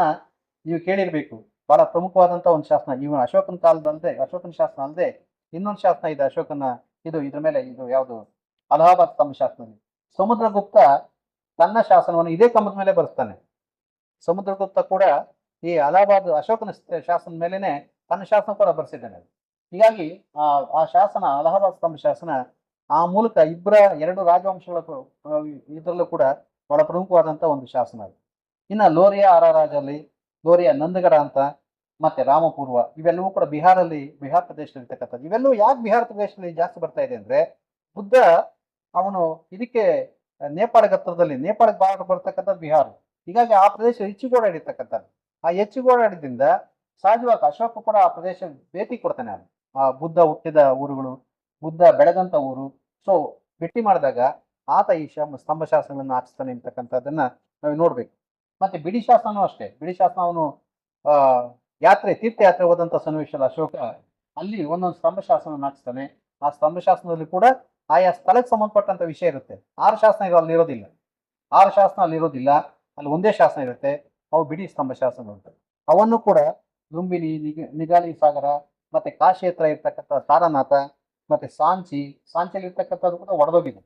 ನೀವು ಕೇಳಿರ್ಬೇಕು, ಬಹಳ ಪ್ರಮುಖವಾದಂತ ಒಂದು ಶಾಸನ. ಇವನು ಅಶೋಕನ ಕಾಲದಂತೆ, ಅಶೋಕನ ಶಾಸನ ಅಲ್ಲದೆ ಇನ್ನೊಂದು ಶಾಸನ ಇದೆ ಅಶೋಕನ, ಇದ್ರ ಮೇಲೆ, ಇದು ಯಾವುದು, ಅಲಹಾಬಾದ್ ಸ್ತಂಭ ಶಾಸನದಲ್ಲಿ ಸಮುದ್ರಗುಪ್ತ ತನ್ನ ಶಾಸನವನ್ನು ಇದೇ ಕಂಬದ ಮೇಲೆ ಬರೆಸ್ತಾನೆ. ಸಮುದ್ರಗುಪ್ತ ಕೂಡ ಈ ಅಲಹಾಬಾದ್ ಅಶೋಕನ ಶಾಸನದ ಮೇಲೆನೆ ತನ್ನ ಶಾಸನ ಕೂಡ ಬರೆಸಿದ್ದಾನೆ. ಹೀಗಾಗಿ ಆ ಶಾಸನ, ಅಲಹಾಬಾದ್ ಸ್ತಂಭ ಶಾಸನ, ಆ ಮೂಲಕ 2 ರಾಜವಂಶಗಳ ಇದರಲ್ಲೂ ಕೂಡ ಬಹಳ ಪ್ರಮುಖವಾದಂತ ಒಂದು ಶಾಸನ ಅದು. ಇನ್ನ ಲೋರಿಯಾ ಅರಾರಾಜಲ್ಲಿ, ಲೋರಿಯಾ ನಂದಗಡ ಅಂತ, ಮತ್ತೆ ರಾಮಪೂರ್ವ, ಇವೆಲ್ಲವೂ ಕೂಡ ಬಿಹಾರ ಪ್ರದೇಶದಲ್ಲಿ ಇರ್ತಕ್ಕಂಥದ್ದು. ಇವೆಲ್ಲವೂ ಯಾಕೆ ಬಿಹಾರ ಪ್ರದೇಶದಲ್ಲಿ ಜಾಸ್ತಿ ಬರ್ತಾ ಇದೆ ಅಂದ್ರೆ, ಬುದ್ಧ ಅವನು ಇದಕ್ಕೆ ನೇಪಾಳಕ್ಕೆ ಹತ್ರದಲ್ಲಿ, ನೇಪಾಳಕ್ಕೆ ಬಾರ್ಡರ್ ಬರ್ತಕ್ಕಂಥದ್ದು ಬಿಹಾರ. ಹೀಗಾಗಿ ಆ ಪ್ರದೇಶ ಹೆಚ್ಚಿಗೆ ಓಡಾಡಿರ್ತಕ್ಕಂಥದ್ದು. ಆ ಹೆಚ್ಚಿಗೆ ಓಡಾಡಿದ್ರಿಂದ ಸಹಜವಾಗಿ ಅಶೋಕ ಕೂಡ ಆ ಪ್ರದೇಶ ಭೇಟಿ ಕೊಡ್ತಾನೆ. ಅದು ಆ ಬುದ್ಧ ಹುಟ್ಟಿದ ಊರುಗಳು, ಬುದ್ಧ ಬೆಳೆದಂತ ಊರು. ಸೊ ಭೇಟಿ ಮಾಡಿದಾಗ ಆತ ಈ ಸ್ತಂಭ ಶಾಸನಗಳನ್ನು ಹಾಕಿಸ್ತಾನೆ ಅಂತಕ್ಕಂಥದ್ದನ್ನ ನಾವು ನೋಡ್ಬೇಕು. ಮತ್ತೆ ಬಿಡಿ ಶಾಸನೂ ಅಷ್ಟೇ. ಬಿಡಿ ಶಾಸನ ಅವನು ತೀರ್ಥಯಾತ್ರೆ ಹೋದಂತ ಸನ್ನಿವೇಶದಲ್ಲಿ ಅಶೋಕ ಅಲ್ಲಿ ಒಂದೊಂದು ಸ್ತಂಭ ಶಾಸನ ಹಾಕಿಸ್ತಾನೆ. ಆ ಸ್ತಂಭ ಶಾಸನದಲ್ಲಿ ಕೂಡ ಆಯಾ ಸ್ಥಳಕ್ಕೆ ಸಂಬಂಧಪಟ್ಟಂತ ವಿಷಯ ಇರುತ್ತೆ. 6 ಶಾಸನ ಅಲ್ಲಿ ಇರೋದಿಲ್ಲ, 6 ಶಾಸನ ಅಲ್ಲಿ ಇರೋದಿಲ್ಲ, ಅಲ್ಲಿ ಒಂದೇ ಶಾಸನ ಇರುತ್ತೆ. ಅವು ಬಿಡಿ ಸ್ತಂಭ ಶಾಸನ ಅಂತ. ಅವನ್ನು ಕೂಡ ಲುಂಬಿನಿ, ನಿಗಾಲಿ ಸಾಗರ, ಮತ್ತೆ ಕಾಶಿ ಹತ್ರ ಇರ್ತಕ್ಕಂಥ ಸಾರನಾಥ, ಮತ್ತೆ ಸಾಂಚಿಯಲ್ಲಿ ಇರ್ತಕ್ಕಂಥದ್ದು ಕೂಡ ಒಡೆದೋಗಿದೆ.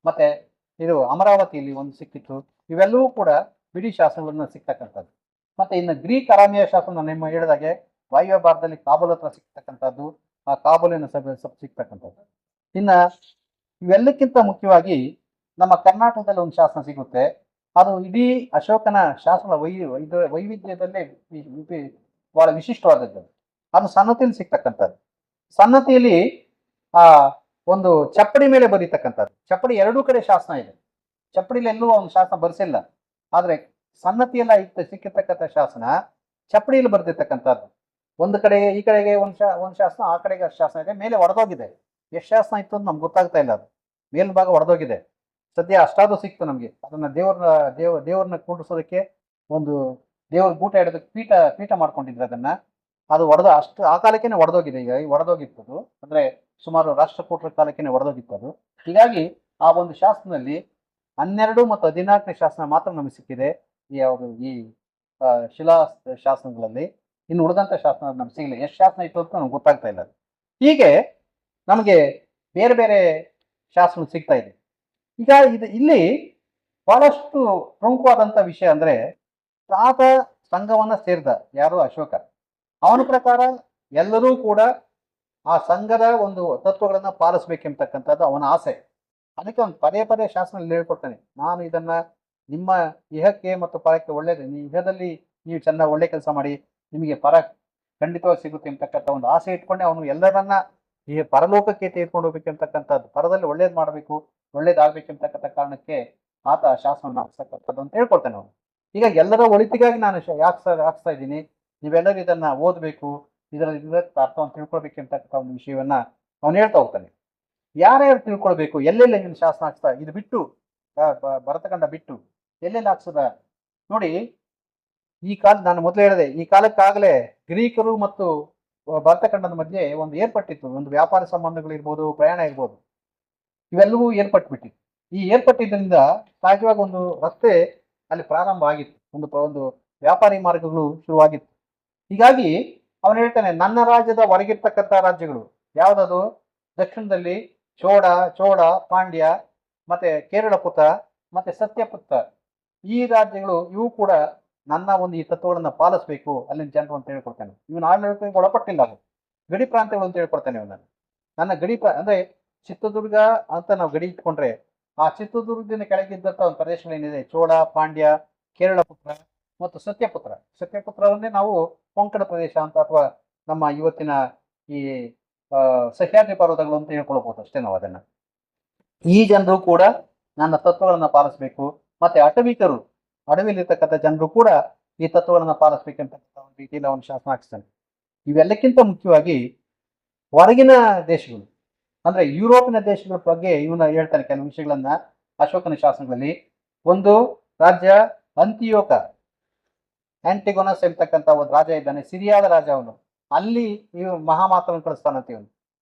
ಮತ್ತೆ ಇದು ಅಮರಾವತಿಯಲ್ಲಿ ಒಂದು ಸಿಕ್ಕಿತ್ತು. ಇವೆಲ್ಲವೂ ಕೂಡ ಬಿಡಿ ಶಾಸನಗಳನ್ನ ಸಿಗ್ತಕ್ಕಂಥದ್ದು. ಮತ್ತೆ ಇನ್ನು ಗ್ರೀಕ್ ಅರಾಮಿಯ ಶಾಸನ ನಿಮ್ಮ ಹೇಳಿದಾಗೆ ವಾಯುವ್ಯ ಭಾರತದಲ್ಲಿ ಕಾಬೂಲ್ ಹತ್ರ ಸಿಗ್ತಕ್ಕಂಥದ್ದು, ಆ ಕಾಬೂಲಿನ ಸಭೆ ಸಿಗ್ತಕ್ಕಂಥದ್ದು. ಇನ್ನ ಇವೆಲ್ಲಕ್ಕಿಂತ ಮುಖ್ಯವಾಗಿ ನಮ್ಮ ಕರ್ನಾಟಕದಲ್ಲಿ ಒಂದು ಶಾಸನ ಸಿಗುತ್ತೆ. ಅದು ಇಡೀ ಅಶೋಕನ ಶಾಸನ ವೈವಿಧ್ಯದಲ್ಲೇ ಬಹಳ ವಿಶಿಷ್ಟವಾದದ್ದು. ಅದು ಸನ್ನತಿಯಲ್ಲಿ ಸಿಗ್ತಕ್ಕಂಥದ್ದು. ಸನ್ನತಿಯಲ್ಲಿ ಆ ಒಂದು ಚಪ್ಪಡಿ ಮೇಲೆ ಬರೀತಕ್ಕಂಥದ್ದು. ಚಪ್ಪಡಿ 2 ಕಡೆ ಶಾಸನ ಇದೆ. ಚಪ್ಪಡಿಲಿ ಎಲ್ಲೂ ಒಂದು ಶಾಸನ ಬರೆಸಿಲ್ಲ. ಆದ್ರೆ ಸನ್ನತಿಯೆಲ್ಲ ಸಿಕ್ಕಿರ್ತಕ್ಕಂಥ ಶಾಸನ ಚಪ್ಪಡಿಯಲ್ಲಿ ಬರೆದಿರ್ತಕ್ಕಂಥದ್ದು. ಒಂದು ಕಡೆಗೆ, ಈ ಕಡೆಗೆ ಒಂದು ಶಾಸನ, ಆ ಕಡೆಗೆ ಶಾಸನ ಇದೆ. ಮೇಲೆ ಒಡೆದೋಗಿದೆ. ಎಷ್ಟು ಶಾಸನ ಇತ್ತು ಅಂತ ನಮ್ಗೆ ಗೊತ್ತಾಗ್ತಾ ಇಲ್ಲ. ಅದು ಮೇಲ್ಭಾಗ ಒಡೆದೋಗಿದೆ. ಸದ್ಯ ಅಷ್ಟಾದ್ರೂ ಸಿಕ್ತು ನಮ್ಗೆ. ಅದನ್ನ ದೇವ್ರನ್ನ ಕೂಡಿಸೋದಕ್ಕೆ ಒಂದು ದೇವ್ರ ಗೂಟ ಇಡೋದಕ್ಕೆ ಪೀಠ ಮಾಡ್ಕೊಂಡಿದ್ರು ಅದನ್ನ. ಅದು ಅಷ್ಟು ಆ ಕಾಲಕ್ಕೇನೆ ಒಡೆದೋಗಿದೆ. ಈಗ ಒಡೆದೋಗಿತ್ತು ಅಂದ್ರೆ ಸುಮಾರು ರಾಷ್ಟ್ರಕೂಟರ ಕಾಲಕ್ಕೇನೆ ಒಡೆದೋಗಿತ್ತು ಅದು. ಹೀಗಾಗಿ ಆ ಒಂದು ಶಾಸನದಲ್ಲಿ 12 ಮತ್ತು 14ನೇ ಶಾಸನ ಮಾತ್ರ ನಮಗೆ ಸಿಕ್ಕಿದೆ ಈ ಶಿಲಾ ಶಾಸನಗಳಲ್ಲಿ. ಇನ್ನು ಉಳಿದಂತ ಶಾಸನ ನಮ್ಗೆ ಸಿಗಲಿಲ್ಲ. ಎಷ್ಟು ಶಾಸನ ಇತ್ತು ಅಂತ ನಮ್ಗೆ ಗೊತ್ತಾಗ್ತಾ ಇಲ್ಲ. ಹೀಗೆ ನಮಗೆ ಬೇರೆ ಬೇರೆ ಶಾಸನ ಸಿಗ್ತಾ ಇದೆ. ಈಗ ಇಲ್ಲಿ ಬಹಳಷ್ಟು ಪ್ರಮುಖವಾದಂತ ವಿಷಯ ಅಂದ್ರೆ, ಆತ ಸಂಘವನ್ನ ಸೇರಿದ ಯಾರು, ಅಶೋಕ. ಅವನ ಪ್ರಕಾರ ಎಲ್ಲರೂ ಕೂಡ ಆ ಸಂಘದ ಒಂದು ತತ್ವಗಳನ್ನ ಪಾಲಿಸ್ಬೇಕೆಂಬತಕ್ಕಂಥದ್ದು ಅವನ ಆಸೆ. ಅದಕ್ಕೆ ಅವನು ಪದೇ ಶಾಸನದಲ್ಲಿ ಹೇಳ್ಕೊಡ್ತಾನೆ, ನಾನು ಇದನ್ನ ನಿಮ್ಮ ಇಹಕ್ಕೆ ಮತ್ತು ಪರಕ್ಕೆ ಒಳ್ಳೇದು, ಇಹದಲ್ಲಿ ನೀವು ಚೆನ್ನಾಗಿ ಒಳ್ಳೆ ಕೆಲಸ ಮಾಡಿ, ನಿಮಗೆ ಪರ ಖಂಡಿತವಾಗಿ ಸಿಗುತ್ತೆ ಅಂತಕ್ಕಂಥ ಒಂದು ಆಸೆ ಇಟ್ಕೊಂಡೆ ಅವನು ಎಲ್ಲರನ್ನ ಈ ಪರಲೋಕಕ್ಕೆ ತೆಗೆದುಕೊಂಡು ಹೋಗ್ಬೇಕೆಂತಕ್ಕಂಥದ್ದು, ಪರದಲ್ಲಿ ಒಳ್ಳೇದು ಮಾಡಬೇಕು, ಒಳ್ಳೇದಾಗ್ಬೇಕೆಂತಕ್ಕಂಥ ಕಾರಣಕ್ಕೆ ಆತ ಶಾಸನವನ್ನು ಹಾಕ್ತಕ್ಕಂಥದ್ದು ಅಂತ ಹೇಳ್ಕೊಡ್ತಾನೆ ಅವನು. ಈಗ ಎಲ್ಲರ ಒಳಿತಿಗಾಗಿ ನಾನು ಹಾಕ್ಸ್ತಾ ಇದ್ದೀನಿ, ನೀವೆಲ್ಲರೂ ಇದನ್ನ ಓದಬೇಕು, ಇದರ ಅರ್ಥವನ್ನು ತಿಳ್ಕೊಳ್ಬೇಕಂತಕ್ಕಂಥ ಒಂದು ವಿಷಯವನ್ನ ಅವನು ಹೇಳ್ತಾ ಹೋಗ್ತಾನೆ. ಯಾರ್ಯಾರು ತಿಳ್ಕೊಳ್ಬೇಕು, ಎಲ್ಲೆಲ್ಲ ಶಾಸನ ಹಾಕ್ತಾ, ಇದು ಬಿಟ್ಟು ಭರತಖಂಡ ಬಿಟ್ಟು ಎಲ್ಲೆಲ್ಲಿ ಹಾಕ್ಸದ ನೋಡಿ. ಈ ಕಾಲ ನಾನು ಮೊದಲು ಹೇಳಿದೆ, ಈ ಕಾಲಕ್ಕಾಗಲೇ ಗ್ರೀಕರು ಮತ್ತು ಭರತಖಂಡದ ಮಧ್ಯೆ ಒಂದು ಏರ್ಪಟ್ಟಿತ್ತು. ಒಂದು ವ್ಯಾಪಾರ ಸಂಬಂಧಗಳಿರ್ಬೋದು, ಪ್ರಯಾಣ ಇರ್ಬೋದು, ಇವೆಲ್ಲವೂ ಏರ್ಪಟ್ಬಿಟ್ಟಿತ್ತು. ಈ ಏರ್ಪಟ್ಟಿದ್ದರಿಂದ ಸಹಜವಾಗಿ ಒಂದು ರಸ್ತೆ ಅಲ್ಲಿ ಪ್ರಾರಂಭ ಆಗಿತ್ತು, ಒಂದು ವ್ಯಾಪಾರಿ ಮಾರ್ಗಗಳು ಶುರುವಾಗಿತ್ತು. ಹೀಗಾಗಿ ಅವನು ಹೇಳ್ತಾನೆ, ನನ್ನ ರಾಜ್ಯದ ಹೊರಗಿರ್ತಕ್ಕಂಥ ರಾಜ್ಯಗಳು ಯಾವುದದು? ದಕ್ಷಿಣದಲ್ಲಿ ಚೋಳ, ಪಾಂಡ್ಯ, ಮತ್ತೆ ಕೇರಳಪುತ, ಮತ್ತೆ ಸತ್ಯಪುತ್ತ, ಈ ರಾಜ್ಯಗಳು ಇವು ಕೂಡ ನನ್ನ ಒಂದು ಈ ತತ್ವಗಳನ್ನ ಪಾಲಿಸಬೇಕು ಅಲ್ಲಿನ ಜನರು ಅಂತ ಹೇಳ್ಕೊಡ್ತಾನೆ. ಇವನು ಆಡಳಿತಕ್ಕೆ ಒಳಪಟ್ಟಿಲ್ಲ, ಅದು ಗಡಿ ಪ್ರಾಂತ್ಯಗಳು ಅಂತ ಹೇಳ್ಕೊಡ್ತಾನೆ ಇವನು. ನನ್ನ ಅಂದ್ರೆ ಚಿತ್ರದುರ್ಗ ಅಂತ ನಾವು ಗಡಿ ಇಟ್ಕೊಂಡ್ರೆ, ಆ ಚಿತ್ರದುರ್ಗದಿಂದ ಕೆಳಗಿದ್ದಂತ ಒಂದು ಪ್ರದೇಶಗಳೇನಿದೆ, ಚೋಳ, ಪಾಂಡ್ಯ, ಕೇರಳಪುತ್ರ ಮತ್ತು ಸತ್ಯಪುತ್ರವನ್ನೇ ನಾವು ಕೊಂಕಣ ಪ್ರದೇಶ ಅಂತ ಅಥವಾ ನಮ್ಮ ಇವತ್ತಿನ ಈ ಸಹ್ಯಾದ್ರಿ ಪರ್ವತಗಳು ಅಂತ ಹೇಳ್ಕೊಳ್ಬಹುದು ಅಷ್ಟೇ ನಾವು ಅದನ್ನ. ಈ ಜನರು ಕೂಡ ನನ್ನ ತತ್ವಗಳನ್ನ ಪಾಲಿಸಬೇಕು, ಮತ್ತೆ ಅಟವಿಕರು, ಅಡವಿಲಿರ್ತಕ್ಕಂಥ ಜನರು ಕೂಡ ಈ ತತ್ವಗಳನ್ನ ಪಾಲಿಸ್ಬೇಕಂತಕ್ಕಂಥ ಒಂದು ರೀತಿಯಲ್ಲಿ ಅವನು ಶಾಸನ ಹಾಕಿಸ್ತಾನೆ. ಇವೆಲ್ಲಕ್ಕಿಂತ ಮುಖ್ಯವಾಗಿ ಹೊರಗಿನ ದೇಶಗಳು ಅಂದ್ರೆ ಯುರೋಪಿನ ದೇಶಗಳ ಬಗ್ಗೆ ಇವನ ಹೇಳ್ತಾನೆ ಕೆಲವು ವಿಷಯಗಳನ್ನ ಅಶೋಕನ ಶಾಸನಗಳಲ್ಲಿ. ಒಂದು ರಾಜ್ಯ ಆಂಟಿಗೊನಸ್ ಎಂತಕ್ಕಂಥ ಒಂದು ರಾಜ ಇದ್ದಾನೆ, ಸಿರಿಯಾದ ರಾಜ ಅವನು. ಅಲ್ಲಿ ನೀವು ಮಹಾಮಾತವನ್ನು ಕಳಿಸ್ತಾನಂತ ಇವನು,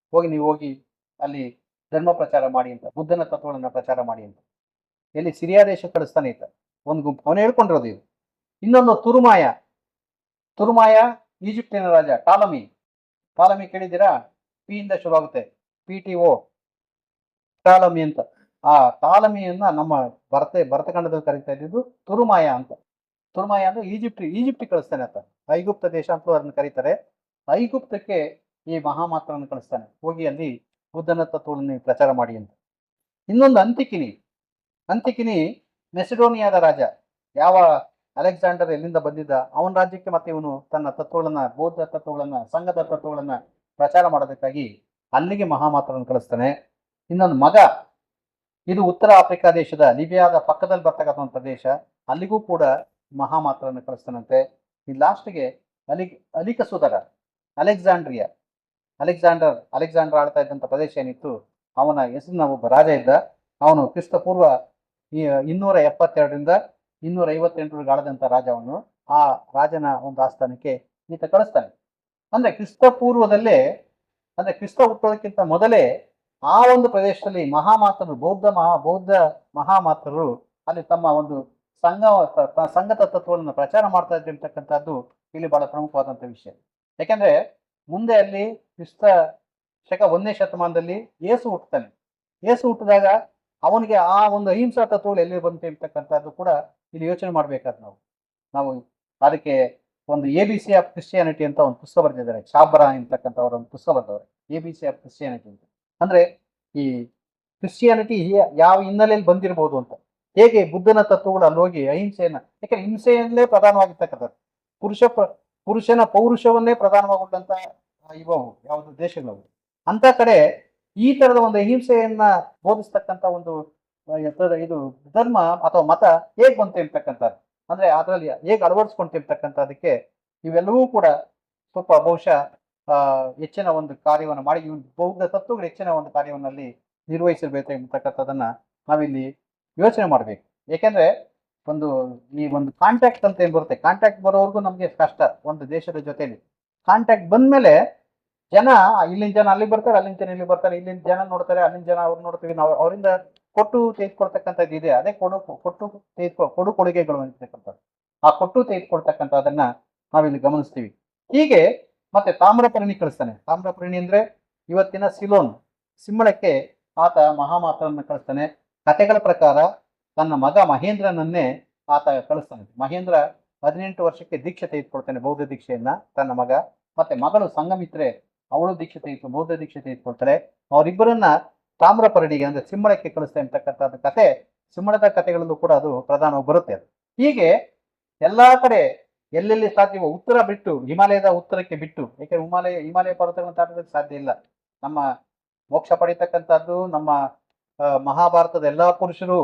ನೀವು ಹೋಗಿ ಅಲ್ಲಿ ಧರ್ಮ ಪ್ರಚಾರ ಮಾಡಿ ಅಂತ, ಬುದ್ಧನ ತತ್ವಗಳನ್ನ ಪ್ರಚಾರ ಮಾಡಿ ಅಂತ ಎಲ್ಲಿ ಸಿರಿಯಾ ದೇಶ ಕಳಿಸ್ತಾನೆ ಇದ್ದ ಒಂದು ಗುಂಪು. ಅವನು ಹೇಳ್ಕೊಂಡಿರೋದು ಇದು. ಇನ್ನೊಂದು ತುರುಮಾಯ ಈಜಿಪ್ಟಿನ ರಾಜ ಟಾಲಮಿ ಕೇಳಿದ್ದೀರಾ? ಪಿ ಇಂದ ಶುರುವಾಗುತ್ತೆ, PTO, ಟಾಲಮಿ ಅಂತ. ಆ ಟಾಲಮಿಯನ್ನ ನಮ್ಮ ಭರತಖಂಡದಲ್ಲಿ ಕರೀತಾ ಇದ್ದಿದ್ದು ತುರುಮಾಯ ಅಂತ. ತುರುಮಾಯ ಅಂದ್ರೆ ಈಜಿಪ್ಟ್ ಕಳಿಸ್ತಾನೆ ಅಂತ. ಐಗುಪ್ತ ದೇಶ ಅಂತಲೂ ಅದನ್ನ ಕರೀತಾರೆ. ಐಗುಪ್ತಕ್ಕೆ ಈ ಮಹಾಮಾತ್ರವನ್ನು ಕಳಿಸ್ತಾನೆ, ಹೋಗಿ ಅಲ್ಲಿ ಬುದ್ಧನ ತತ್ವಗಳನ್ನು ಪ್ರಚಾರ ಮಾಡಿ ಅಂತ. ಇನ್ನೊಂದು ಅಂತಿಕಿನಿ ಮೆಸಿಡೋನಿಯಾದ ರಾಜ. ಯಾವ ಅಲೆಕ್ಸಾಂಡರ್ ಎಲ್ಲಿಂದ ಬಂದಿದ್ದ, ಅವನ ರಾಜ್ಯಕ್ಕೆ ಮತ್ತೆ ಇವನು ತನ್ನ ತತ್ವಗಳನ್ನ, ಬೌದ್ಧ ತತ್ವಗಳನ್ನ, ಸಂಘದ ತತ್ವಗಳನ್ನ ಪ್ರಚಾರ ಮಾಡೋದಕ್ಕಾಗಿ ಅಲ್ಲಿಗೆ ಮಹಾಮಾತ್ರವನ್ನು ಕಳಿಸ್ತಾನೆ. ಇನ್ನೊಂದು ಮಗ, ಇದು ಉತ್ತರ ಆಫ್ರಿಕಾ ದೇಶದ ಲಿಬಿಯಾದ ಪಕ್ಕದಲ್ಲಿ ಬರ್ತಕ್ಕಂಥ ಒಂದು ಪ್ರದೇಶ, ಅಲ್ಲಿಗೂ ಕೂಡ ಮಹಾಮಾತ್ರವನ್ನು ಕಳಿಸ್ತಾನಂತೆ. ಈ ಲಾಸ್ಟ್ಗೆ ಅಲಿಕಸುದರ ಅಲೆಕ್ಸಾಂಡರ್ ಆಳ್ತಾ ಇದ್ದಂಥ ಪ್ರದೇಶ ಏನಿತ್ತು, ಅವನ ಹೆಸರಿನ ಒಬ್ಬ ರಾಜ ಇದ್ದ. ಅವನು ಕ್ರಿಸ್ತಪೂರ್ವ 272ರಿಂದ 258 ಆಳದಂತ ರಾಜ ಅವನು. ಆ ರಾಜನ ಒಂದು ಆಸ್ಥಾನಕ್ಕೆ ಈತ ಕಳಿಸ್ತಾನೆ. ಅಂದ್ರೆ ಕ್ರಿಸ್ತಪೂರ್ವದಲ್ಲೇ, ಅಂದ್ರೆ ಕ್ರಿಸ್ತ ಹುಟ್ಟೋದಕ್ಕಿಂತ ಮೊದಲೇ ಆ ಒಂದು ಪ್ರದೇಶದಲ್ಲಿ ಬೌದ್ಧ ಮಹಾಮಾತರು ಅಲ್ಲಿ ತಮ್ಮ ಒಂದು ಸಂಘದ ತತ್ವಗಳನ್ನು ಪ್ರಚಾರ ಮಾಡ್ತಾ ಇದ್ದಿರ್ತಕ್ಕಂಥದ್ದು ಇಲ್ಲಿ ಬಹಳ ಪ್ರಮುಖವಾದಂಥ ವಿಷಯ. ಯಾಕೆಂದ್ರೆ ಮುಂದೆ ಅಲ್ಲಿ ಕ್ರಿಸ್ತ ಶಕ 1ನೇ ಶತಮಾನದಲ್ಲಿ ಯೇಸು ಹುಟ್ಟುತ್ತಾನೆ. ಯೇಸು ಹುಟ್ಟಿದಾಗ ಅವನಿಗೆ ಆ ಒಂದು ಅಹಿಂಸಾ ತತ್ವಗಳು ಎಲ್ಲಿ ಬಂತು ಇರ್ತಕ್ಕಂಥದ್ದು ಕೂಡ ಇಲ್ಲಿ ಯೋಚನೆ ಮಾಡ್ಬೇಕಾದ್ ನಾವು ಅದಕ್ಕೆ ಒಂದು ABC ಆಫ್ ಕ್ರಿಶ್ಚಿಯಾನಿಟಿ ಅಂತ ಒಂದು ಪುಸ್ತಕ ಬರೆದಿದ್ದಾರೆ. ಚಾಬ್ರಾ ಅಂತಕ್ಕಂಥವ್ರ ಒಂದು ಪುಸ್ತಕ ಬರೆದವ್ರೆ, ABC ಆಫ್ ಕ್ರಿಶ್ಚಿಯಾನಿಟಿ ಅಂತ. ಅಂದ್ರೆ ಈ ಕ್ರಿಶ್ಚಿಯಾನಿಟಿ ಯಾವ ಹಿನ್ನೆಲೆಯಲ್ಲಿ ಬಂದಿರಬಹುದು ಅಂತ, ಹೇಗೆ ಬುದ್ಧನ ತತ್ವಗಳು ಅಲ್ಲಿ ಹೋಗಿ ಅಹಿಂಸೆಯನ್ನ, ಯಾಕಂದ್ರೆ ಹಿಂಸೆಯಲ್ಲೇ ಪ್ರಧಾನವಾಗಿರ್ತಕ್ಕಂಥದ್ದು, ಪುರುಷನ ಪೌರುಷವನ್ನೇ ಪ್ರಧಾನವಾಗುವಂತ ಇವು ಯಾವುದು ದೇಶಗಳು, ಅಂತ ಕಡೆ ಈ ತರದ ಒಂದು ಅಹಿಂಸೆಯನ್ನ ಬೋಧಿಸ್ತಕ್ಕಂಥ ಒಂದು ಇದು ಧರ್ಮ ಅಥವಾ ಮತ ಹೇಗ್ ಬಂತು ಇರ್ತಕ್ಕಂಥದ್ದು, ಅಂದ್ರೆ ಅದರಲ್ಲಿ ಹೇಗೆ ಅಳವಡಿಸ್ಕೊಂತಿರ್ತಕ್ಕಂಥದಕ್ಕೆ ಇವೆಲ್ಲವೂ ಕೂಡ ಸ್ವಲ್ಪ ಬಹುಶಃ ಹೆಚ್ಚಿನ ಒಂದು ಕಾರ್ಯವನ್ನು ಮಾಡಿ, ಬೌದ್ಧ ತತ್ವಗಳು ಹೆಚ್ಚಿನ ಒಂದು ಕಾರ್ಯವನ್ನಲ್ಲಿ ನಿರ್ವಹಿಸಿರ್ಬೇಕು ಎಂಬತಕ್ಕಂಥದ್ದನ್ನ ನಾವಿಲ್ಲಿ ಯೋಚನೆ ಮಾಡ್ಬೇಕು. ಏಕೆಂದ್ರೆ ಈ ಒಂದು ಕಾಂಟ್ಯಾಕ್ಟ್ ಅಂತ ಏನ್ ಬರುತ್ತೆ, ಕಾಂಟ್ಯಾಕ್ಟ್ ಬರೋವರೆಗೂ ನಮ್ಗೆ ಕಷ್ಟ. ಒಂದು ದೇಶದ ಜೊತೆಲಿ ಕಾಂಟ್ಯಾಕ್ಟ್ ಬಂದ್ಮೇಲೆ ಇಲ್ಲಿನ ಜನ ಅಲ್ಲಿ ಬರ್ತಾರೆ, ಅಲ್ಲಿನ ಜನ ಇಲ್ಲಿ ಬರ್ತಾರೆ, ಇಲ್ಲಿನ ಜನ ನೋಡ್ತಾರೆ, ಅಲ್ಲಿನ ಜನ ಅವ್ರು ನೋಡ್ತೀವಿ, ನಾವು ಅವರಿಂದ ಕೊಟ್ಟು ತೆಗೆದುಕೊಳ್ತಕ್ಕಂಥದ್ದು ಇದೆ. ಅದೇ ಕೊಡುಗೆಗಳು ಅಂತಕ್ಕಂಥದ್ದು. ಆ ಕೊಟ್ಟು ತೆಗೆದುಕೊಳ್ತಕ್ಕಂಥದ್ದನ್ನ ನಾವಿಲ್ಲಿ ಗಮನಿಸ್ತೀವಿ. ಹೀಗೆ ಮತ್ತೆ ತಾಮ್ರಪರ್ಣಿ ಕಳಿಸ್ತಾನೆ. ತಾಮ್ರಪರ್ಣಿ ಅಂದ್ರೆ ಇವತ್ತಿನ ಸಿಂಹಳಕ್ಕೆ ಆತ ಮಹಾಮಾತ್ರವನ್ನು ಕಳಿಸ್ತಾನೆ. ಕಥೆಗಳ ಪ್ರಕಾರ ತನ್ನ ಮಗ ಮಹೇಂದ್ರನನ್ನೇ ಆತ ಕಳಿಸ್ತಾನೆ. ಮಹೇಂದ್ರ 18 ವರ್ಷಕ್ಕೆ ದೀಕ್ಷೆ ತೆಗೆದುಕೊಳ್ತಾನೆ, ಬೌದ್ಧ ದೀಕ್ಷೆಯನ್ನ ತನ್ನ ಮಗ. ಮತ್ತೆ ಮಗಳು ಸಂಗಮಿತ್ರೆ, ಅವಳು ಬೌದ್ಧ ದೀಕ್ಷೆ ತೆಗೆದುಕೊಳ್ತಾರೆ. ಅವರಿಬ್ಬರನ್ನ ತಾಮ್ರಪರ್ಣಿಗೆ ಅಂದ್ರೆ ಸಿಂಹಳಕ್ಕೆ ಕಳಿಸ್ತಾ ಇರ್ತಕ್ಕಂಥದ್ದು ಕಥೆ, ಸಿಂಹಳದ ಕಥೆಗಳಲ್ಲೂ ಕೂಡ ಅದು ಪ್ರಧಾನವಾಗಿ ಬರುತ್ತೆ. ಅದು ಹೀಗೆ ಎಲ್ಲಾ ಕಡೆ ಎಲ್ಲೆಲ್ಲಿ ಸಾಧ್ಯವೋ ಉತ್ತರ ಬಿಟ್ಟು, ಹಿಮಾಲಯದ ಉತ್ತರಕ್ಕೆ ಬಿಟ್ಟು, ಯಾಕೆಂದ್ರೆ ಹಿಮಾಲಯ ಪರ್ವತಗಳನ್ನು ದಾಟೋದಕ್ಕೆ ಸಾಧ್ಯ ಇಲ್ಲ. ನಮ್ಮ ಮೋಕ್ಷ ಪಡಿತಕ್ಕಂಥದ್ದು, ನಮ್ಮ ಮಹಾಭಾರತದ ಎಲ್ಲಾ ಪುರುಷರು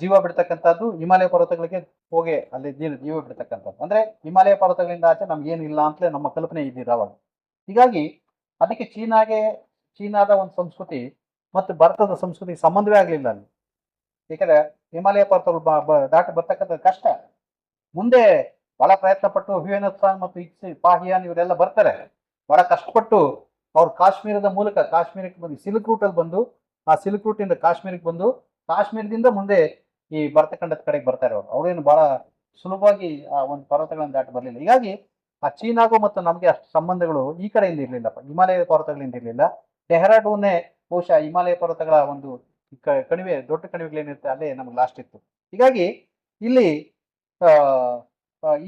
ಜೀವ ಬಿಡ್ತಕ್ಕಂಥದ್ದು ಹಿಮಾಲಯ ಪರ್ವತಗಳಿಗೆ ಹೋಗಿ ಅಲ್ಲಿ ಜೀವ ಬಿಡ್ತಕ್ಕಂಥದ್ದು. ಅಂದ್ರೆ ಹಿಮಾಲಯ ಪರ್ವತಗಳಿಂದ ಆಚೆ ನಮ್ಗೆ ಏನಿಲ್ಲ ಅಂತಲೇ ನಮ್ಮ ಕಲ್ಪನೆ ಇದ್ದಿದ್ದು ಅವಾಗ. ಹೀಗಾಗಿ ಅದಕ್ಕೆ ಚೀನಾದ ಒಂದು ಸಂಸ್ಕೃತಿ ಮತ್ತು ಭಾರತದ ಸಂಸ್ಕೃತಿ ಸಂಬಂಧವೇ ಆಗ್ಲಿಲ್ಲ ಅಲ್ಲಿ. ಯಾಕಂದ್ರೆ ಹಿಮಾಲಯ ಪರ್ವತಗಳು ದಾಟಿ ಬರ್ತಕ್ಕಂಥ ಕಷ್ಟ. ಮುಂದೆ ಬಹಳ ಪ್ರಯತ್ನ ಪಟ್ಟು ಹ್ಯೂಯೆನ್ ಸಾಂಗ್ ಮತ್ತು ಪಾಹಿಯಾನ್ ಇವರೆಲ್ಲ ಬರ್ತಾರೆ, ಬಹಳ ಕಷ್ಟಪಟ್ಟು ಅವ್ರು ಕಾಶ್ಮೀರದ ಮೂಲಕ ಕಾಶ್ಮೀರಕ್ಕೆ ಬಂದು ಸಿಲ್ಕ್ ರೂಟ್ ಅಲ್ಲಿ ಬಂದು ಆ ಸಿಲ್ಕ್ ರೂಟ್ ಇಂದ ಕಾಶ್ಮೀರಕ್ಕೆ ಬಂದು ಕಾಶ್ಮೀರದಿಂದ ಮುಂದೆ ಈ ಭರತಖಂಡದ ಕಡೆಗೆ ಬರ್ತಾರೆ. ಅವ್ರೇನು ಬಹಳ ಸುಲಭವಾಗಿ ಆ ಒಂದು ಪರ್ವತಗಳನ್ನು ದಾಟಿ ಬರಲಿಲ್ಲ. ಹೀಗಾಗಿ ಆ ಚೀನಾಗೂ ಮತ್ತು ನಮಗೆ ಅಷ್ಟು ಸಂಬಂಧಗಳು ಈ ಕಡೆಯಿಂದ ಇರ್ಲಿಲ್ಲಪ್ಪ, ಹಿಮಾಲಯ ಪರ್ವತಗಳಿಂದ ಇರಲಿಲ್ಲ. ಡೆಹ್ರಾಡೂನ್ನೇ ಬಹುಶಃ ಹಿಮಾಲಯ ಪರ್ವತಗಳ ಒಂದು ಕಣಿವೆ, ದೊಡ್ಡ ಕಣಿವೆಗಳೇನಿರುತ್ತೆ ಅಲ್ಲೇ ನಮ್ಗೆ ಲಾಸ್ಟ್ ಇತ್ತು. ಹೀಗಾಗಿ ಇಲ್ಲಿ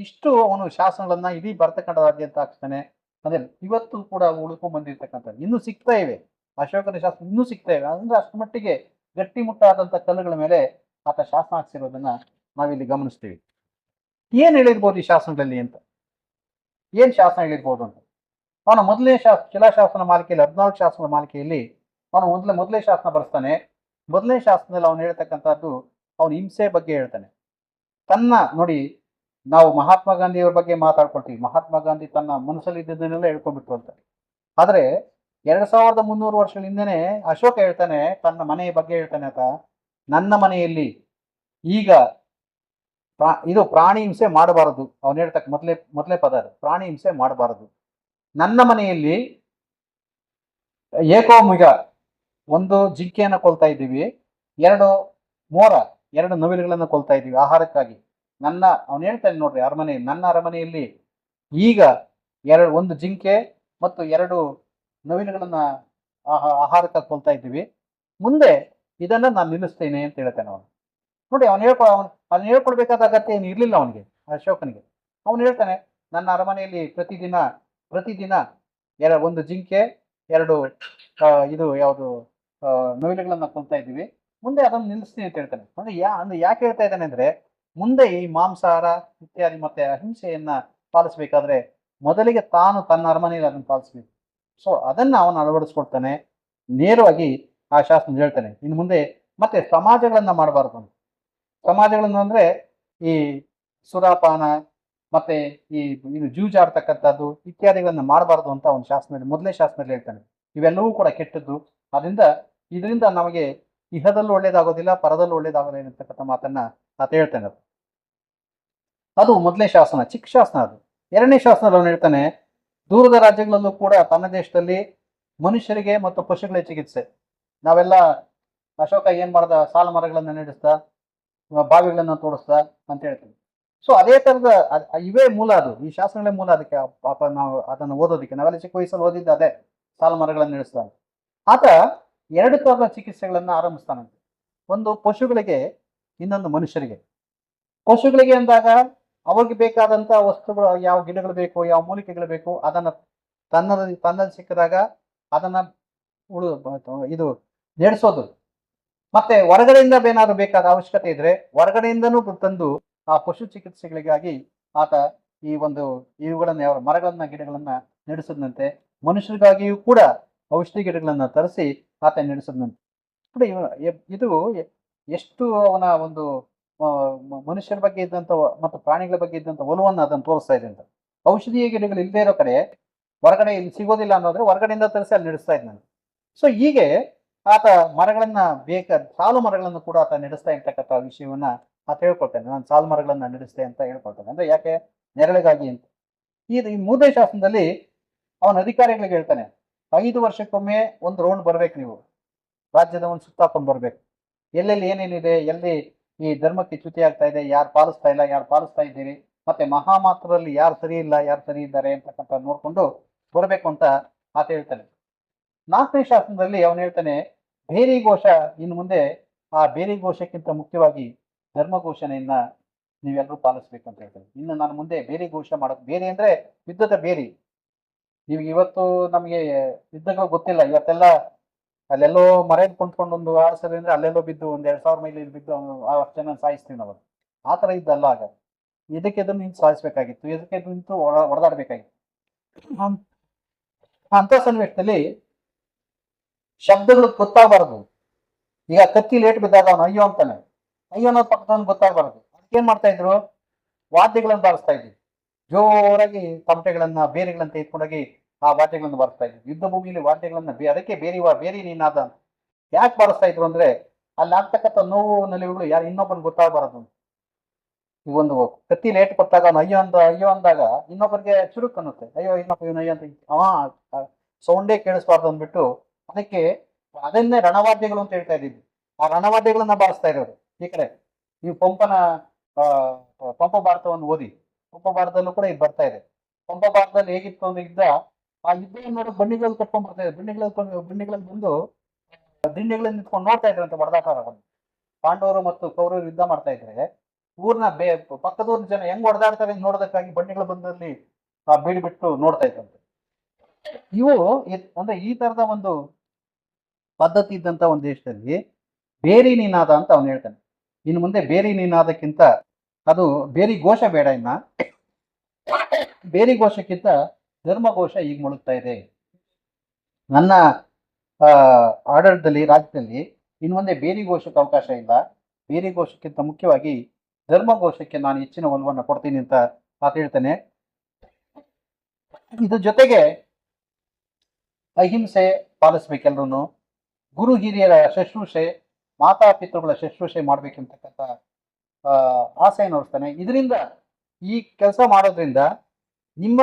ಇಷ್ಟು ಅವನು ಶಾಸನಗಳನ್ನ ಇಡೀ ಭರತಖಂಡದಾದ್ಯಂತ ಹಾಕ್ತಾನೆ. ಅದೇ ಇವತ್ತು ಕೂಡ ಉಳ್ಕೊಂಡ್ ಬಂದಿರ್ತಕ್ಕಂಥದ್ದು ಇನ್ನೂ ಸಿಗ್ತಾ ಇವೆ, ಅಶೋಕನ ಶಾಸನ ಇನ್ನೂ ಸಿಗ್ತಾ ಇವೆ. ಅಂದ್ರೆ ಅಷ್ಟು ಮಟ್ಟಿಗೆ ಗಟ್ಟಿಮುಟ್ಟಾದಂಥ ಕಲ್ಲುಗಳ ಮೇಲೆ ಆತ ಶಾಸನ ಹಾಕ್ಸಿರೋದನ್ನ ನಾವಿಲ್ಲಿ ಗಮನಿಸ್ತೀವಿ. ಏನ್ ಹೇಳಿರ್ಬೋದು ಈ ಶಾಸನಗಳಲ್ಲಿ ಅಂತ, ಏನ್ ಶಾಸನ ಹೇಳಿರ್ಬೋದು ಅಂತ. ಅವನ ಮೊದಲನೇ ಶಿಲಾಶಾಸನ ಮಾಲಿಕೆಯಲ್ಲಿ 14 ಶಾಸನ ಮಾಲಿಕೆಯಲ್ಲಿ ಅವನು ಮೊದಲೇ ಶಾಸನ ಬರೆಸ್ತಾನೆ. ಮೊದಲನೇ ಶಾಸನದಲ್ಲಿ ಅವನು ಹೇಳ್ತಕ್ಕಂಥದ್ದು ಅವನ ಹಿಂಸೆ ಬಗ್ಗೆ ಹೇಳ್ತಾನೆ. ತನ್ನ ನೋಡಿ, ನಾವು ಮಹಾತ್ಮ ಗಾಂಧಿಯವ್ರ ಬಗ್ಗೆ ಮಾತಾಡ್ಕೊಳ್ತೀವಿ, ಮಹಾತ್ಮ ಗಾಂಧಿ ತನ್ನ ಮನಸ್ಸಲ್ಲಿ ಇದ್ದದನ್ನೆಲ್ಲ ಹೇಳ್ಕೊಂಡ್ಬಿಟ್ರು ಅಂತ. ಆದ್ರೆ 2300 ವರ್ಷಗಳ ಹಿಂದೆನೆ ಅಶೋಕ ಹೇಳ್ತಾನೆ, ತನ್ನ ಮನೆಯ ಬಗ್ಗೆ ಹೇಳ್ತಾನೆ ಆತ, ನನ್ನ ಮನೆಯಲ್ಲಿ ಈಗ ಇದು ಪ್ರಾಣಿ ಹಿಂಸೆ ಮಾಡಬಾರದು. ಅವನು ಹೇಳ್ತಕ್ಕ ಮೊದಲೇ ಪದ ಅದು, ಪ್ರಾಣಿ ಹಿಂಸೆ ಮಾಡಬಾರದು. ನನ್ನ ಮನೆಯಲ್ಲಿ ಏಕೋಮುಗ, ಒಂದು ಜಿಂಕೆಯನ್ನು ಕೊಲ್ತಾ ಇದ್ದೀವಿ, 2 ಮೋರ, 2 ನವಿಲುಗಳನ್ನು ಕೊಲ್ತಾ ಇದ್ದೀವಿ ಆಹಾರಕ್ಕಾಗಿ. ಅವನು ಹೇಳ್ತಾನೆ ನೋಡ್ರಿ, ನನ್ನ ಅರಮನೆಯಲ್ಲಿ ಈಗ ಒಂದು ಜಿಂಕೆ ಮತ್ತು 2 ನವಿಲುಗಳನ್ನ ಆಹಾರಕ್ಕಾಗಿ ಕೊಲ್ತಾ ಇದ್ದೀವಿ, ಮುಂದೆ ಇದನ್ನ ನಾನು ನಿಲ್ಲಿಸ್ತೇನೆ ಅಂತ ಹೇಳ್ತಾನೆ ಅವನು. ನೋಡಿ, ಅವನು ಹೇಳ್ಕೊಳ್ಬೇಕಾದ ಅಗತ್ಯ ಏನು ಇರ್ಲಿಲ್ಲ ಅವನಿಗೆ, ಅಶೋಕನಿಗೆ. ಅವನು ಹೇಳ್ತಾನೆ, ನನ್ನ ಅರಮನೆಯಲ್ಲಿ ಪ್ರತಿದಿನ ಒಂದು ಜಿಂಕೆ, 2 ಇದು ಯಾವುದು ನವಿಲುಗಳನ್ನ ಕೊಲ್ತಾ ಇದ್ದೀವಿ, ಮುಂದೆ ಅದನ್ನು ನಿಲ್ಲಿಸ್ತೀನಿ ಅಂತ ಹೇಳ್ತಾನೆ. ಅಂದ್ರೆ ಯಾಕೆ ಹೇಳ್ತಾ ಇದ್ದಾನೆ ಅಂದ್ರೆ, ಮುಂದೆ ಈ ಮಾಂಸಾಹಾರ ಇತ್ಯಾದಿ ಮತ್ತೆ ಅಹಿಂಸೆಯನ್ನ ಪಾಲಿಸ್ಬೇಕಾದ್ರೆ ಮೊದಲಿಗೆ ತಾನು ತನ್ನ ಅರಮನೆಯಲ್ಲಿ ಅದನ್ನು ಪಾಲಿಸ್ಬೇಕು. ಸೊ ಅದನ್ನ ಅವನು ಅಳವಡಿಸ್ಕೊಡ್ತಾನೆ. ನೇರವಾಗಿ ಆ ಶಾಸನ ಹೇಳ್ತಾನೆ. ಇನ್ನು ಮುಂದೆ ಮತ್ತೆ ಸಮಾಜಗಳನ್ನ ಮಾಡಬಾರ್ದು ಅಂತ. ಸಮಾಜಗಳನ್ನು ಅಂದ್ರೆ ಈ ಸುರಾಪಾನ ಮತ್ತೆ ಇದು ಜೂಜಾಡ್ತಕ್ಕಂಥದ್ದು ಇತ್ಯಾದಿಗಳನ್ನ ಮಾಡಬಾರ್ದು ಅಂತ ಅವನ ಶಾಸನದಲ್ಲಿ, ಮೊದಲೇ ಶಾಸನದಲ್ಲಿ ಹೇಳ್ತಾನೆ. ಇವೆಲ್ಲವೂ ಕೂಡ ಕೆಟ್ಟದ್ದು, ಇದರಿಂದ ನಮಗೆ ಇಹದಲ್ಲೂ ಒಳ್ಳೇದಾಗೋದಿಲ್ಲ, ಪರದಲ್ಲೂ ಒಳ್ಳೇದಾಗೋದಿಲ್ಲ ಅಂತಕ್ಕಂಥ ಮಾತನ್ನ ಆತ ಹೇಳ್ತಾನೆ. ಅದು ಮೊದಲನೇ ಶಾಸನ, ಚಿಕ್ಕ ಶಾಸನ ಅದು. ಎರಡನೇ ಶಾಸನದಲ್ಲಿ ಅವನು ಹೇಳ್ತಾನೆ, ದೂರದ ರಾಜ್ಯಗಳಲ್ಲೂ ಕೂಡ ತನ್ನ ದೇಶದಲ್ಲಿ ಮನುಷ್ಯರಿಗೆ ಮತ್ತು ಪಶುಗಳ ಚಿಕಿತ್ಸೆ. ನಾವೆಲ್ಲ ಅಶೋಕ ಏನ್ ಮಾಡ್ದ, ಸಾಲ ಮರಗಳನ್ನ ನಡೆಸ್ತಾ, ಬಾವಿಗಳನ್ನ ತೋಡಿಸ್ತಾ ಅಂತ ಹೇಳ್ತೀವಿ. ಸೊ ಅದೇ ತರದ ಇವೇ ಮೂಲ, ಅದು ಈ ಶಾಸನಗಳೇ ಮೂಲ. ಅದಕ್ಕೆ ಪಾಪ ನಾವು ಅದನ್ನು ಓದೋದಕ್ಕೆ, ನಾವೆಲ್ಲ ಚಿಕ್ಕ ವಯಸ್ಸಲ್ಲಿ ಓದಿದ್ದ ಅದೇ, ಸಾಲ ಮರಗಳನ್ನ ನಡೆಸ್ತಾ. ಆತ 2 ತರದ ಚಿಕಿತ್ಸೆಗಳನ್ನ ಆರಂಭಿಸ್ತಾನಂತೆ. ಒಂದು ಪಶುಗಳಿಗೆ, ಇನ್ನೊಂದು ಮನುಷ್ಯರಿಗೆ. ಪಶುಗಳಿಗೆ ಅಂದಾಗ ಅವ್ರಿಗೆ ಬೇಕಾದಂತ ವಸ್ತುಗಳು, ಯಾವ ಗಿಡಗಳು ಬೇಕು, ಯಾವ ಮೂಲಿಕೆಗಳು ಬೇಕು, ಅದನ್ನ ತನ್ನಲ್ಲಿ ಸಿಕ್ಕಿದಾಗ ಅದನ್ನ ಇದು ನಡೆಸೋದು. ಮತ್ತೆ ಹೊರಗಡೆಯಿಂದ ಏನಾದ್ರು ಬೇಕಾದ ಅವಶ್ಯಕತೆ ಇದ್ರೆ ಹೊರಗಡೆಯಿಂದನೂ ತಂದು ಆ ಪಶು ಚಿಕಿತ್ಸೆಗಳಿಗಾಗಿ ಆತ ಇವುಗಳನ್ನ ಮರಗಳನ್ನ ಗಿಡಗಳನ್ನ ನಡೆಸದಂತೆ, ಮನುಷ್ಯರಿಗಾಗಿಯೂ ಕೂಡ ಔಷಧಿ ಗಿಡಗಳನ್ನ ತರಿಸಿ ಆತ ನಡೆಸದಂತೆ. ನೋಡಿ, ಇದು ಎಷ್ಟು ಅವನ ಒಂದು ಮನುಷ್ಯರ ಬಗ್ಗೆ ಇದ್ದಂತ ಮತ್ತು ಪ್ರಾಣಿಗಳ ಬಗ್ಗೆ ಇದ್ದಂತ ಒಲವನ್ನು ಅದನ್ನು ತೋರಿಸ್ತಾ ಇದೆ ಅಂತ. ಔಷಧೀಯ ಗಿಡಗಳು ಇಲ್ಲದೆ ಇರೋ ಕಡೆ ಹೊರಗಡೆ ಇಲ್ಲಿ ಸಿಗೋದಿಲ್ಲ ಅನ್ನೋದ್ರೆ ಹೊರಗಡೆಯಿಂದ ತರಿಸಿ ಅಲ್ಲಿ ನಡೆಸ್ತಾ ಇದ್ದಾನೆ. ಸೊ ಹೀಗೆ ಆತ ಮರಗಳನ್ನ ಸಾಲು ಮರಗಳನ್ನು ಕೂಡ ಆತ ನಡೆಸ್ತಾ ಇರ್ತಕ್ಕಂಥ ವಿಷಯವನ್ನ ಆತ ಹೇಳ್ಕೊಳ್ತಾನೆ. ನಾನು ಸಾಲು ಮರಗಳನ್ನ ನಡೆಸ್ತೆ ಅಂತ ಹೇಳ್ಕೊಳ್ತಾನೆ. ಅಂದ್ರೆ ಯಾಕೆ, ನೆರಳಿಗಾಗಿ ಅಂತ. ಈ ಮೂರನೇ ಶಾಸನದಲ್ಲಿ ಅವನ ಅಧಿಕಾರಿಗಳಿಗೆ ಹೇಳ್ತಾನೆ, 5 ವರ್ಷಕ್ಕೊಮ್ಮೆ ಒಂದು ರೌಂಡ್ ಬರ್ಬೇಕು, ನೀವು ರಾಜ್ಯದ ಒಂದು ಸುತ್ತಾಕೊಂಡು ಬರ್ಬೇಕು, ಎಲ್ಲೆಲ್ಲಿ ಏನೇನಿದೆ, ಎಲ್ಲಿ ಈ ಧರ್ಮಕ್ಕೆ ಚ್ಯುತಿ ಆಗ್ತಾ ಇದೆ, ಯಾರು ಪಾಲಿಸ್ತಾ ಇಲ್ಲ, ಯಾರು ಪಾಲಿಸ್ತಾ ಇದ್ದೀರಿ, ಮತ್ತೆ ಮಹಾಮಾತ್ರದಲ್ಲಿ ಯಾರು ಸರಿ ಇಲ್ಲ, ಯಾರು ಸರಿ ಇದ್ದಾರೆ ಅಂತಕ್ಕಂಥ ನೋಡ್ಕೊಂಡು ಬರ್ಬೇಕು ಅಂತ ಆತ ಹೇಳ್ತಾನೆ. 4ನೇ ಶಾಸನದಲ್ಲಿ ಅವನು ಹೇಳ್ತಾನೆ, ಬೇರಿ ಘೋಷ, ಇನ್ನು ಮುಂದೆ ಆ ಬೇರಿ ಘೋಷಕ್ಕಿಂತ ಮುಖ್ಯವಾಗಿ ಧರ್ಮ ಘೋಷಣೆಯನ್ನ ನೀವೆಲ್ಲರೂ ಪಾಲಿಸ್ಬೇಕು ಅಂತ ಹೇಳ್ತಾನೆ. ಇನ್ನು ನಾನು ಮುಂದೆ ಬೇರಿ ಘೋಷ ಮಾಡೋದು, ಬೇರೆ ಅಂದ್ರೆ ಯುದ್ಧದ ಬೇರಿ. ನೀವು ಇವತ್ತು ನಮಗೆ ಯುದ್ಧಗಳು ಗೊತ್ತಿಲ್ಲ, ಇವತ್ತೆಲ್ಲ ಅಲ್ಲೆಲ್ಲೋ ಮರೆಯಲ್ಲಿ ಕೊಂಡ್ಕೊಂಡು ಒಂದು ಆಡ್ಸೋದು ಅಂದ್ರೆ ಅಲ್ಲೆಲ್ಲೋ ಬಿದ್ದು 1,000 ಮೈಲಿ ಬಿದ್ದು ಆ ಜನ ಸಾಯಿಸ್ತೀವಿ ನಾವು. ಆ ತರ ಇದ್ದಲ್ಲ ಆಗ. ಇದಕ್ಕೆ ನಿಂತು ಸಾಯಿಸ್ಬೇಕಾಗಿತ್ತು, ಇದಕ್ಕೆ ನಿಂತು ಹೊಡೆದಾಡ್ಬೇಕಾಗಿತ್ತು. ಅಂತ ಸನ್ನಿವೇಶದಲ್ಲಿ ಶಬ್ದಗಳು ಗೊತ್ತಾಗಬಾರದು. ಈಗ ಕತ್ತಿ ಲೇಟ್ ಬಿದ್ದಾಗ ಅವನು ಅಯ್ಯೋ ಅಂತಾನೆ, ಅಯ್ಯೋ ಅನ್ನೋದು ಪಕ್ಕದವನು ಗೊತ್ತಾಗಬಾರದು. ಅದಕ್ಕೆ ಏನ್ ಮಾಡ್ತಾ ಇದ್ರು, ವಾದ್ಯಗಳನ್ನು ಬಾರಿಸ್ತಾ ಇದ್ವಿ, ಜೋರಾಗಿ ತಮಟೆಗಳನ್ನ ಬೇರೆಗಳನ್ನ ತೆಗೆದುಕೊಂಡೋಗಿ ಆ ವಾದ್ಯಗಳನ್ನು ಬಾರಿಸ್ತಾ ಇದ್ವಿ. ಯುದ್ಧ ಭೂಮಿಯಲ್ಲಿ ವಾದ್ಯಗಳನ್ನ ಅದಕ್ಕೆ ಬೇರಿ ನೀನಾದ ಯಾಕೆ ಬಾರಿಸ್ತಾ ಇದ್ರು ಅಂದ್ರೆ, ಅಲ್ಲಿ ಆಗ್ತಕ್ಕಂಥ ನೋವು ನಲಿವುಗಳು ಯಾರು ಇನ್ನೊಬ್ಬರಿಗೆ ಗೊತ್ತಾಗಬಾರದು. ಈ ಒಂದು ಕತ್ತಿ ಲೇಟ್ ಕೊಟ್ಟಾಗ ಅವ್ನು ಅಯ್ಯೋ ಅಂದಾಗ ಇನ್ನೊಬ್ಬರಿಗೆ ಚುರುಕ್ ಅನ್ನುತ್ತೆ, ಅಯ್ಯೋ ಇನ್ನೊಬ್ಬ ಇವನು ಅಯ್ಯೋ ಅಂತ ಅವ ಸೌಂಡೇ ಕೇಳಿಸ್ಬಾರ್ದು ಅಂದ್ಬಿಟ್ಟು ಅದಕ್ಕೆ ಅದನ್ನೇ ರಣವಾದ್ಯಗಳು ಅಂತ ಹೇಳ್ತಾ ಇದ್ದೀವಿ. ಆ ರಣವಾದ್ಯಗಳನ್ನ ಬಾರಿಸ್ತಾ ಇರೋರು ಈ ಕಡೆ. ನೀವು ಆ ಪಂಪ ಭಾರತವನ್ನು ಓದಿ, ಪಂಪ ಭಾರತದಲ್ಲೂ ಕೂಡ ಇದು ಬರ್ತಾ ಇದೆ. ಪಂಪ ಭಾರತದಲ್ಲಿ ಹೇಗಿತ್ತು ಅಂದ್ರೆ ಆ ಯುದ್ಧ ನೋಡೋ ಬಂಡಿಗಳಲ್ಲಿ ಕಟ್ಕೊಂಡ್ ಬರ್ತಾ ಇದೆ. ಬಂಡಿಗಳಲ್ಲಿ ಬಂದು ದಿಂಡಿಗಳಲ್ಲಿ ನಿಂತ್ಕೊಂಡು ನೋಡ್ತಾ ಇದ್ರು ಅಂತ ಹೊಡೆದಾಟ. ಪಾಂಡವರು ಮತ್ತು ಕೌರವರು ಯುದ್ಧ ಮಾಡ್ತಾ ಇದ್ರೆ ಊರ್ನ ಪಕ್ಕದೂರಿನ ಜನ ಹೆಂಗ್ ಹೊಡೆದಾಡ್ತಾರೆ ನೋಡೋದಕ್ಕಾಗಿ ಬಂಡಿಗಳ ಬಂದಲ್ಲಿ ಬೀಡಿ ಬಿಟ್ಟು ನೋಡ್ತಾ ಇದ್ದಂತೆ. ಇವು ಅಂದ್ರೆ ಈ ತರದ ಒಂದು ಪದ್ಧತಿ ಇದ್ದಂತ ಒಂದು ದೇಶದಲ್ಲಿ ಬೇರಿ ನಿನಾದ ಅಂತ ಅವನು ಹೇಳ್ತಾನೆ. ಇನ್ನು ಮುಂದೆ ಬೇರಿ ನಿನಾದಕ್ಕಿಂತ ಅದು ಬೇರಿ ಘೋಷ ಬೇಡ, ಇನ್ನ ಬೇರಿ ಘೋಷಕ್ಕಿಂತ ಧರ್ಮಘೋಷ ಈಗ ಮೊಳಗ್ತಾ ಇದೆ ನನ್ನ ಆಡಳಿತದಲ್ಲಿ, ರಾಜ್ಯದಲ್ಲಿ. ಇನ್ನು ಮುಂದೆ ಬೇರಿ ಘೋಷಕ್ಕೆ ಅವಕಾಶ ಇಲ್ಲ. ಬೇರಿ ಘೋಷಕ್ಕಿಂತ ಮುಖ್ಯವಾಗಿ ಧರ್ಮಘೋಷಕ್ಕೆ ನಾನು ಹೆಚ್ಚಿನ ಒಲವನ್ನು ಕೊಡ್ತೀನಿ ಅಂತ ಆತ ಹೇಳ್ತಾನೆ. ಇದ್ರ ಜೊತೆಗೆ ಅಹಿಂಸೆ ಪಾಲಿಸ್ಬೇಕೆಲ್ರೂ, ಗುರು ಹಿರಿಯರ ಶುಶ್ರೂಷೆ, ಮಾತಾಪಿತೃಗಳ ಶುಶ್ರೂಷೆ ಮಾಡ್ಬೇಕಂತಕ್ಕಂಥ ಆಸೆಯನ್ನು ಹೊರಿಸ್ತಾನೆ. ಇದರಿಂದ ಈ ಕೆಲಸ ಮಾಡೋದ್ರಿಂದ ನಿಮ್ಮ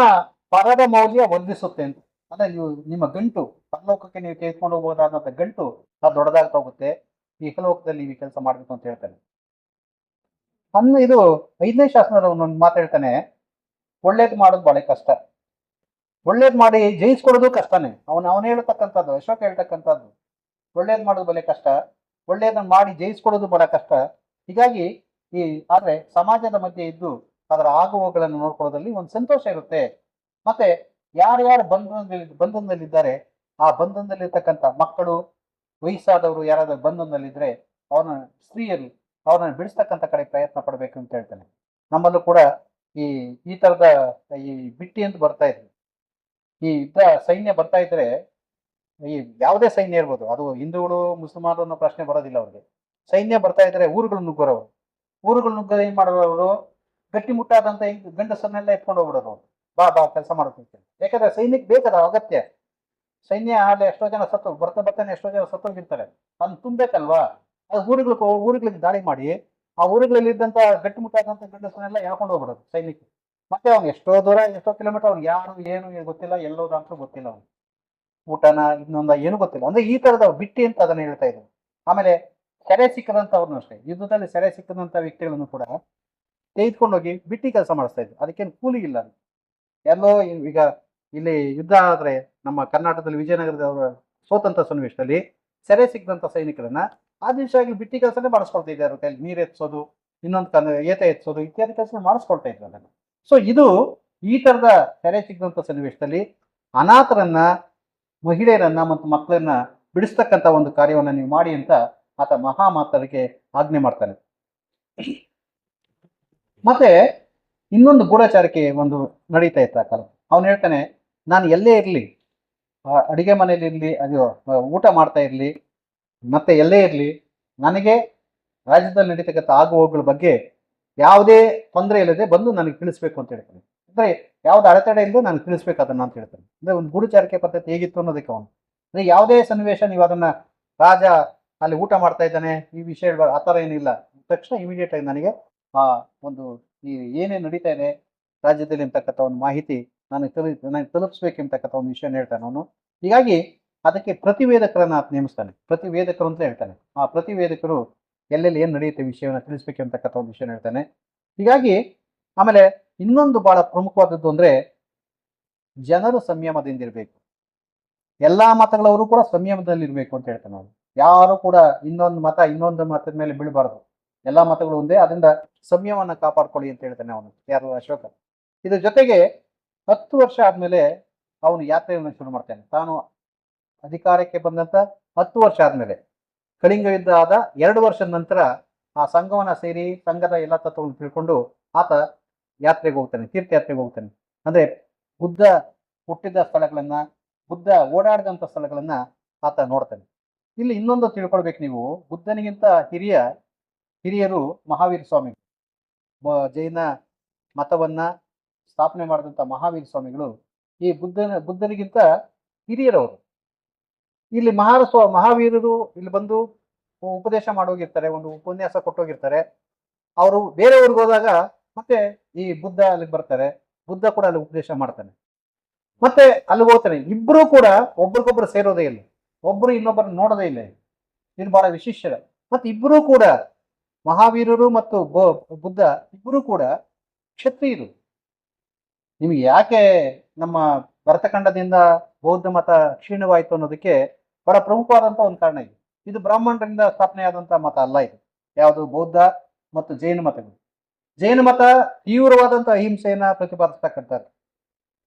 ಪರದ ಮೌಲ್ಯ ವರ್ಧಿಸುತ್ತೆ ಅಂತ. ಅಂದ್ರೆ ನೀವು ನಿಮ್ಮ ಗಂಟು ಪರಲೋಕಕ್ಕೆ ನೀವು ತೆಗೆದುಕೊಂಡು ಹೋಗಬಹುದಾದಂಥ ಗಂಟು ಅದು ದೊಡ್ಡದಾಗ್ತಾ ಹೋಗುತ್ತೆ ಈ ಇಹಲೋಕದಲ್ಲಿ ನೀವು ಕೆಲಸ ಮಾಡ್ಬೇಕು ಅಂತ ಹೇಳ್ತಾನೆ. ಇದು 5ನೇ ಶಾಸನದವನು ಮಾತಾಡ್ತಾನೆ, ಒಳ್ಳೇದು ಮಾಡೋದು ಬಹಳ ಕಷ್ಟ, ಒಳ್ಳೇದು ಮಾಡಿ ಜಯಿಸ್ಕೊಡೋದು ಕಷ್ಟನೇ. ಅವನು ಹೇಳ್ತಕ್ಕಂಥದ್ದು, ಅಶೋಕ್ ಹೇಳ್ತಕ್ಕಂಥದ್ದು, ಒಳ್ಳೇದು ಮಾಡೋದು ಬಹಳ ಕಷ್ಟ, ಒಳ್ಳೇದನ್ನ ಮಾಡಿ ಜಯಿಸ್ಕೊಡೋದು ಬಹಳ ಕಷ್ಟ. ಹೀಗಾಗಿ ಆದ್ರೆ ಸಮಾಜದ ಮಧ್ಯೆ ಇದ್ದು ಅದರ ಆಗುವಗಳನ್ನು ನೋಡ್ಕೊಳ್ಳೋದ್ರಲ್ಲಿ ಒಂದು ಸಂತೋಷ ಇರುತ್ತೆ. ಮತ್ತೆ ಯಾರ್ಯಾರು ಬಂಧನದಲ್ಲಿದ್ದಾರೆ ಆ ಬಂಧನದಲ್ಲಿರ್ತಕ್ಕಂಥ ಮಕ್ಕಳು, ವಯಸ್ಸಾದವರು ಯಾರಾದ್ರೂ ಬಂಧನದಲ್ಲಿದ್ರೆ ಅವನ ಸ್ತ್ರೀಯರು ಅವ್ರನ್ನ ಬಿಡಿಸ್ತಕ್ಕಂಥ ಕಡೆ ಪ್ರಯತ್ನ ಪಡಬೇಕು ಅಂತ ಹೇಳ್ತಾನೆ. ನಮ್ಮಲ್ಲೂ ಕೂಡ ಈ ತರದ ಈ ಬಿಟ್ಟಿ ಅಂತ ಬರ್ತಾ ಇದ್ರು. ಈ ಯುದ್ಧ ಸೈನ್ಯ ಬರ್ತಾ ಇದ್ರೆ, ಈ ಯಾವುದೇ ಸೈನ್ಯ ಇರ್ಬೋದು, ಅದು ಹಿಂದೂಗಳು ಮುಸಲ್ಮಾನರು ಅನ್ನೋ ಪ್ರಶ್ನೆ ಬರೋದಿಲ್ಲ ಅವ್ರಿಗೆ. ಸೈನ್ಯ ಬರ್ತಾ ಇದ್ರೆ ಊರುಗಳು ನುಗ್ಗೋರವರು, ಊರುಗಳು ನುಗ್ಗದ ಏನ್ ಮಾಡೋರು, ಗಟ್ಟಿ ಮುಟ್ಟಾದಂತ ಗಂಡಸನ್ನೆಲ್ಲ ಎತ್ಕೊಂಡು ಹೋಗ್ಬಿಡೋರು, ಬಾ ಕೆಲಸ ಮಾಡೋದು. ಯಾಕಂದ್ರೆ ಸೈನ್ಯಕ್ಕೆ ಬೇಕದ ಅಗತ್ಯ. ಸೈನ್ಯ ಅಲ್ಲಿ ಎಷ್ಟೋ ಜನ ಬರ್ತಾನೆ ಎಷ್ಟೋ ಜನ ಸತ್ತೋಗಿರ್ತಾರೆ, ಅದನ್ನ ತುಂಬೇಕಲ್ವಾ. ಅದು ಊರುಗಳಿಗೆ ದಾಳಿ ಮಾಡಿ ಆ ಊರುಗಳಲ್ಲಿ ಇದ್ದಂತ ಗಟ್ಟಿಮುಟ್ಟಾದಂತ ಗಂಡಸನ್ನೆಲ್ಲ ಹೇಳ್ಕೊಂಡು ಹೋಗ್ಬಿಡೋದು ಸೈನಿಕ. ಮತ್ತೆ ಅವ್ನು ಎಷ್ಟೋ ದೂರ ಎಷ್ಟೋ ಕಿಲೋಮೀಟರ್ ಅವ್ನು ಯಾರು ಏನು ಗೊತ್ತಿಲ್ಲ, ಎಲ್ಲೋದು ಅಂತ ಗೊತ್ತಿಲ್ಲ, ಅವ್ನು ಊಟನ ಇನ್ನೊಂದ ಏನು ಗೊತ್ತಿಲ್ಲ. ಅಂದ್ರೆ ಈ ತರದ ಬಿಟ್ಟಿ ಅಂತ ಅದನ್ನ ಹೇಳ್ತಾ ಇದ್ರು. ಆಮೇಲೆ ಸೆರೆ ಸಿಕ್ಕದಂತವ್ರನ್ನು ಅಷ್ಟೇ, ಯುದ್ಧದಲ್ಲಿ ಸೆರೆ ಸಿಕ್ಕದಂತ ವ್ಯಕ್ತಿಗಳನ್ನು ಕೂಡ ತೆಗೆದುಕೊಂಡೋಗಿ ಬಿಟ್ಟಿ ಕೆಲಸ ಮಾಡಿಸ್ತಾ ಇದ್ರು. ಅದಕ್ಕೇನು ಕೂಲಿ ಇಲ್ಲ. ಎಲ್ಲೋ ಈಗ ಇಲ್ಲಿ ಯುದ್ಧ ಆದ್ರೆ ನಮ್ಮ ಕರ್ನಾಟಕದಲ್ಲಿ ವಿಜಯನಗರದವರ ಸೋತಂತ ಸನ್ನಿವೇಶದಲ್ಲಿ ಸೆರೆ ಸಿಕ್ಕದಂತ ಸೈನಿಕರನ್ನ ಆ ದಿವಸ ಆಗಿ ಬಿಟ್ಟಿ ಕೆಲಸನೇ ಮಾಡಿಸ್ಕೊಳ್ತಾ ಇದ್ದಾರೆ. ಕೈಲಿ ನೀರು ಎತ್ಸೋದು, ಇನ್ನೊಂದು ಏತ ಎತ್ಸೋದು ಇತ್ಯಾದಿ ಕೆಲಸ ಮಾಡಿಸ್ಕೊಳ್ತಾ ಇದ್ರು ಅದನ್ನು. ಸೊ ಇದು ಈ ತರದ ಸೆರೆ ಸಿಕ್ಕದಂತ ಸನ್ನಿವೇಶದಲ್ಲಿ ಅನಾಥರನ್ನ, ಮಹಿಳೆಯರನ್ನ ಮತ್ತು ಮಕ್ಕಳನ್ನ ಬಿಡಿಸ್ತಕ್ಕಂಥ ಒಂದು ಕಾರ್ಯವನ್ನ ನೀವು ಮಾಡಿ ಅಂತ ಆತ ಮಹಾಮಾತರಿಗೆ ಆಜ್ಞೆ ಮಾಡ್ತಾನೆ. ಮತ್ತೆ ಇನ್ನೊಂದು ಗೂಢಚಾರಿಕೆ ಒಂದು ನಡೀತಾ ಇತ್ತು ಆ ಕಾಲ. ಅವನು ಹೇಳ್ತಾನೆ, ನಾನು ಎಲ್ಲೇ ಇರಲಿ, ಅಡಿಗೆ ಮನೆಯಲ್ಲಿ ಇರಲಿ, ಅದು ಊಟ ಮಾಡ್ತಾ ಇರಲಿ, ಮತ್ತೆ ಎಲ್ಲೇ ಇರಲಿ, ನನಗೆ ರಾಜ್ಯದಲ್ಲಿ ನಡೀತಕ್ಕಂಥ ಆಗುವಗಳ ಬಗ್ಗೆ ಯಾವುದೇ ತೊಂದರೆ ಇಲ್ಲದೆ ಬಂದು ನನಗೆ ತಿಳಿಸ್ಬೇಕು ಅಂತ ಹೇಳ್ತಾನೆ. ಅಂದ್ರೆ ಯಾವ್ದು ಅಡೆತಡೆ ಇಲ್ಲದೆ ನಾನು ತಿಳಿಸ್ಬೇಕು ಅದನ್ನ ಅಂತ ಹೇಳ್ತಾನೆ. ಅಂದ್ರೆ ಒಂದು ಗೂಢಚಾರಿಕೆ ಪದ್ಧತಿ ಹೇಗಿತ್ತು ಅನ್ನೋದಕ್ಕೆ ಅವನು ಅಂದ್ರೆ ಯಾವುದೇ ಸನ್ನಿವೇಶ ನೀವು ಅದನ್ನ ರಾಜ ಅಲ್ಲಿ ಊಟ ಮಾಡ್ತಾ ಇದ್ದಾನೆ ಈ ವಿಷಯ ಆ ಥರ ಏನಿಲ್ಲ, ತಕ್ಷಣ ಇಮಿಡಿಯೇಟ್ ಆಗಿ ನನಗೆ ಒಂದು ಈ ಏನೇನು ನಡೀತಾ ಇದೆ ರಾಜ್ಯದಲ್ಲಿ ಅಂತಕ್ಕಂಥ ಒಂದು ಮಾಹಿತಿ ನನಗೆ ತಲುಪಿಸ್ಬೇಕೆಂತಕ್ಕಂಥ ಒಂದು ವಿಷಯ ಹೇಳ್ತಾನೆ ಅವನು. ಹೀಗಾಗಿ ಅದಕ್ಕೆ ಪ್ರತಿವೇದಕರನ್ನ ನೇಮಿಸ್ತಾನೆ. ಪ್ರತಿವೇದಕರು ಅಂತ ಹೇಳ್ತಾನೆ. ಆ ಪ್ರತಿವೇದಕರು ಎಲ್ಲೆಲ್ಲಿ ಏನು ನಡೆಯುತ್ತೆ ವಿಷಯವನ್ನು ತಿಳಿಸ್ಬೇಕು ಅಂತಕ್ಕಂಥ ಒಂದು ವಿಷಯ ಹೇಳ್ತಾನೆ. ಹೀಗಾಗಿ ಆಮೇಲೆ ಇನ್ನೊಂದು ಬಹಳ ಪ್ರಮುಖವಾದದ್ದು ಅಂದ್ರೆ ಜನರು ಸಂಯಮದಿಂದಿರ್ಬೇಕು. ಎಲ್ಲಾ ಮತಗಳವರು ಕೂಡ ಸಂಯಮದಲ್ಲಿರ್ಬೇಕು ಅಂತ ಹೇಳ್ತಾನೆ ಅವನು. ಯಾರು ಕೂಡ ಇನ್ನೊಂದು ಮತದ ಮೇಲೆ ಬೀಳಬಾರದು. ಎಲ್ಲಾ ಮತಗಳು ಒಂದೇ, ಅದರಿಂದ ಸಂಯಮವನ್ನ ಕಾಪಾಡ್ಕೊಳ್ಳಿ ಅಂತ ಹೇಳ್ತಾನೆ ಅವನು, ಯಾರು ಅಶೋಕ. ಇದ್ರ ಜೊತೆಗೆ 10 ವರ್ಷ ಆದ್ಮೇಲೆ ಅವನು ಯಾತ್ರೆಯನ್ನು ಶುರು ಮಾಡ್ತಾನೆ. ತಾನು ಅಧಿಕಾರಕ್ಕೆ ಬಂದಂತ 10 ವರ್ಷ ಆದ್ಮೇಲೆ, ಕಳಿಂಗ ಯುದ್ಧ ಆದ 2 ವರ್ಷದ ನಂತರ ಆ ಸಂಘವನ್ನ ಸೇರಿ ಸಂಘದ ಎಲ್ಲ ತತ್ವಗಳನ್ನು ತಿಳ್ಕೊಂಡು ಆತ ಯಾತ್ರೆಗೆ ಹೋಗ್ತಾನೆ, ತೀರ್ಥಯಾತ್ರೆಗೆ ಹೋಗ್ತಾನೆ. ಅಂದ್ರೆ ಬುದ್ಧ ಹುಟ್ಟಿದ ಸ್ಥಳಗಳನ್ನ, ಬುದ್ಧ ಓಡಾಡಿದಂಥ ಸ್ಥಳಗಳನ್ನ ಆತ ನೋಡ್ತಾನೆ. ಇಲ್ಲಿ ಇನ್ನೊಂದು ತಿಳ್ಕೊಳ್ಬೇಕು ನೀವು, ಬುದ್ಧನಿಗಿಂತ ಹಿರಿಯರು ಮಹಾವೀರ ಸ್ವಾಮಿ, ಜೈನ ಮತವನ್ನ ಸ್ಥಾಪನೆ ಮಾಡಿದಂಥ ಮಹಾವೀರ ಸ್ವಾಮಿಗಳು ಈ ಬುದ್ಧನಿಗಿಂತ ಹಿರಿಯರವರು. ಇಲ್ಲಿ ಮಹಾವೀರರು ಇಲ್ಲಿ ಬಂದು ಉಪದೇಶ ಮಾಡೋಗಿರ್ತಾರೆ, ಒಂದು ಉಪನ್ಯಾಸ ಕೊಟ್ಟೋಗಿರ್ತಾರೆ. ಅವರು ಬೇರೆ ಊರಿಗೆ ಹೋದಾಗ ಮತ್ತೆ ಈ ಬುದ್ಧ ಅಲ್ಲಿಗೆ ಬರ್ತಾರೆ, ಬುದ್ಧ ಕೂಡ ಅಲ್ಲಿ ಉಪದೇಶ ಮಾಡ್ತಾನೆ, ಮತ್ತೆ ಅಲ್ಲಿಗೆ ಹೋಗ್ತಾನೆ. ಇಬ್ರು ಕೂಡ ಒಬ್ರಿಗೊಬ್ರು ಸೇರೋದೇ ಇಲ್ಲ, ಒಬ್ರು ಇನ್ನೊಬ್ಬರನ್ನ ನೋಡೋದೇ ಇಲ್ಲ. ಇದು ಬಹಳ ವಿಶಿಷ್ಟ. ಮತ್ತೆ ಇಬ್ಬರೂ ಕೂಡ ಮಹಾವೀರರು ಮತ್ತು ಬುದ್ಧ ಇಬ್ಬರೂ ಕೂಡ ಕ್ಷತ್ರಿಯರು. ನಿಮಗೆ ಯಾಕೆ ನಮ್ಮ ಭರತಖಂಡದಿಂದ ಬೌದ್ಧ ಮತ ಕ್ಷೀಣವಾಯಿತು ಅನ್ನೋದಕ್ಕೆ ಬಹಳ ಪ್ರಮುಖವಾದಂತಹ ಒಂದು ಕಾರಣ ಇದೆ. ಇದು ಬ್ರಾಹ್ಮಣರಿಂದ ಸ್ಥಾಪನೆಯಾದಂತಹ ಮತ ಅಲ್ಲ. ಇದು ಯಾವುದು? ಬೌದ್ಧ ಮತ್ತು ಜೈನ ಮತಗಳು. ಜೈನ ಮತ ತೀವ್ರವಾದಂತಹ ಅಹಿಂಸೆಯನ್ನ ಪ್ರತಿಪಾದಿಸ್ತಕ್ಕಂಥದ್ದು.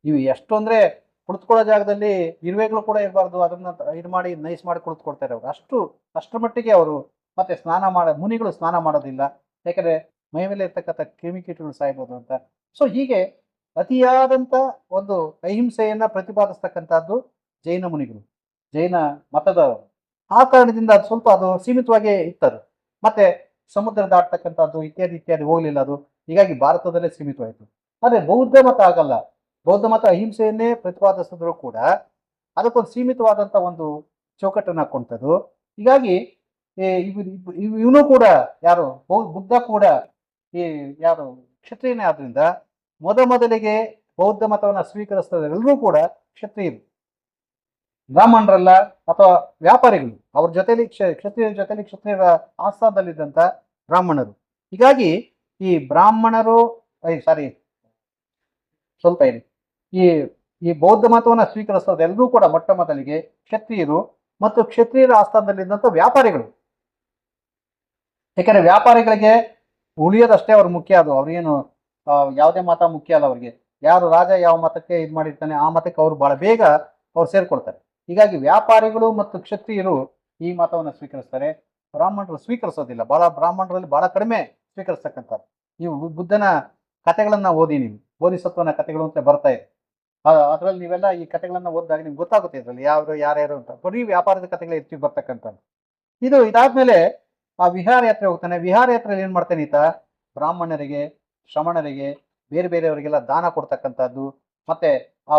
ನೀವು ಎಷ್ಟು ಅಂದ್ರೆ ಕುಳಿತುಕೊಳ್ಳೋ ಜಾಗದಲ್ಲಿ ಇರುವೆಗಳು ಕೂಡ ಇರಬಾರ್ದು, ಅದನ್ನ ಇದು ಮಾಡಿ ನೈಸ್ ಮಾಡಿ ಕುಳಿತುಕೊಳ್ತಾರೆ ಅವರು. ಅಷ್ಟರ ಮಟ್ಟಿಗೆ ಅವರು. ಮತ್ತೆ ಮುನಿಗಳು ಸ್ನಾನ ಮಾಡೋದಿಲ್ಲ, ಯಾಕಂದ್ರೆ ಮೈ ಮೇಲೆ ಇರ್ತಕ್ಕಂಥ ಕ್ರಿಮಿಕೀಟಗಳು ಸಾಯ್ಬೋದು ಅಂತ. ಸೊ ಹೀಗೆ ಅತಿಯಾದಂತ ಒಂದು ಅಹಿಂಸೆಯನ್ನ ಪ್ರತಿಪಾದಿಸ್ತಕ್ಕಂಥದ್ದು ಜೈನ ಮುನಿಗಳು, ಜೈನ ಮತದವರು. ಆ ಕಾರಣದಿಂದ ಅದು ಸ್ವಲ್ಪ ಅದು ಸೀಮಿತವಾಗಿ ಇತ್ತದು. ಮತ್ತೆ ಸಮುದ್ರ ದಾಟ್ತಕ್ಕಂಥದ್ದು ಇತ್ಯಾದಿ ಇತ್ಯಾದಿ ಹೋಗ್ಲಿಲ್ಲ ಅದು, ಹೀಗಾಗಿ ಭಾರತದಲ್ಲೇ ಸೀಮಿತವಾಯಿತು. ಆದ್ರೆ ಬೌದ್ಧ ಮತ ಆಗಲ್ಲ. ಬೌದ್ಧ ಮತ ಅಹಿಂಸೆಯನ್ನೇ ಪ್ರತಿಪಾದಿಸಿದ್ರು ಕೂಡ ಅದಕ್ಕೊಂದು ಸೀಮಿತವಾದಂತ ಒಂದು ಚೌಕಟ್ಟನ್ನು ಹಾಕೊಂತದ್ದು. ಹೀಗಾಗಿ ಇವನು ಕೂಡ ಯಾರು ಬುದ್ಧ ಕೂಡ ಈ ಯಾರು ಕ್ಷತ್ರಿಯನೇ ಆದ್ರಿಂದ ಮೊದಲಿಗೆ ಬೌದ್ಧ ಮತವನ್ನ ಸ್ವೀಕರಿಸಿದ ಎಲ್ಲರೂ ಕೂಡ ಕ್ಷತ್ರಿಯರು, ಬ್ರಾಹ್ಮಣರಲ್ಲ ಅಥವಾ ವ್ಯಾಪಾರಿಗಳು. ಅವ್ರ ಜೊತೆಲಿ ಕ್ಷತ್ರಿಯರ ಜೊತೆಲಿ ಕ್ಷತ್ರಿಯರ ಆಸ್ಥಾನದಲ್ಲಿದ್ದಂತ ಬ್ರಾಹ್ಮಣರು. ಹೀಗಾಗಿ ಈ ಬ್ರಾಹ್ಮಣರು ಸಾರಿ ಸ್ವಲ್ಪ ಇದೆ, ಈ ಬೌದ್ಧ ಮತವನ್ನ ಸ್ವೀಕರಿಸೋದೆಲ್ಲರೂ ಕೂಡ ಮೊದಲಿಗೆ ಕ್ಷತ್ರಿಯರು ಮತ್ತು ಕ್ಷತ್ರಿಯರ ಆಸ್ಥಾನದಲ್ಲಿದ್ದಂಥ ವ್ಯಾಪಾರಿಗಳು. ಯಾಕಂದ್ರೆ ವ್ಯಾಪಾರಿಗಳಿಗೆ ಉಳಿಯೋದಷ್ಟೇ ಅವ್ರ ಮುಖ್ಯ. ಅದು ಅವ್ರಿಗೇನು ಯಾವುದೇ ಮತ ಮುಖ್ಯ ಅಲ್ಲ ಅವ್ರಿಗೆ. ಯಾರು ರಾಜ ಯಾವ ಮತಕ್ಕೆ ಇದು ಮಾಡಿರ್ತಾನೆ ಆ ಮತಕ್ಕೆ ಅವ್ರು ಬಹಳ ಬೇಗ ಅವ್ರು ಸೇರ್ಕೊಳ್ತಾರೆ. ಹೀಗಾಗಿ ವ್ಯಾಪಾರಿಗಳು ಮತ್ತು ಕ್ಷತ್ರಿಯರು ಈ ಮತವನ್ನು ಸ್ವೀಕರಿಸ್ತಾರೆ, ಬ್ರಾಹ್ಮಣರು ಸ್ವೀಕರಿಸೋದಿಲ್ಲ. ಬ್ರಾಹ್ಮಣರಲ್ಲಿ ಬಹಳ ಕಡಿಮೆ ಸ್ವೀಕರಿಸ್ತಕ್ಕಂಥದ್ದು. ನೀವು ಬುದ್ಧನ ಕಥೆಗಳನ್ನ ಓದಿ, ನೀವು ಬೋಧಿಸತ್ವನ ಕಥೆಗಳು ಅಂತ ಬರ್ತಾ ಇದೆ, ಅದರಲ್ಲಿ ನೀವೆಲ್ಲ ಈ ಕಥೆಗಳನ್ನ ಓದಿದಾಗ ನಿಮ್ಗೆ ಗೊತ್ತಾಗುತ್ತೆ ಇದ್ರಲ್ಲಿ ಯಾರ್ಯಾರು ಅಂತ. ಬರೀ ವ್ಯಾಪಾರದ ಕಥೆಗಳು ಹೆಚ್ಚಿಗೆ ಬರ್ತಕ್ಕಂಥದ್ದು. ಇದಾದ್ಮೇಲೆ ಆ ವಿಹಾರ ಯಾತ್ರೆ ಹೋಗ್ತಾನೆ. ವಿಹಾರ ಯಾತ್ರೆಯಲ್ಲಿ ಏನ್ ಮಾಡ್ತಾನೆ ಈತ? ಬ್ರಾಹ್ಮಣರಿಗೆ, ಶ್ರಮಣರಿಗೆ, ಬೇರೆ ಬೇರೆಯವರಿಗೆಲ್ಲ ದಾನ ಕೊಡ್ತಕ್ಕಂಥದ್ದು, ಮತ್ತೆ ಆ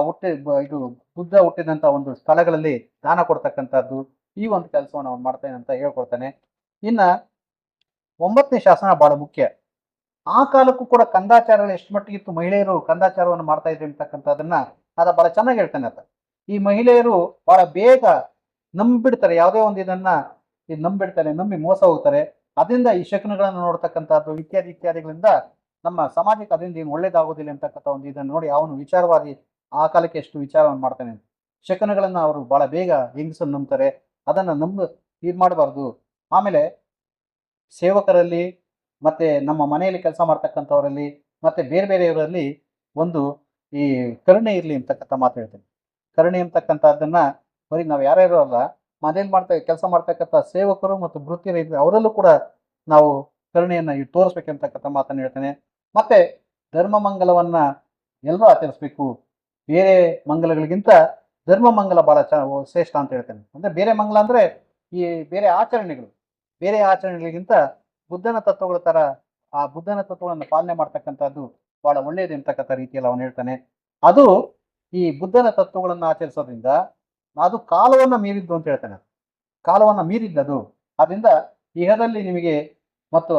ಇದು ಬುದ್ಧ ಹುಟ್ಟಿದಂತ ಒಂದು ಸ್ಥಳಗಳಲ್ಲಿ ದಾನ ಕೊಡ್ತಕ್ಕಂಥದ್ದು, ಈ ಒಂದು ಕೆಲಸವನ್ನು ಅವನು ಮಾಡ್ತಾನೆ ಅಂತ ಹೇಳ್ಕೊಡ್ತಾನೆ. ಇನ್ನ 9ನೇ ಶಾಸನ ಬಹಳ ಮುಖ್ಯ. ಆ ಕಾಲಕ್ಕೂ ಕೂಡ ಕಂದಾಚಾರಗಳು ಎಷ್ಟು ಮಟ್ಟಿಗೆ ಇತ್ತು, ಮಹಿಳೆಯರು ಕಂದಾಚಾರವನ್ನು ಮಾಡ್ತಾ ಇದ್ರು ಅಂತಕ್ಕಂಥದ್ದನ್ನ ಬಹಳ ಚೆನ್ನಾಗಿ ಹೇಳ್ತಾನೆ ಆತ. ಈ ಮಹಿಳೆಯರು ಬಹಳ ಬೇಗ ನಂಬಿಡ್ತಾರೆ, ಯಾವುದೇ ಒಂದು ಇದನ್ನ ನಂಬಿಡ್ತಾರೆ, ನಂಬಿ ಮೋಸ ಹೋಗ್ತಾರೆ. ಅದರಿಂದ ಈ ಶಕುನಗಳನ್ನು ನೋಡ್ತಕ್ಕಂಥದ್ದು ಇತ್ಯಾದಿ ಇತ್ಯಾದಿಗಳಿಂದ ನಮ್ಮ ಸಮಾಜಕ್ಕೆ ಅದರಿಂದ ಏನು ಒಳ್ಳೇದಾಗೋದಿಲ್ಲ ಅಂತಕ್ಕಂಥ ಒಂದು ಇದನ್ನು ನೋಡಿ ಅವನು ವಿಚಾರವಾಗಿ ಆ ಕಾಲಕ್ಕೆ ಎಷ್ಟು ವಿಚಾರವನ್ನು ಮಾಡ್ತಾನೆ. ಶಕುನಗಳನ್ನ ಅವರು ಬಹಳ ಬೇಗ ಹೆಂಗಸನ್ನು ನಂಬ್ತಾರೆ, ಅದನ್ನ ಇದು ಮಾಡಬಾರ್ದು. ಆಮೇಲೆ ಸೇವಕರಲ್ಲಿ ಮತ್ತೆ ನಮ್ಮ ಮನೆಯಲ್ಲಿ ಕೆಲಸ ಮಾಡ್ತಕ್ಕಂಥವರಲ್ಲಿ ಮತ್ತೆ ಬೇರೆ ಬೇರೆಯವರಲ್ಲಿ ಒಂದು ಈ ಕರುಣೆ ಇರಲಿ ಅಂತಕ್ಕಂಥ ಮಾತು ಹೇಳ್ತೇನೆ. ಕರುಣೆ ಅಂತಕ್ಕಂಥದ್ದನ್ನ ಬರೀ ನಾವು ಯಾರ್ಯಾರು ಅಲ್ಲ, ಮನೇಲಿ ಕೆಲಸ ಮಾಡ್ತಕ್ಕಂಥ ಸೇವಕರು ಮತ್ತು ವೃತ್ತಿಯರು ಅವರಲ್ಲೂ ಕೂಡ ನಾವು ಕರುಣೆಯನ್ನ ತೋರಿಸ್ಬೇಕಂತಕ್ಕಂಥ ಮಾತನ್ನು ಹೇಳ್ತೇನೆ. ಮತ್ತೆ ಧರ್ಮ ಮಂಗಲವನ್ನ ಎಲ್ಲರೂ ಆಚರಿಸ್ಬೇಕು. ಬೇರೆ ಮಂಗಲಗಳಿಗಿಂತ ಧರ್ಮ ಮಂಗಲ ಬಹಳ ಶ್ರೇಷ್ಠ ಅಂತ ಹೇಳ್ತೇನೆ. ಅಂದ್ರೆ ಬೇರೆ ಮಂಗಲ ಅಂದ್ರೆ ಈ ಬೇರೆ ಆಚರಣೆಗಳಿಗಿಂತ ಬುದ್ಧನ ತತ್ವಗಳ ತರ ಆ ಬುದ್ಧನ ತತ್ವಗಳನ್ನು ಪಾಲನೆ ಮಾಡ್ತಕ್ಕಂಥದ್ದು ಬಹಳ ಒಳ್ಳೆಯದು ಅಂತಕ್ಕಂಥ ರೀತಿಯಲ್ಲಿ ಅವನು ಹೇಳ್ತಾನೆ. ಅದು ಈ ಬುದ್ಧನ ತತ್ವಗಳನ್ನು ಆಚರಿಸೋದ್ರಿಂದ ಅದು ಕಾಲವನ್ನ ಮೀರಿದ್ದು ಅಂತ ಹೇಳ್ತಾನೆ. ಕಾಲವನ್ನ ಮೀರಿದ್ದದು, ಅದರಿಂದ ಇಹದಲ್ಲಿ ನಿಮಗೆ ಮತ್ತು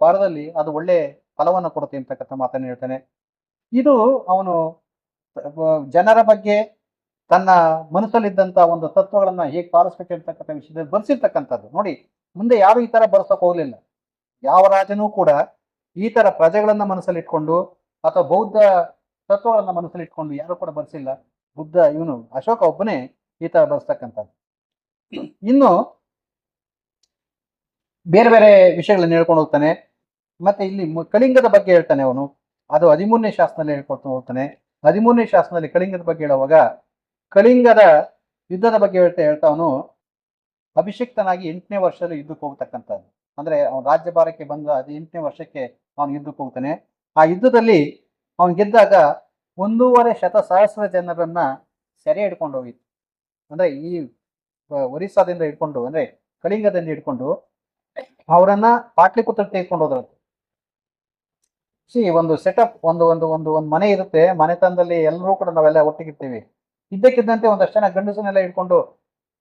ಪಾರದಲ್ಲಿ ಅದು ಒಳ್ಳೆ ಫಲವನ್ನು ಕೊಡುತ್ತೆ ಅಂತಕ್ಕಂಥ ಮಾತನ್ನು ಹೇಳ್ತಾನೆ. ಇದು ಅವನು ಜನರ ಬಗ್ಗೆ ತನ್ನ ಮನಸ್ಸಲ್ಲಿದ್ದಂತ ಒಂದು ತತ್ವಗಳನ್ನ ಹೇಗೆ ಪಾಲಿಸ್ಬೇಕು ಅಂತಕ್ಕಂಥ ವಿಷಯದಲ್ಲಿ ಬರ್ಸಿರ್ತಕ್ಕಂಥದ್ದು ನೋಡಿ. ಮುಂದೆ ಯಾರು ಈ ತರ ಬರ್ಸಕ್ ಹೋಗ್ಲಿಲ್ಲ. ಯಾವ ರಾಜನೂ ಕೂಡ ಈ ತರ ಪ್ರಜೆಗಳನ್ನ ಮನಸ್ಸಲ್ಲಿ ಇಟ್ಕೊಂಡು ಅಥವಾ ಬೌದ್ಧ ತತ್ವಗಳನ್ನ ಮನಸ್ಸಲ್ಲಿ ಇಟ್ಕೊಂಡು ಯಾರು ಕೂಡ ಬರ್ಸಿಲ್ಲ. ಬುದ್ಧ ಇವನು ಅಶೋಕ ಒಬ್ಬನೇ ಈ ತರ ಬರ್ಸ್ತಕ್ಕಂಥದ್ದು. ಇನ್ನು ಬೇರೆ ಬೇರೆ ವಿಷಯಗಳನ್ನ ಹೇಳ್ಕೊಂಡು ಹೋಗ್ತಾನೆ. ಮತ್ತೆ ಇಲ್ಲಿ ಕಳಿಂಗದ ಬಗ್ಗೆ ಹೇಳ್ತಾನೆ ಅವನು. ಅದು 13ನೇ ಶಾಸನದಲ್ಲಿ ಹೇಳ್ಕೊಳ್ತಾ ಹೋಗ್ತಾನೆ. 13ನೇ ಶಾಸನದಲ್ಲಿ ಕಳಿಂಗದ ಬಗ್ಗೆ ಹೇಳುವಾಗ ಕಳಿಂಗದ ಯುದ್ಧದ ಬಗ್ಗೆ ಹೇಳ್ತಾ ಅವನು ಅಭಿಷಿಕ್ತನಾಗಿ 8ನೇ ವರ್ಷದಲ್ಲಿ ಯುದ್ಧಕ್ಕೆ ಹೋಗ್ತಕ್ಕಂಥದ್ದು. ಅಂದ್ರೆ ಅವನ ರಾಜ್ಯಭಾರಕ್ಕೆ ಬಂದ 8ನೇ ವರ್ಷಕ್ಕೆ ಅವನು ಯುದ್ಧಕ್ಕೆ ಹೋಗ್ತಾನೆ. ಆ ಯುದ್ಧದಲ್ಲಿ ಅವನು ಗೆದ್ದಾಗ 1.5 ಸಹಸ್ರ ಜನರನ್ನ ಸೆರೆ ಹಿಡ್ಕೊಂಡು ಹೋಗಿತ್ತು. ಅಂದ್ರೆ ಈ ಒರಿಸ್ಸಾದಿಂದ ಹಿಡ್ಕೊಂಡು ಅಂದ್ರೆ ಕಳಿಂಗದಿಂದ ಹಿಡ್ಕೊಂಡು ಅವರನ್ನ ಪಾಟ್ಲಿಪುತ್ರ ತೆಗೆದುಕೊಂಡು ಹೋದ್ರಂತೆ. ಒಂದು ಸೆಟಪ್ ಒಂದು ಒಂದು ಒಂದು ಒಂದು ಮನೆ ಇರುತ್ತೆ, ಮನೆತನದಲ್ಲಿ ಎಲ್ಲರೂ ಕೂಡ ನಾವೆಲ್ಲ ಒಟ್ಟಿಗಿರ್ತೀವಿ. ಇದ್ದಕ್ಕಿದ್ದಂತೆ ಒಂದಷ್ಟು ಜನ ಗಂಡಸನ್ನೆಲ್ಲ ಹಿಡ್ಕೊಂಡು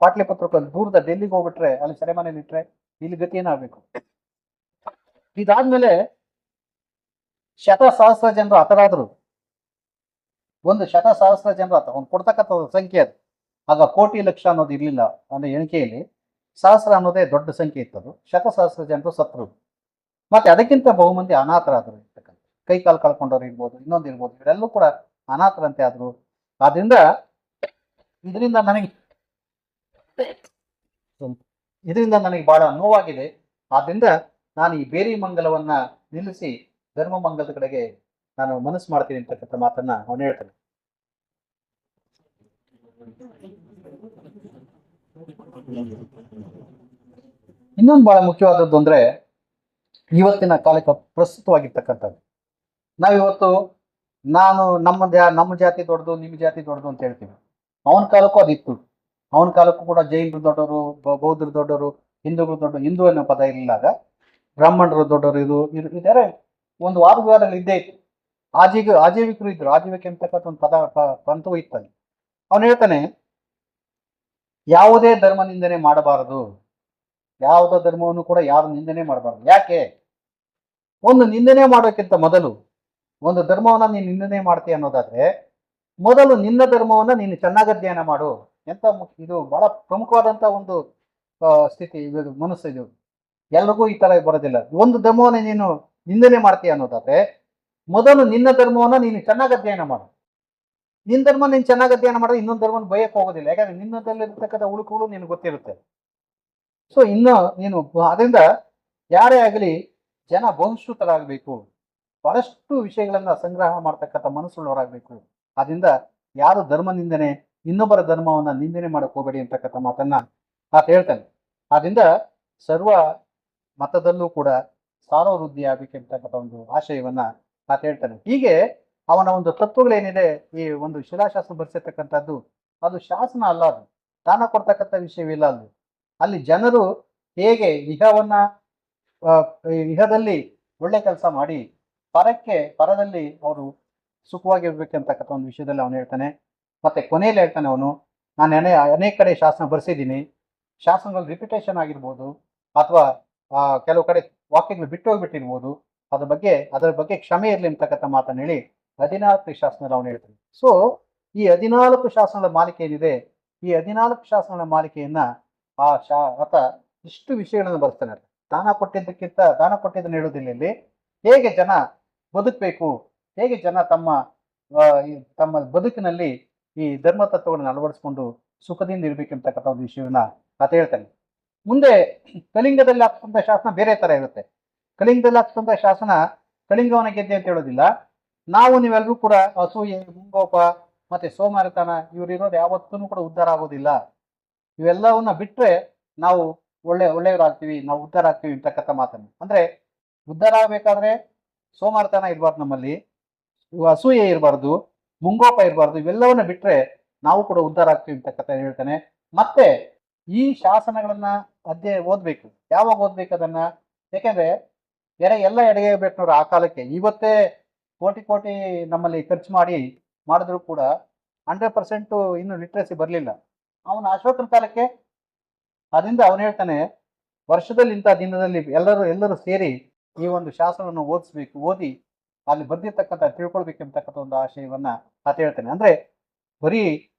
ಪಾಟ್ಲಿಪುತ್ರಕ್ಕೆ ದೂರದ ಡೆಲ್ಲಿಗೆ ಹೋಗ್ಬಿಟ್ರೆ ಅಲ್ಲಿ ಸೆರೆಮನೆಯಲ್ಲಿ ಇಟ್ರೆ ಇಲ್ಲಿ ಗತಿ ಏನಾಗಬೇಕು. ಇದಾದ್ಮೇಲೆ ಶತಸಹಸ್ರ ಜನರು ಹತರಾದ್ರು. ಒಂದು ಶತಸಹಸ್ರ ಜನರು ಒಂದು ಕೊಡ್ತಕ್ಕಂಥ ಸಂಖ್ಯೆ ಅದು. ಆಗ ಕೋಟಿ ಲಕ್ಷ ಅನ್ನೋದು ಇರ್ಲಿಲ್ಲ. ಅಂದ್ರೆ ಎಣಿಕೆಯಲ್ಲಿ ಸಹಸ್ರ ಅನ್ನೋದೇ ದೊಡ್ಡ ಸಂಖ್ಯೆ ಇತ್ತದು. ಶತಸಹಸ್ರ ಜನರು ಸತ್ರು. ಮತ್ತೆ ಅದಕ್ಕಿಂತ ಬಹುಮಂದಿ ಅನಾಥರಾದರು ಇರ್ತಕ್ಕಂಥ, ಕೈ ಕಾಲು ಕಳ್ಕೊಂಡವ್ರು ಇರ್ಬೋದು, ಇನ್ನೊಂದು ಇರ್ಬೋದು, ಇವರೆಲ್ಲೂ ಕೂಡ ಅನಾಥರಂತೆ ಆದ್ರು. ಆದ್ರಿಂದ ಇದರಿಂದ ನನಗೆ ಬಹಳ ನೋವಾಗಿದೆ. ಆದ್ರಿಂದ ನಾನು ಈ ಬೇರಿ ಮಂಗಲವನ್ನ ನಿಲ್ಲಿಸಿ ಧರ್ಮ ಮಂಗಲದ ಕಡೆಗೆ ನಾನು ಮನಸ್ಸು ಮಾಡ್ತೀನಿ ಅಂತಕ್ಕಂಥ ಮಾತನ್ನ ಅವನು ಹೇಳ್ತಾನೆ. ಇನ್ನೊಂದು ಬಹಳ ಮುಖ್ಯವಾದದ್ದು ಅಂದ್ರೆ ಇವತ್ತಿನ ಕಾಲಕ್ಕೆ ಪ್ರಸ್ತುತವಾಗಿರ್ತಕ್ಕಂಥದ್ದು. ನಾವಿವತ್ತು ನಮ್ಮ ಜಾತಿ ದೊಡ್ಡದು, ನಿಮ್ಮ ಜಾತಿ ದೊಡ್ಡದು ಅಂತ ಹೇಳ್ತೀವಿ. ಅವನ ಕಾಲಕ್ಕೂ ಅದಿತ್ತು. ಅವನ ಕಾಲಕ್ಕೂ ಕೂಡ ಜೈನರು ದೊಡ್ಡವರು, ಬೌದ್ಧರು ದೊಡ್ಡವರು, ಹಿಂದೂಗಳು ದೊಡ್ಡವರು. ಹಿಂದೂ ಅನ್ನೋ ಪದ ಇರಲಿಲ್ಲ. ಬ್ರಾಹ್ಮಣರು ದೊಡ್ಡವರು. ಇದರ ಒಂದು ವಾದ ವಿವಾದಗಳು ಇದ್ದೇ ಇತ್ತು. ಆಜೀವಿಕರು ಇದ್ರು. ಆಜೀವಿಕೆ ಅಂತಕ್ಕಂಥ ಒಂದು ಪಂಥವೂ ಇತ್ತಲ್ಲಿ. ಅವನು ಹೇಳ್ತಾನೆ, ಯಾವುದೇ ಧರ್ಮ ನಿಂದನೆ ಮಾಡಬಾರದು. ಯಾವುದೇ ಧರ್ಮವನ್ನು ಕೂಡ ಯಾರು ನಿಂದನೆ ಮಾಡಬಾರದು. ಯಾಕೆ? ಒಂದು ನಿಂದನೆ ಮಾಡೋಕ್ಕಿಂತ ಮೊದಲು, ಒಂದು ಧರ್ಮವನ್ನ ನೀನು ನಿಂದನೆ ಮಾಡ್ತೀಯ ಅನ್ನೋದಾದ್ರೆ ಮೊದಲು ನಿನ್ನ ಧರ್ಮವನ್ನ ನೀನು ಚೆನ್ನಾಗಿ ಅಧ್ಯಯನ ಮಾಡು. ಎಂತ ಇದು ಬಹಳ ಪ್ರಮುಖವಾದಂತ ಒಂದು ಸ್ಥಿತಿ. ಇದು ಮನಸ್ಸು. ಇದು ಎಲ್ರಿಗೂ ಈ ತರ ಬರೋದಿಲ್ಲ. ಒಂದು ಧರ್ಮವನ್ನ ನೀನು ನಿಂದನೆ ಮಾಡ್ತೀಯ ಅನ್ನೋದಾದ್ರೆ ಮೊದಲು ನಿನ್ನ ಧರ್ಮವನ್ನ ನೀನು ಚೆನ್ನಾಗಿ ಅಧ್ಯಯನ ಮಾಡು. ನಿನ್ನ ಧರ್ಮ ನೀನು ಚೆನ್ನಾಗಿ ಅಧ್ಯಯನ ಮಾಡಿದ್ರೆ ಇನ್ನೊಂದು ಧರ್ಮನ ಬಯಕ್ಕೆ ಹೋಗೋದಿಲ್ಲ. ಯಾಕಂದ್ರೆ ನಿನ್ನದಲ್ಲಿರ್ತಕ್ಕಂಥ ಉಳುಕುಗಳು ನಿನಗೆ ಗೊತ್ತಿರುತ್ತೆ. ಸೊ ನೀನು ಅದರಿಂದ ಯಾರೇ ಆಗಲಿ ಜನ ಬಹುಶ್ರುತರಾಗಬೇಕು. ಬಹಳಷ್ಟು ವಿಷಯಗಳನ್ನ ಸಂಗ್ರಹ ಮಾಡ್ತಕ್ಕಂಥ ಮನಸ್ಸುಳ್ಳವರಾಗಬೇಕು. ಆದ್ರಿಂದ ಯಾರು ಧರ್ಮ ನಿಂದನೆ, ಇನ್ನೊಬ್ಬರ ಧರ್ಮವನ್ನ ನಿಂದನೆ ಮಾಡಕ್ ಹೋಗಬೇಡಿ ಅಂತಕ್ಕಂಥ ಮಾತನ್ನ ಆತ ಹೇಳ್ತಾನೆ. ಆದ್ರಿಂದ ಸರ್ವ ಮತದಲ್ಲೂ ಕೂಡ ಸಾರ್ವವೃದ್ಧಿ ಆಗ್ಬೇಕಂತಕ್ಕಂಥ ಒಂದು ಆಶಯವನ್ನ ಆತ ಹೇಳ್ತಾನೆ. ಹೀಗೆ ಅವನ ಒಂದು ತತ್ವಗಳೇನಿದೆ, ಈ ಒಂದು ಶಿಲಾಶಾಸನ ಬರೆಸಿರ್ತಕ್ಕಂಥದ್ದು, ಅದು ಶಾಸನ ಅಲ್ಲ, ಅದು ದಾನ ಕೊಡ್ತಕ್ಕಂಥ ವಿಷಯವಿಲ್ಲ. ಅಲ್ಲಿ ಜನರು ಹೇಗೆ ಇಹದಲ್ಲಿ ಒಳ್ಳೆ ಕೆಲಸ ಮಾಡಿ ಪರದಲ್ಲಿ ಅವರು ಸುಖವಾಗಿರ್ಬೇಕಂತಕ್ಕಂಥ ಒಂದು ವಿಷಯದಲ್ಲಿ ಅವನು ಹೇಳ್ತಾನೆ. ಮತ್ತೆ ಕೊನೆಯಲ್ಲಿ ಹೇಳ್ತಾನೆ ಅವನು, ನಾನು ಅನೇಕ ಕಡೆ ಶಾಸನ ಬರೆಸಿದ್ದೀನಿ. ಶಾಸನಗಳು ರಿಪಿಟೇಷನ್ ಆಗಿರ್ಬೋದು, ಅಥವಾ ಕೆಲವು ಕಡೆ ವಾಕ್ಯಗಳು ಬಿಟ್ಟು ಹೋಗ್ಬಿಟ್ಟಿರ್ಬೋದು. ಅದರ ಬಗ್ಗೆ ಕ್ಷಮೆ ಇರಲಿ ಅಂತಕ್ಕಂಥ ಮಾತನ್ನು ಹೇಳಿ 14 ಶಾಸನಗಳು ಅವನು ಹೇಳ್ತಾನೆ. ಸೊ ಈ 14 ಶಾಸನಗಳ ಮಾಲಿಕೆ ಏನಿದೆ, ಈ 14 ಶಾಸನಗಳ ಮಾಲಿಕೆಯನ್ನ ಆತ ಇಷ್ಟು ವಿಷಯಗಳನ್ನು ಬರ್ತಾನೆ. ದಾನ ಕೊಟ್ಟಿದ್ದನ್ನು ಹೇಳೋದಿಲ್ಲ. ಇಲ್ಲಿ ಹೇಗೆ ಜನ ಬದುಕಬೇಕು, ಹೇಗೆ ಜನ ತಮ್ಮ ಬದುಕಿನಲ್ಲಿ ಈ ಧರ್ಮ ತತ್ವಗಳನ್ನು ಅಳವಡಿಸ್ಕೊಂಡು ಸುಖದಿಂದ ಇರ್ಬೇಕಂತಕ್ಕಂಥ ಒಂದು ವಿಷಯವನ್ನ ಆತ ಹೇಳ್ತಾನೆ. ಮುಂದೆ ಕಳಿಂಗದಲ್ಲಿ ಆಗ್ತಂತ ಶಾಸನ ಬೇರೆ ತರ ಇರುತ್ತೆ. ಕಳಿಂಗದಲ್ಲಿ ಆಗ್ತಂತ ಶಾಸನ ಕಳಿಂಗವನ ಗೆದ್ದೆ ಅಂತ ಹೇಳೋದಿಲ್ಲ. ನೀವೆಲ್ಲರೂ ಕೂಡ ಅಸೂಯೆ, ಮುಂಗೋಪ ಮತ್ತೆ ಸೋಮಾರಿತನ ಇವರಿರೋದು ಯಾವತ್ತೂ ಕೂಡ ಉದ್ಧಾರ ಆಗೋದಿಲ್ಲ. ಇವೆಲ್ಲವನ್ನ ಬಿಟ್ರೆ ನಾವು ಒಳ್ಳೆಯವರಾಗ್ತೀವಿ, ನಾವು ಉದ್ಧಾರ ಆಗ್ತೀವಿ ಅಂತಕ್ಕಂಥ ಮಾತನ್ನು. ಅಂದ್ರೆ ಉದ್ಧಾರ ಆಗ್ಬೇಕಾದ್ರೆ ಸೋಮಾರಿತನ ಇರಬಾರ್ದು, ನಮ್ಮಲ್ಲಿ ಅಸೂಯೆ ಇರಬಾರ್ದು, ಮುಂಗೋಪ ಇರಬಾರ್ದು. ಇವೆಲ್ಲವನ್ನ ಬಿಟ್ರೆ ನಾವು ಕೂಡ ಉದ್ಧಾರ ಆಗ್ತೀವಿ ಅಂತಕ್ಕಂಥ ಹೇಳ್ತಾನೆ. ಮತ್ತೆ ಈ ಶಾಸನಗಳನ್ನ ಓದ್ಬೇಕು. ಯಾವಾಗ ಓದ್ಬೇಕು ಅದನ್ನ? ಯಾಕೆಂದ್ರೆ ಎಲ್ಲ ಎಡೆಯಬೇಕವ್ರು ಆ ಕಾಲಕ್ಕೆ. ಇವತ್ತೇ ಕೋಟಿ ನಮ್ಮಲ್ಲಿ ಖರ್ಚು ಮಾಡಿದ್ರು ಕೂಡ 100% ಇನ್ನು ಲಿಟ್ರಸಿ ಬರಲಿಲ್ಲ. ಅವನು ಅಶೋಕನ ಕಾಲಕ್ಕೆ. ಅದರಿಂದ ಅವನು ಹೇಳ್ತಾನೆ, ವರ್ಷದಲ್ಲಿ ಇಂಥ ದಿನದಲ್ಲಿ ಎಲ್ಲರೂ ಸೇರಿ ಈ ಒಂದು ಶಾಸನವನ್ನು ಓದಿ ಅಲ್ಲಿ ಬರ್ದಿರ್ತಕ್ಕಂಥ ತಿಳ್ಕೊಳ್ಬೇಕಂತಕ್ಕಂಥ ಒಂದು ಆಶಯವನ್ನ ಆತ ಹೇಳ್ತಾನೆ. ಅಂದ್ರೆ ಬರೀ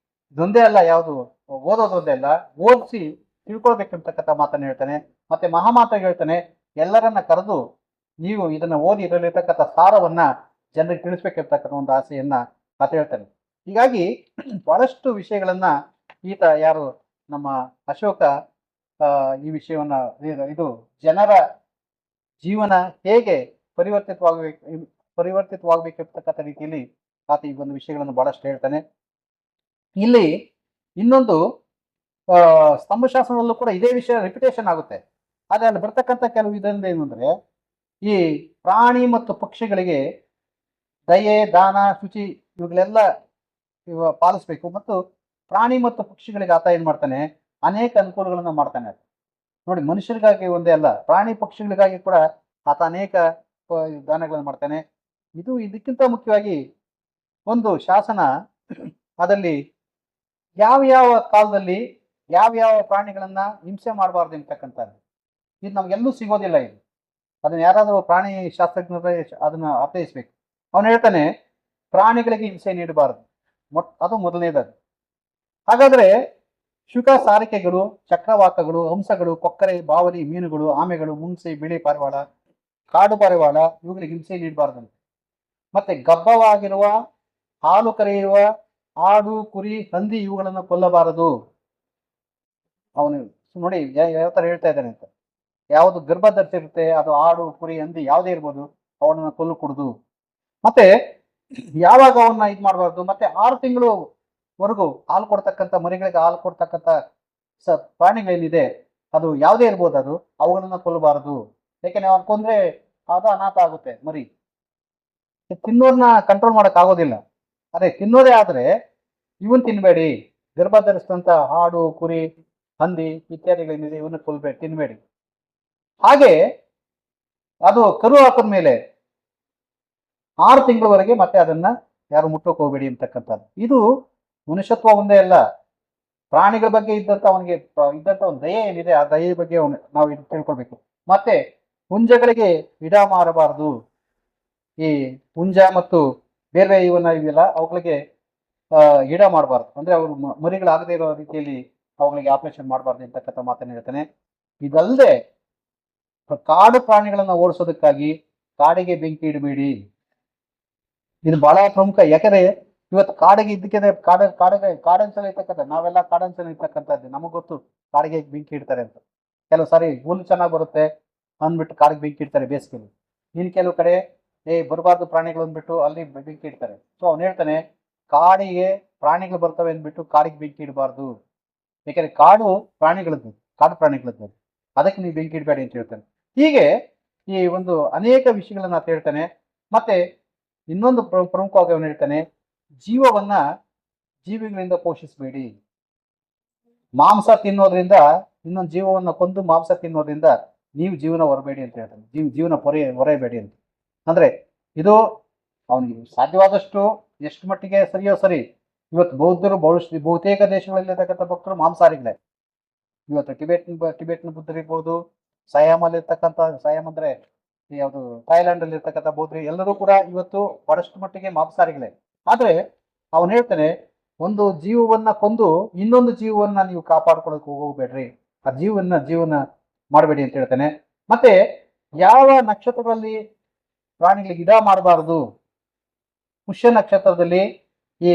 ಇದೊಂದೇ ಅಲ್ಲ, ಯಾವುದು ಓದೋದೊಂದೇ ಅಲ್ಲ, ಓದಿಸಿ ತಿಳ್ಕೊಳ್ಬೇಕಂತಕ್ಕಂಥ ಮಾತನ್ನು ಹೇಳ್ತಾನೆ. ಮತ್ತೆ ಮಹಾಮಾತ ಹೇಳ್ತಾನೆ, ಎಲ್ಲರನ್ನ ಕರೆದು ನೀವು ಇದನ್ನ ಓದಿ ಇದರಲ್ಲಿರ್ತಕ್ಕಂಥ ಸಾರವನ್ನ ಜನರಿಗೆ ತಿಳಿಸ್ಬೇಕಿರ್ತಕ್ಕಂಥ ಒಂದು ಆಸೆಯನ್ನ ಆತ ಹೇಳ್ತಾನೆ. ಹೀಗಾಗಿ ಬಹಳಷ್ಟು ವಿಷಯಗಳನ್ನ ಯಾರು ನಮ್ಮ ಅಶೋಕ ಈ ವಿಷಯವನ್ನ, ಇದು ಜನರ ಜೀವನ ಹೇಗೆ ಪರಿವರ್ತಿತವಾಗಬೇಕಿರ್ತಕ್ಕಂಥ ರೀತಿಯಲ್ಲಿ ಆತ ಈ ಒಂದು ವಿಷಯಗಳನ್ನು ಬಹಳಷ್ಟು ಹೇಳ್ತಾನೆ. ಇಲ್ಲಿ ಇನ್ನೊಂದು ಸ್ತಂಭಶಾಸನದಲ್ಲೂ ಕೂಡ ಇದೇ ವಿಷಯ ರಿಪಿಟೇಷನ್ ಆಗುತ್ತೆ. ಆದ್ರೆ ಅಲ್ಲಿ ಬರ್ತಕ್ಕಂಥ ಕೆಲವು ಇದರಿಂದ ಏನು ಅಂದ್ರೆ, ಈ ಪ್ರಾಣಿ ಮತ್ತು ಪಕ್ಷಿಗಳಿಗೆ ದಯೆ, ದಾನ, ಶುಚಿ ಇವುಗಳೆಲ್ಲ ಪಾಲಿಸ್ಬೇಕು. ಮತ್ತು ಪ್ರಾಣಿ ಮತ್ತು ಪಕ್ಷಿಗಳಿಗೆ ಆತ ಏನ್ ಮಾಡ್ತಾನೆ, ಅನೇಕ ಅನುಕೂಲಗಳನ್ನ ಮಾಡ್ತಾನೆ. ನೋಡಿ, ಮನುಷ್ಯರಿಗಾಗಿ ಒಂದೇ ಅಲ್ಲ, ಪ್ರಾಣಿ ಪಕ್ಷಿಗಳಿಗಾಗಿ ಕೂಡ ಆತ ಅನೇಕ ದಾನಗಳನ್ನು ಮಾಡ್ತಾನೆ. ಇದಕ್ಕಿಂತ ಮುಖ್ಯವಾಗಿ ಒಂದು ಶಾಸನ, ಅದರಲ್ಲಿ ಯಾವ ಕಾಲದಲ್ಲಿ ಯಾವ ಪ್ರಾಣಿಗಳನ್ನ ಹಿಂಸೆ ಮಾಡಬಾರ್ದು ಅಂತಕ್ಕಂಥದ್ದು. ಇದು ನಮ್ಗೆಲ್ಲೂ ಸಿಗೋದಿಲ್ಲ. ಇದು ಅದನ್ನ ಯಾರಾದರೂ ಪ್ರಾಣಿ ಶಾಸ್ತ್ರಜ್ಞರೇ ಅದನ್ನ ಅರ್ಥೈಸ್ಬೇಕು. ಅವನು ಹೇಳ್ತಾನೆ ಪ್ರಾಣಿಗಳಿಗೆ ಹಿಂಸೆ ನೀಡಬಾರದು, ಅದು ಮೊದಲನೇದಾಗಿ. ಹಾಗಾದ್ರೆ ಶುಕ ಸಾರಿಕೆಗಳು, ಚಕ್ರವಾಕಗಳು, ಹಂಸಗಳು, ಕೊಕ್ಕರೆ, ಬಾವಲಿ, ಮೀನುಗಳು, ಆಮೆಗಳು, ಮುಂಗ್ಸಿ, ಬಿಳಿ ಪಾರಿವಾಳ, ಕಾಡು ಪಾರಿವಾಳ ಇವುಗಳಿಗೆ ಹಿಂಸೆ ನೀಡಬಾರ್ದಂತೆ. ಮತ್ತೆ ಗಬ್ಬವಾಗಿರುವ, ಹಾಲು ಕರೆಯುವ ಆಡು, ಕುರಿ, ಹಂದಿ ಇವುಗಳನ್ನು ಕೊಲ್ಲಬಾರದು. ಅವನು ನೋಡಿ ಯಾವ ತರ ಹೇಳ್ತಾ ಇದ್ದಾನೆ ಅಂತ. ಯಾವುದು ಗರ್ಭ ಧರಿಸಿರುತ್ತೆ ಅದು ಆಡು, ಕುರಿ, ಹಂದಿ ಯಾವುದೇ ಇರ್ಬೋದು, ಅವನನ್ನ ಕೊಲ್ಲು ಕೊಡುದು. ಮತ್ತೆ ಯಾವಾಗ ಅವನ್ನ ಇದು ಮಾಡಬಾರ್ದು. ಮತ್ತೆ 6 ತಿಂಗಳವರೆಗೂ ಹಾಲು ಕೊಡ್ತಕ್ಕಂಥ ಮರಿಗಳಿಗೆ ಹಾಲು ಕೊಡ್ತಕ್ಕಂಥ ಪ್ರಾಣಿಗಳೇನಿದೆ ಅದು ಯಾವುದೇ ಇರ್ಬೋದು, ಅದು ಅವುಗಳನ್ನ ಕೊಲ್ಲಬಾರದು. ಯಾಕೆಂದ್ರೆ ಅವ್ನು ಕೊಂದ್ರೆ ಅದು ಅನಾಥ ಆಗುತ್ತೆ ಮರಿ. ತಿನ್ನೋರ್ನ ಕಂಟ್ರೋಲ್ ಮಾಡಕ್ ಆಗೋದಿಲ್ಲ. ಅದೇ ತಿನ್ನೋದೇ ಆದ್ರೆ ಇವನ್ ತಿನ್ಬೇಡಿ, ಗರ್ಭ ಧರಿಸಿದಂತ ಆಡು, ಕುರಿ, ಹಂದಿ ಇತ್ಯಾದಿಗಳೇನಿದೆ ಇವನ್ನ ತಿನ್ಬೇಡಿ. ಹಾಗೆ ಅದು ಕರು ಹಾಕಿದ ಮೇಲೆ 6 ತಿಂಗಳವರೆಗೆ ಮತ್ತೆ ಅದನ್ನ ಯಾರು ಮುಟ್ಟೋಕೆ ಹೋಗಬೇಡಿ ಅಂತಕ್ಕಂಥದ್ದು. ಇದು ಮನುಷ್ಯತ್ವ ಒಂದೇ ಅಲ್ಲ, ಪ್ರಾಣಿಗಳ ಬಗ್ಗೆ ಇದ್ದಂತ ಅವನಿಗೆ ಇದ್ದಂತ ಒಂದು ದಯೆ ಏನಿದೆ ಆ ದಯೆ ಬಗ್ಗೆ ನಾವು ಇದು ತಿಳ್ಕೊಳ್ಬೇಕು. ಮತ್ತೆ ಹುಂಜಗಳಿಗೆ ಇಡ ಮಾರಬಾರದು. ಈ ಹುಂಜ ಮತ್ತು ಬೇರೆ ಇವೆಲ್ಲ ಅವುಗಳಿಗೆ ಇಡ ಮಾಡಬಾರ್ದು, ಅಂದ್ರೆ ಅವರು ಮರಿಗಳಾಗದೇ ಇರೋ ರೀತಿಯಲ್ಲಿ ಅವುಗಳಿಗೆ ಆಪರೇಷನ್ ಮಾಡಬಾರ್ದು ಅಂತಕ್ಕಂಥ ಮಾತನ್ನ ಹೇಳ್ತಾನೆ. ಇದಲ್ಲದೆ ಕಾಡು ಪ್ರಾಣಿಗಳನ್ನ ಓಡಿಸೋದಕ್ಕಾಗಿ ಕಾಡಿಗೆ ಬೆಂಕಿ ಇಡಬೇಡಿ. ಇದು ಬಹಳ ಪ್ರಮುಖ. ಯಾಕಂದ್ರೆ ಇವತ್ತು ಕಾಡಿಗೆ ಇದ್ದಕ್ಕೆ ಕಾಡಂಚಲ ಇರ್ತಕ್ಕಂಥ ನಾವೆಲ್ಲ ಕಾಡಂಚಲ ಇರ್ತಕ್ಕಂಥದ್ದು ನಮಗ್ ಗೊತ್ತು ಕಾಡಿಗೆ ಬೆಂಕಿ ಇಡ್ತಾರೆ ಅಂತ. ಕೆಲವು ಸಾರಿ ಹುಲ್ಲು ಚೆನ್ನಾಗಿ ಬರುತ್ತೆ ಅಂದ್ಬಿಟ್ಟು ಕಾಡಿಗೆ ಬೆಂಕಿ ಇಡ್ತಾರೆ ಬೇಸಿಗೆಯಲ್ಲಿ. ಇನ್ನು ಕೆಲವು ಕಡೆ ಬರಬಾರ್ದು ಪ್ರಾಣಿಗಳು ಅಂದ್ಬಿಟ್ಟು ಅಲ್ಲಿ ಬೆಂಕಿ ಇಡ್ತಾರೆ. ಸೊ ಅವ್ನು ಹೇಳ್ತಾನೆ ಕಾಡಿಗೆ ಪ್ರಾಣಿಗಳು ಬರ್ತವೆ ಅಂದ್ಬಿಟ್ಟು ಕಾಡಿಗೆ ಬೆಂಕಿ ಇಡಬಾರ್ದು. ಯಾಕಂದ್ರೆ ಕಾಡು ಪ್ರಾಣಿಗಳದ್ದು, ಅದಕ್ಕೆ ನೀವು ಬೆಂಕಿ ಇಡಬೇಡಿ ಅಂತ ಹೇಳ್ತಾನೆ. ಹೀಗೆ ಈ ಒಂದು ಅನೇಕ ವಿಷಯಗಳನ್ನ ಹೇಳ್ತಾನೆ. ಮತ್ತೆ ಇನ್ನೊಂದು ಪ್ರಮುಖವಾಗಿ ಅವನು ಹೇಳ್ತಾನೆ ಜೀವವನ್ನ ಜೀವಿಗಳಿಂದ ಪೋಷಿಸಬೇಡಿ. ಮಾಂಸ ತಿನ್ನೋದ್ರಿಂದ, ಇನ್ನೊಂದು ಜೀವವನ್ನ ಕೊಂದು ಮಾಂಸ ತಿನ್ನೋದ್ರಿಂದ ನೀವು ಜೀವನ ಹೊರಬೇಡಿ ಅಂತ ಹೇಳ್ತಾನೆ. ಜೀವನ ಹೊರೆಯಬೇಡಿ ಅಂತ. ಅಂದ್ರೆ ಇದು ಅವನಿಗೆ ಸಾಧ್ಯವಾದಷ್ಟು ಎಷ್ಟು ಮಟ್ಟಿಗೆ ಸರಿಯೋ ಸರಿ. ಇವತ್ತು ಬೌದ್ಧರು ಬಹುತೇಕ ದೇಶಗಳಲ್ಲಿರ್ತಕ್ಕಂಥ ಭಕ್ತರು ಮಾಂಸಾಹಾರಿಗಳೇ. ಇವತ್ತು ಟಿಬೇಟ್ನ ಬುದ್ಧರಿರ್ಬೋದು, ಸಯಾಮ್ ಅಂದ್ರೆ ಯಾವುದು ಥಾಯ್ಲೆಂಡ್ ಅಲ್ಲಿ ಇರ್ತಕ್ಕಂಥ ಬೌದ್ಧರು ಎಲ್ಲರೂ ಕೂಡ ಇವತ್ತು ಬಹಳಷ್ಟು ಮಟ್ಟಿಗೆ ಮಾಂಸಾಹಾರಿಗಳೇ. ಆದ್ರೆ ಅವನು ಹೇಳ್ತಾನೆ ಒಂದು ಜೀವವನ್ನ ಕೊಂದು ಇನ್ನೊಂದು ಜೀವವನ್ನ ನೀವು ಕಾಪಾಡ್ಕೊಳಕ್ ಹೋಗ್ಬೇಡ್ರಿ, ಆ ಜೀವನ ಮಾಡಬೇಡಿ ಅಂತ ಹೇಳ್ತಾನೆ. ಮತ್ತೆ ಯಾವ ನಕ್ಷತ್ರಗಳಲ್ಲಿ ಪ್ರಾಣಿಗಳಿಗೆ ಇಡ ಮಾಡಬಾರದು, ಪುಷ್ಯ ನಕ್ಷತ್ರದಲ್ಲಿ ಈ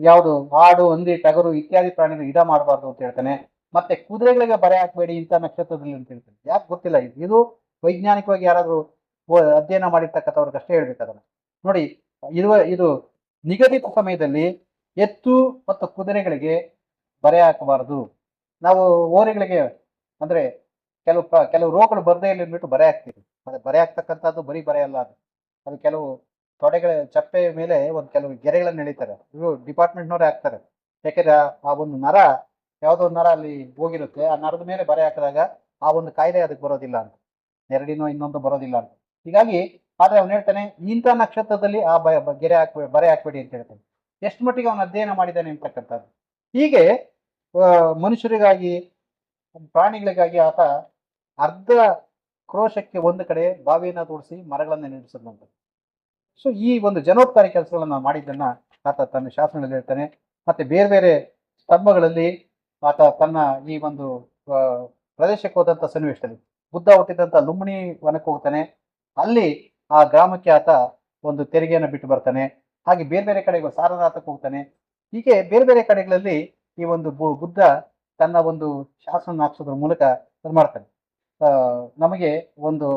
ಯಾವುದು ಆಡು, ಹಂದಿ, ಟಗರು ಇತ್ಯಾದಿ ಪ್ರಾಣಿಗಳಿಗೆ ಇಡ ಮಾಡಬಾರ್ದು ಅಂತ ಹೇಳ್ತಾನೆ. ಮತ್ತೆ ಕುದುರೆಗಳಿಗೆ ಬರೆ ಹಾಕಬೇಡಿ ಇಂಥ ನಕ್ಷತ್ರದಲ್ಲಿ ಅಂತ ಹೇಳ್ತಾನೆ. ಯಾಕೆ ಗೊತ್ತಿಲ್ಲ, ಇದು ವೈಜ್ಞಾನಿಕವಾಗಿ ಯಾರಾದ್ರೂ ಅಧ್ಯಯನ ಮಾಡಿರ್ತಕ್ಕಂಥವ್ರಿಗೆ ಅಷ್ಟೇ ಹೇಳ್ಬೇಕಾದಲ್ಲ. ನೋಡಿ ಇದು ನಿಗದಿತ ಸಮಯದಲ್ಲಿ ಎತ್ತು ಮತ್ತು ಕುದುರೆಗಳಿಗೆ ಬರೆ ಹಾಕಬಾರದು. ನಾವು ಓರೆಗಳಿಗೆ ಅಂದ್ರೆ ಕೆಲವು ರೋಗಗಳು ಬರದೇ ಇಲ್ಲ ಅಂದ್ಬಿಟ್ಟು ಬರೆ ಹಾಕ್ತೀವಿ. ಅದೇ ಬರೆ ಹಾಕ್ತಕ್ಕಂಥದ್ದು ಬರೀ ಬರೆ ಅಲ್ಲ, ಅದು ಕೆಲವು ತೊಡೆಗಳ ಚಪ್ಪೆ ಮೇಲೆ ಕೆಲವು ಗೆರೆಗಳನ್ನು ಎಳಿತಾರೆ. ಇವರು ಡಿಪಾರ್ಟ್ಮೆಂಟ್ನವರೇ ಹಾಕ್ತಾರೆ. ಯಾಕೆಂದ್ರೆ ಆ ಒಂದು ನರ ಯಾವುದೋ ನರ ಅಲ್ಲಿ ಹೋಗಿರುತ್ತೆ, ಆ ನರದ ಮೇಲೆ ಬರೆ ಹಾಕಿದಾಗ ಆ ಒಂದು ಕಾಯಿಲೆ ಅದಕ್ಕೆ ಬರೋದಿಲ್ಲ ಅಂತ, ನೆರಳಿನೋ ಇನ್ನೊಂದು ಬರೋದಿಲ್ಲ ಅಂತ. ಹೀಗಾಗಿ ಆದ್ರೆ ಅವನು ಹೇಳ್ತಾನೆ ಇಂಥ ನಕ್ಷತ್ರದಲ್ಲಿ ಆ ಬರೆ ಹಾಕ್ಬೇಡಿ ಅಂತ ಹೇಳ್ತಾನೆ. ಎಷ್ಟು ಮಟ್ಟಿಗೆ ಅವನು ಅಧ್ಯಯನ ಮಾಡಿದ್ದಾನೆ ಅಂತಕ್ಕಂಥದ್ದು. ಹೀಗೆ ಮನುಷ್ಯರಿಗಾಗಿ ಪ್ರಾಣಿಗಳಿಗಾಗಿ ಆತ ಅರ್ಧ ಕ್ರೋಶಕ್ಕೆ ಒಂದು ಕಡೆ ಬಾವಿಯನ್ನ ತೋರಿಸಿ ಮರಗಳನ್ನ ನಿರ್ಮಿಸಿದಂತ. ಸೊ ಈ ಒಂದು ಜನೋಪಕಾರಿ ಕೆಲಸಗಳನ್ನ ಮಾಡಿದ್ದನ್ನ ಆತ ತನ್ನ ಶಾಸನಗಳಲ್ಲಿ ಹೇಳ್ತಾನೆ. ಮತ್ತೆ ಬೇರೆ ಬೇರೆ ಸ್ತಂಭಗಳಲ್ಲಿ ಆತ ತನ್ನ ಈ ಒಂದು ಪ್ರದೇಶಕ್ಕೆ ಹೋದಂತ ಸನ್ನಿವೇಶದಲ್ಲಿ ಬುದ್ಧ ಹುಟ್ಟಿದಂತ ಲುಂಬಿನಿ ವನಕ್ಕೆ ಹೋಗ್ತಾನೆ. ಅಲ್ಲಿ ಆ ಗ್ರಾಮಕ್ಕೆ ಆತ ಒಂದು ತೆರಿಗೆಯನ್ನು ಬಿಟ್ಟು ಬರ್ತಾನೆ. ಹಾಗೆ ಬೇರೆ ಬೇರೆ ಕಡೆಗಳು ಸಾರನಾಥಕ್ಕೆ ಹೋಗ್ತಾನೆ. ಹೀಗೆ ಬೇರೆ ಬೇರೆ ಕಡೆಗಳಲ್ಲಿ ಈ ಒಂದು ಬುದ್ಧ ತನ್ನ ಒಂದು ಶಾಸನ ಹಾಕ್ಸೋದ್ರ ಮೂಲಕ ಮಾಡ್ತಾನೆ. ನಮಗೆ ಒಂದು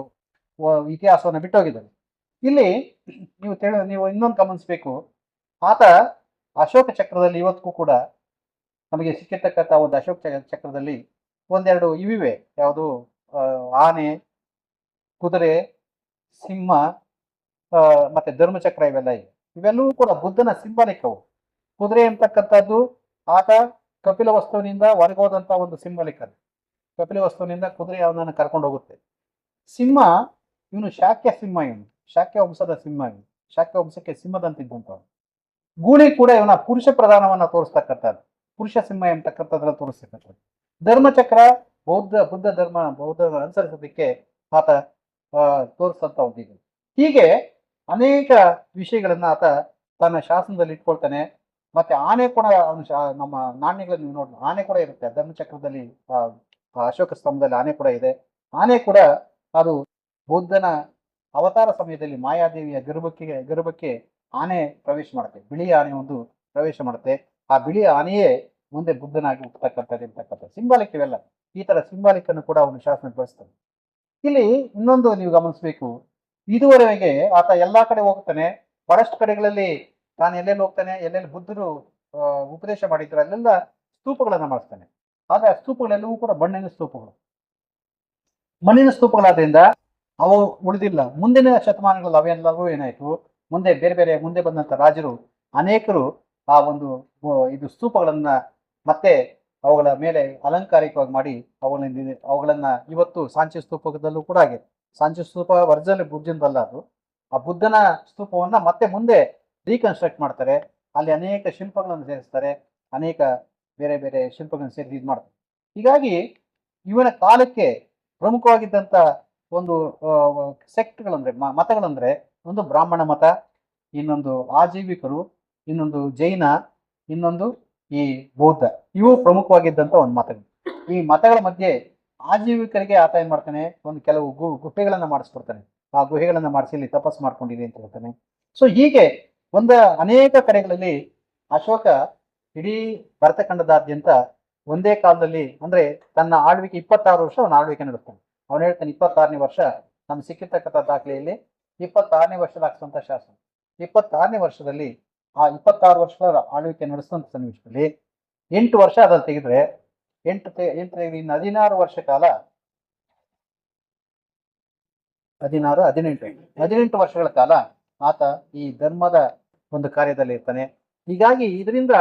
ಇತಿಹಾಸವನ್ನು ಬಿಟ್ಟೋಗಿದ್ದಾನೆ. ಇಲ್ಲಿ ನೀವು ಇನ್ನೊಂದು ಗಮನಿಸ್ಬೇಕು, ಆತ ಅಶೋಕ ಚಕ್ರದಲ್ಲಿ ಇವತ್ತಿಗೂ ಕೂಡ ನಮಗೆ ಸಿಕ್ಕಿರ್ತಕ್ಕಂಥ ಒಂದು ಅಶೋಕ ಚಕ್ರದಲ್ಲಿ ಒಂದೆರಡು ಇವಿವೆ. ಯಾವುದು ಆನೆ, ಕುದುರೆ, ಸಿಂಹ ಮತ್ತೆ ಧರ್ಮಚಕ್ರ ಇವೆಲ್ಲವೂ ಕೂಡ ಬುದ್ಧನ ಸಿಂಬಾಲಿಕ್ ಅವು. ಕುದುರೆ ಅಂತಕ್ಕಂಥದ್ದು ಆತ ಕಪಿಲ ವಸ್ತುವಿನಿಂದ ಹೊರಗೋದಂತ ಒಂದು ಸಿಂಬಾಲಿಕ್. ಅದು ಕಪಿಲ ವಸ್ತುವಿನಿಂದ ಕುದುರೆ ಅವನನ್ನು ಕರ್ಕೊಂಡು ಹೋಗುತ್ತೆ. ಸಿಂಹ ಇವನು ಶಾಕ್ಯ ಸಿಂಹ, ಶಾಕ್ಯ ವಂಶದ ಸಿಂಹ, ಶಾಕ್ಯ ವಂಶಕ್ಕೆ ಸಿಂಹದಂತಿದ್ದಂಥವನು. ಗೂಳಿ ಕೂಡ ಇವನ ಪುರುಷ ಪ್ರಧಾನವನ್ನ ತೋರಿಸ್ತಕ್ಕಂಥದ್ದು, ಪುರುಷ ಸಿಂಹ ಎಂತಕ್ಕಂಥದ್ರಲ್ಲಿ ತೋರಿಸ್ತಕ್ಕಂಥದ್ದು. ಧರ್ಮಚಕ್ರ ಬುದ್ಧ ಧರ್ಮ ಅನುಸರಿಸೋದಕ್ಕೆ ಆತ ತೋರಿಸಂತ ಒಂದು ಹೀಗೆ ಅನೇಕ ವಿಷಯಗಳನ್ನ ಆತ ತನ್ನ ಶಾಸನದಲ್ಲಿ ಇಟ್ಕೊಳ್ತಾನೆ. ಮತ್ತೆ ಆನೆ ಕೂಡ ನಮ್ಮ ನಾಣ್ಯಗಳನ್ನು ನೀವು ನೋಡಿ, ಆನೆ ಕೂಡ ಇರುತ್ತೆ ಧರ್ಮಚಕ್ರದಲ್ಲಿ. ಅಶೋಕ ಸ್ತಂಭದಲ್ಲಿ ಆನೆ ಕೂಡ ಇದೆ. ಆನೆ ಕೂಡ ಅದು ಬುದ್ಧನ ಅವತಾರ ಸಮಯದಲ್ಲಿ ಮಾಯಾದೇವಿಯ ಗರ್ಭಕ್ಕೆ ಆನೆ ಪ್ರವೇಶ ಮಾಡುತ್ತೆ. ಬಿಳಿಯ ಆನೆ ಒಂದು ಪ್ರವೇಶ ಮಾಡುತ್ತೆ. ಆ ಬಿಳಿಯ ಆನೆಯೇ ಮುಂದೆ ಬುದ್ಧನಾಗಿ ಹುಟ್ಟತಕ್ಕಂಥದ್ದು ಇರ್ತಕ್ಕಂಥ ಸಿಂಬಾಲಿಕ್ ಇವೆಲ್ಲ. ಈ ತರ ಸಿಂಬಾಲಿಕ್ ಅನ್ನು ಕೂಡ ಅವನು ಶಾಸನ ಬಳಸ್ತಾನೆ. ಇಲ್ಲಿ ಇನ್ನೊಂದು ನೀವು ಗಮನಿಸಬೇಕು, ಇದುವರೆಗೆ ಆತ ಎಲ್ಲಾ ಕಡೆ ಹೋಗ್ತಾನೆ. ಬಹಳಷ್ಟು ಕಡೆಗಳಲ್ಲಿ ತಾನು ಎಲ್ಲೆಲ್ಲಿ ಹೋಗ್ತಾನೆ, ಎಲ್ಲೆಲ್ಲಿ ಬುದ್ಧರು ಉಪದೇಶ ಮಾಡಿದ್ರು ಅಲ್ಲೆಲ್ಲ ಸ್ತೂಪಗಳನ್ನ ಮಾಡಿಸ್ತಾನೆ. ಆದ್ರೆ ಆ ಸ್ತೂಪಗಳೆಲ್ಲವೂ ಕೂಡ ಮಣ್ಣಿನ ಸ್ತೂಪಗಳಾದ್ರಿಂದ ಅವು ಉಳಿದಿಲ್ಲ. ಮುಂದಿನ ಶತಮಾನಗಳಲ್ಲಿ ಅವೆಲ್ಲವೂ ಏನಾಯ್ತು, ಮುಂದೆ ಬೇರೆ ಮುಂದೆ ಬಂದಂತ ರಾಜರು ಅನೇಕರು ಆ ಒಂದು ಇದು ಸ್ತೂಪಗಳನ್ನ ಮತ್ತೆ ಅವುಗಳ ಮೇಲೆ ಅಲಂಕಾರಿಕವಾಗಿ ಮಾಡಿ ಅವುಗಳನ್ನ ಇವತ್ತು ಸಾಂಚಿ ಸ್ತೂಪದಲ್ಲೂ ಕೂಡ ಆಗಿದೆ. ಸಾಂಚಿ ಸ್ತೂಪ ಒರಿಜಿನಲ್ ಬುದ್ಧಂದಲ್ಲ, ಅದು ಆ ಬುದ್ಧನ ಸ್ತೂಪವನ್ನ ಮತ್ತೆ ಮುಂದೆ ರೀಕನ್ಸ್ಟ್ರಕ್ಟ್ ಮಾಡ್ತಾರೆ. ಅಲ್ಲಿ ಅನೇಕ ಶಿಲ್ಪಗಳನ್ನು ಸೇರಿಸ್ತಾರೆ, ಅನೇಕ ಬೇರೆ ಶಿಲ್ಪಗಳನ್ನು ಸೇರಿಸಿ ಇದು ಮಾಡ್ತಾರೆ. ಹೀಗಾಗಿ ಇವನ ಕಾಲಕ್ಕೆ ಪ್ರಮುಖವಾಗಿದ್ದಂಥ ಒಂದು ಸೆಕ್ಟ್ಗಳಂದ್ರೆ ಮತಗಳಂದ್ರೆ ಒಂದು ಬ್ರಾಹ್ಮಣ ಮತ, ಇನ್ನೊಂದು ಆಜೀವಿಕರು, ಇನ್ನೊಂದು ಜೈನ, ಇನ್ನೊಂದು ಈ ಬೌದ್ಧ. ಇವು ಪ್ರಮುಖವಾಗಿದ್ದಂಥ ಒಂದು ಮತಗಳು. ಈ ಮತಗಳ ಮಧ್ಯೆ ಆಜೀವಿಕರಿಗೆ ಆತ ಏನ್ ಮಾಡ್ತಾನೆ, ಒಂದು ಕೆಲವು ಗುಹೆಗಳನ್ನ ಮಾಡಿಸ್ಕೊಡ್ತಾನೆ. ಆ ಗುಹೆಗಳನ್ನ ಮಾಡಿಸಿ ಇಲ್ಲಿ ತಪಸ್ ಮಾಡ್ಕೊಂಡಿದೆ ಅಂತ ಹೇಳ್ತಾನೆ. ಸೊ ಹೀಗೆ ಅನೇಕ ಕಡೆಗಳಲ್ಲಿ ಅಶೋಕ ಇಡೀ ಭರತಖಂಡದಾದ್ಯಂತ ಒಂದೇ ಕಾಲದಲ್ಲಿ, ಅಂದ್ರೆ ತನ್ನ ಆಳ್ವಿಕೆ 26 ವರ್ಷ ಅವನ ಆಳ್ವಿಕೆ ನಡೆಸ್ತಾನೆ. ಅವನು ಹೇಳ್ತಾನೆ 26ನೇ ವರ್ಷ ನಮ್ಗೆ ಸಿಕ್ಕಿರ್ತಕ್ಕಂಥ ದಾಖಲೆಯಲ್ಲಿ 26ನೇ ವರ್ಷದ ಹಾಕ್ಸಂತ ಶಾಸನ. 26ನೇ ವರ್ಷದಲ್ಲಿ ಆ 26 ವರ್ಷದ ಆಳ್ವಿಕೆ ನಡೆಸುವಂತ ಸನ್ನಿವೇಶದಲ್ಲಿ 8 ವರ್ಷ ಅದ್ರಲ್ಲಿ ತೆಗೆದ್ರೆ 16 ವರ್ಷ ಕಾಲ 18 ವರ್ಷಗಳ ಕಾಲ ಆತ ಈ ಧರ್ಮದ ಒಂದು ಕಾರ್ಯದಲ್ಲಿ ಇರ್ತಾನೆ. ಹೀಗಾಗಿ ಇದರಿಂದ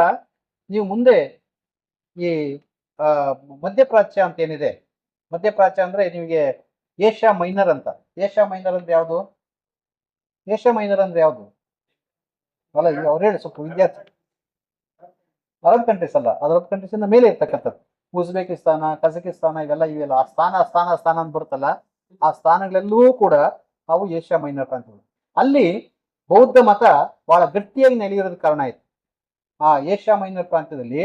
ನೀವು ಮುಂದೆ ಈ ಮಧ್ಯಪ್ರಾಚ್ಯ ಅಂತ ಏನಿದೆ, ಮಧ್ಯಪ್ರಾಚ್ಯ ಅಂದ್ರೆ ನಿಮಗೆ ಏಷ್ಯಾ ಮೈನರ್ ಅಂತ. ಏಷ್ಯಾ ಮೈನರ್ ಅಂದ್ರೆ ಯಾವುದು? ಅಲ್ಲ, ಅವ್ರು ಹೇಳಿ ಸ್ವಲ್ಪ ವಿದ್ಯಾರ್ಥಿ. ಅರಬ್ ಕಂಟ್ರೀಸ್ ಅಲ್ಲ, ಅರಬ್ ಕಂಟ್ರೀಸ್ ಇಂದ ಮೇಲೆ ಇರ್ತಕ್ಕಂಥದ್ದು ಉಜ್ಬೇಕಿಸ್ತಾನ, ಕಜಕಿಸ್ತಾನ, ಇವೆಲ್ಲ ಆ ಸ್ಥಾನ ಅಂತ ಬರುತ್ತಲ್ಲ, ಆ ಸ್ಥಾನಗಳೆಲ್ಲವೂ ಕೂಡ ಅವು ಏಷ್ಯಾ ಮೈನರ್ ಅಂತ. ಅಲ್ಲಿ ಬೌದ್ಧ ಮತ ಬಹಳ ಗಟ್ಟಿಯಾಗಿ ನೆಲೆಯಿರೋದ ಕಾರಣ ಆಯ್ತು. ಆ ಏಷ್ಯಾ ಮೈನರ್ ಪ್ರಾಂತ್ಯದಲ್ಲಿ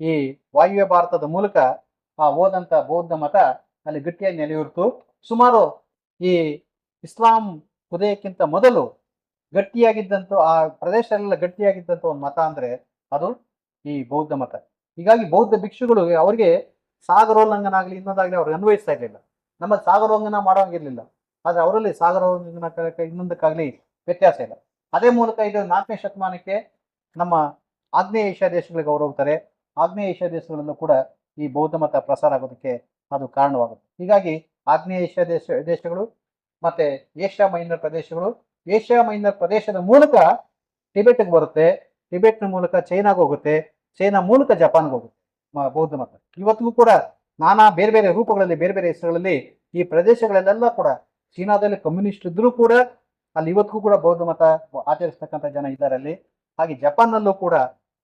ಈ ವಾಯುವ್ಯ ಭಾರತದ ಮೂಲಕ ಹೋದಂತ ಬೌದ್ಧ ಮತ ಅಲ್ಲಿ ಗಟ್ಟಿಯಾಗಿ ನೆಲೆಯೂರ್ತು. ಸುಮಾರು ಈ ಇಸ್ಲಾಂ ಉದಯಕ್ಕಿಂತ ಮೊದಲು ಗಟ್ಟಿಯಾಗಿದ್ದಂತ ಆ ಪ್ರದೇಶದಲ್ಲೆಲ್ಲ ಗಟ್ಟಿಯಾಗಿದ್ದಂತ ಒಂದು ಮತ ಅಂದ್ರೆ ಅದು ಈ ಬೌದ್ಧ ಮತ. ಹೀಗಾಗಿ ಬೌದ್ಧ ಭಿಕ್ಷುಗಳು ಅವರಿಗೆ ಸಾಗರೋಲ್ಲಂಘನ ಆಗ್ಲಿ ಇನ್ನೊಂದಾಗ್ಲಿ ಅವ್ರಿಗೆ ಅನ್ವಯಿಸ್ತಾ ಇರ್ಲಿಲ್ಲ. ನಮ್ಮ ಸಾಗರೋಲ್ಲಂಘನ ಮಾಡೋಂಗಿರ್ಲಿಲ್ಲ, ಆದ್ರೆ ಅವರಲ್ಲಿ ಸಾಗರೋಲ್ಲಂಘನ ಇನ್ನೊಂದಕ್ಕಾಗ್ಲಿ ವ್ಯತ್ಯಾಸ ಇಲ್ಲ. ಅದೇ ಮೂಲಕ ಇದು 4ನೇ ಶತಮಾನಕ್ಕೆ ನಮ್ಮ ಆಗ್ನೇಯ ಏಷ್ಯಾ ದೇಶಗಳಿಗೆ ಅವರು ಹೋಗ್ತಾರೆ. ಆಗ್ನೇಯ ಏಷ್ಯಾ ದೇಶಗಳಲ್ಲೂ ಕೂಡ ಈ ಬೌದ್ಧ ಮತ ಪ್ರಸಾರ ಆಗೋದಕ್ಕೆ ಅದು ಕಾರಣವಾಗುತ್ತೆ. ಹೀಗಾಗಿ ಆಗ್ನೇಯ ಏಷ್ಯಾ ದೇಶಗಳು ಮತ್ತೆ ಏಷ್ಯಾ ಮೈನರ್ ಪ್ರದೇಶಗಳು, ಏಷ್ಯಾ ಮೈನರ್ ಪ್ರದೇಶದ ಮೂಲಕ ಟಿಬೆಟ್ಗೆ ಬರುತ್ತೆ, ಟಿಬೆಟ್ನ ಮೂಲಕ ಚೈನಾಗ ಹೋಗುತ್ತೆ, ಚೈನಾ ಮೂಲಕ ಜಪಾನ್ಗೆ ಹೋಗುತ್ತೆ ಬೌದ್ಧ ಮತ. ಇವತ್ತಿಗೂ ಕೂಡ ನಾನಾ ಬೇರೆ ರೂಪಗಳಲ್ಲಿ ಬೇರೆ ಹೆಸರುಗಳಲ್ಲಿ ಈ ಪ್ರದೇಶಗಳಲ್ಲೆಲ್ಲ ಕೂಡ, ಚೀನಾದಲ್ಲಿ ಕಮ್ಯುನಿಸ್ಟ್ ಇದ್ರೂ ಕೂಡ ಅಲ್ಲಿ ಇವತ್ತಿಗೂ ಕೂಡ ಬೌದ್ಧ ಮತ ಆಚರಿಸ್ತಕ್ಕಂಥ ಜನ ಇದ್ದಾರೆ ಅಲ್ಲಿ. ಹಾಗೆ ಜಪಾನ್ನಲ್ಲೂ ಕೂಡ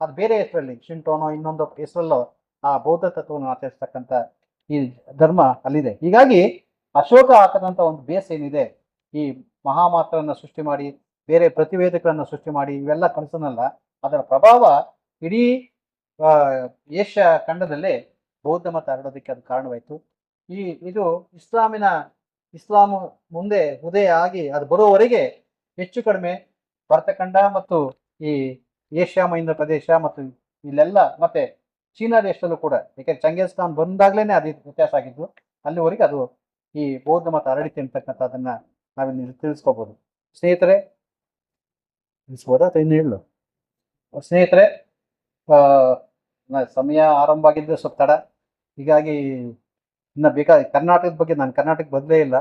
ಅದು ಬೇರೆ ಹೆಸರಲ್ಲಿ ಶಿಂಟೋನೋ ಇನ್ನೊಂದು ಹೆಸರಲ್ಲೋ ಆ ಬೌದ್ಧ ತತ್ವವನ್ನು ಆಚರಿಸ್ತಕ್ಕಂಥ ಈ ಧರ್ಮ ಅಲ್ಲಿದೆ. ಹೀಗಾಗಿ ಅಶೋಕ ಹಾಕದಂತ ಒಂದು ಬೇಸ್ ಏನಿದೆ, ಈ ಮಹಾಮಾತ್ರನ್ನ ಸೃಷ್ಟಿ ಮಾಡಿ ಬೇರೆ ಪ್ರತಿವೇದಕರನ್ನ ಸೃಷ್ಟಿ ಮಾಡಿ ಇವೆಲ್ಲ ಕನಸನಲ್ಲ, ಅದರ ಪ್ರಭಾವ ಇಡೀ ಏಷ್ಯಾ ಖಂಡದಲ್ಲೇ ಬೌದ್ಧ ಮತ ಹರಡೋದಕ್ಕೆ ಅದು ಕಾರಣವಾಯಿತು. ಇದು ಇಸ್ಲಾಂ ಮುಂದೆ ಉದಯ ಆಗಿ ಅದು ಬರೋವರೆಗೆ ಹೆಚ್ಚು ಕಡಿಮೆ ಭರತಖಂಡ ಮತ್ತು ಈ ಏಷ್ಯಾ ಮೈನರ್ ಪ್ರದೇಶ ಮತ್ತು ಇಲ್ಲೆಲ್ಲ ಮತ್ತೆ ಚೀನಾ ದೇಶದಲ್ಲೂ ಕೂಡ, ಯಾಕೆಂದ್ರೆ ಚಂಗೇಜ್ ಖಾನ್ ಬಂದಾಗ್ಲೇನೆ ಅದು ವ್ಯತ್ಯಾಸ ಆಗಿದ್ದು, ಅಲ್ಲಿವರೆಗೆ ಅದು ಈ ಬೌದ್ಧ ಮತ ಹರಡಿಕೆ ಅಂತಕ್ಕಂಥದ್ದನ್ನ ನಾವಿಲ್ಲಿ ತಿಳಿಸ್ಕೋಬಹುದು. ಸ್ನೇಹಿತರೆ, ತಿಳಿಸ್ಬೋದಾ ಅಥವಾ ಇನ್ನು ಹೇಳು? ಸ್ನೇಹಿತರೆ, ಸಮಯ ಆರಂಭ ಆಗಿದ್ದು ಸ್ವಲ್ಪ ತಡ, ಹೀಗಾಗಿ ಇನ್ನು ಕರ್ನಾಟಕದ ಬಗ್ಗೆ ನಾನು ಕರ್ನಾಟಕ ಬದಲೇ ಇಲ್ಲ.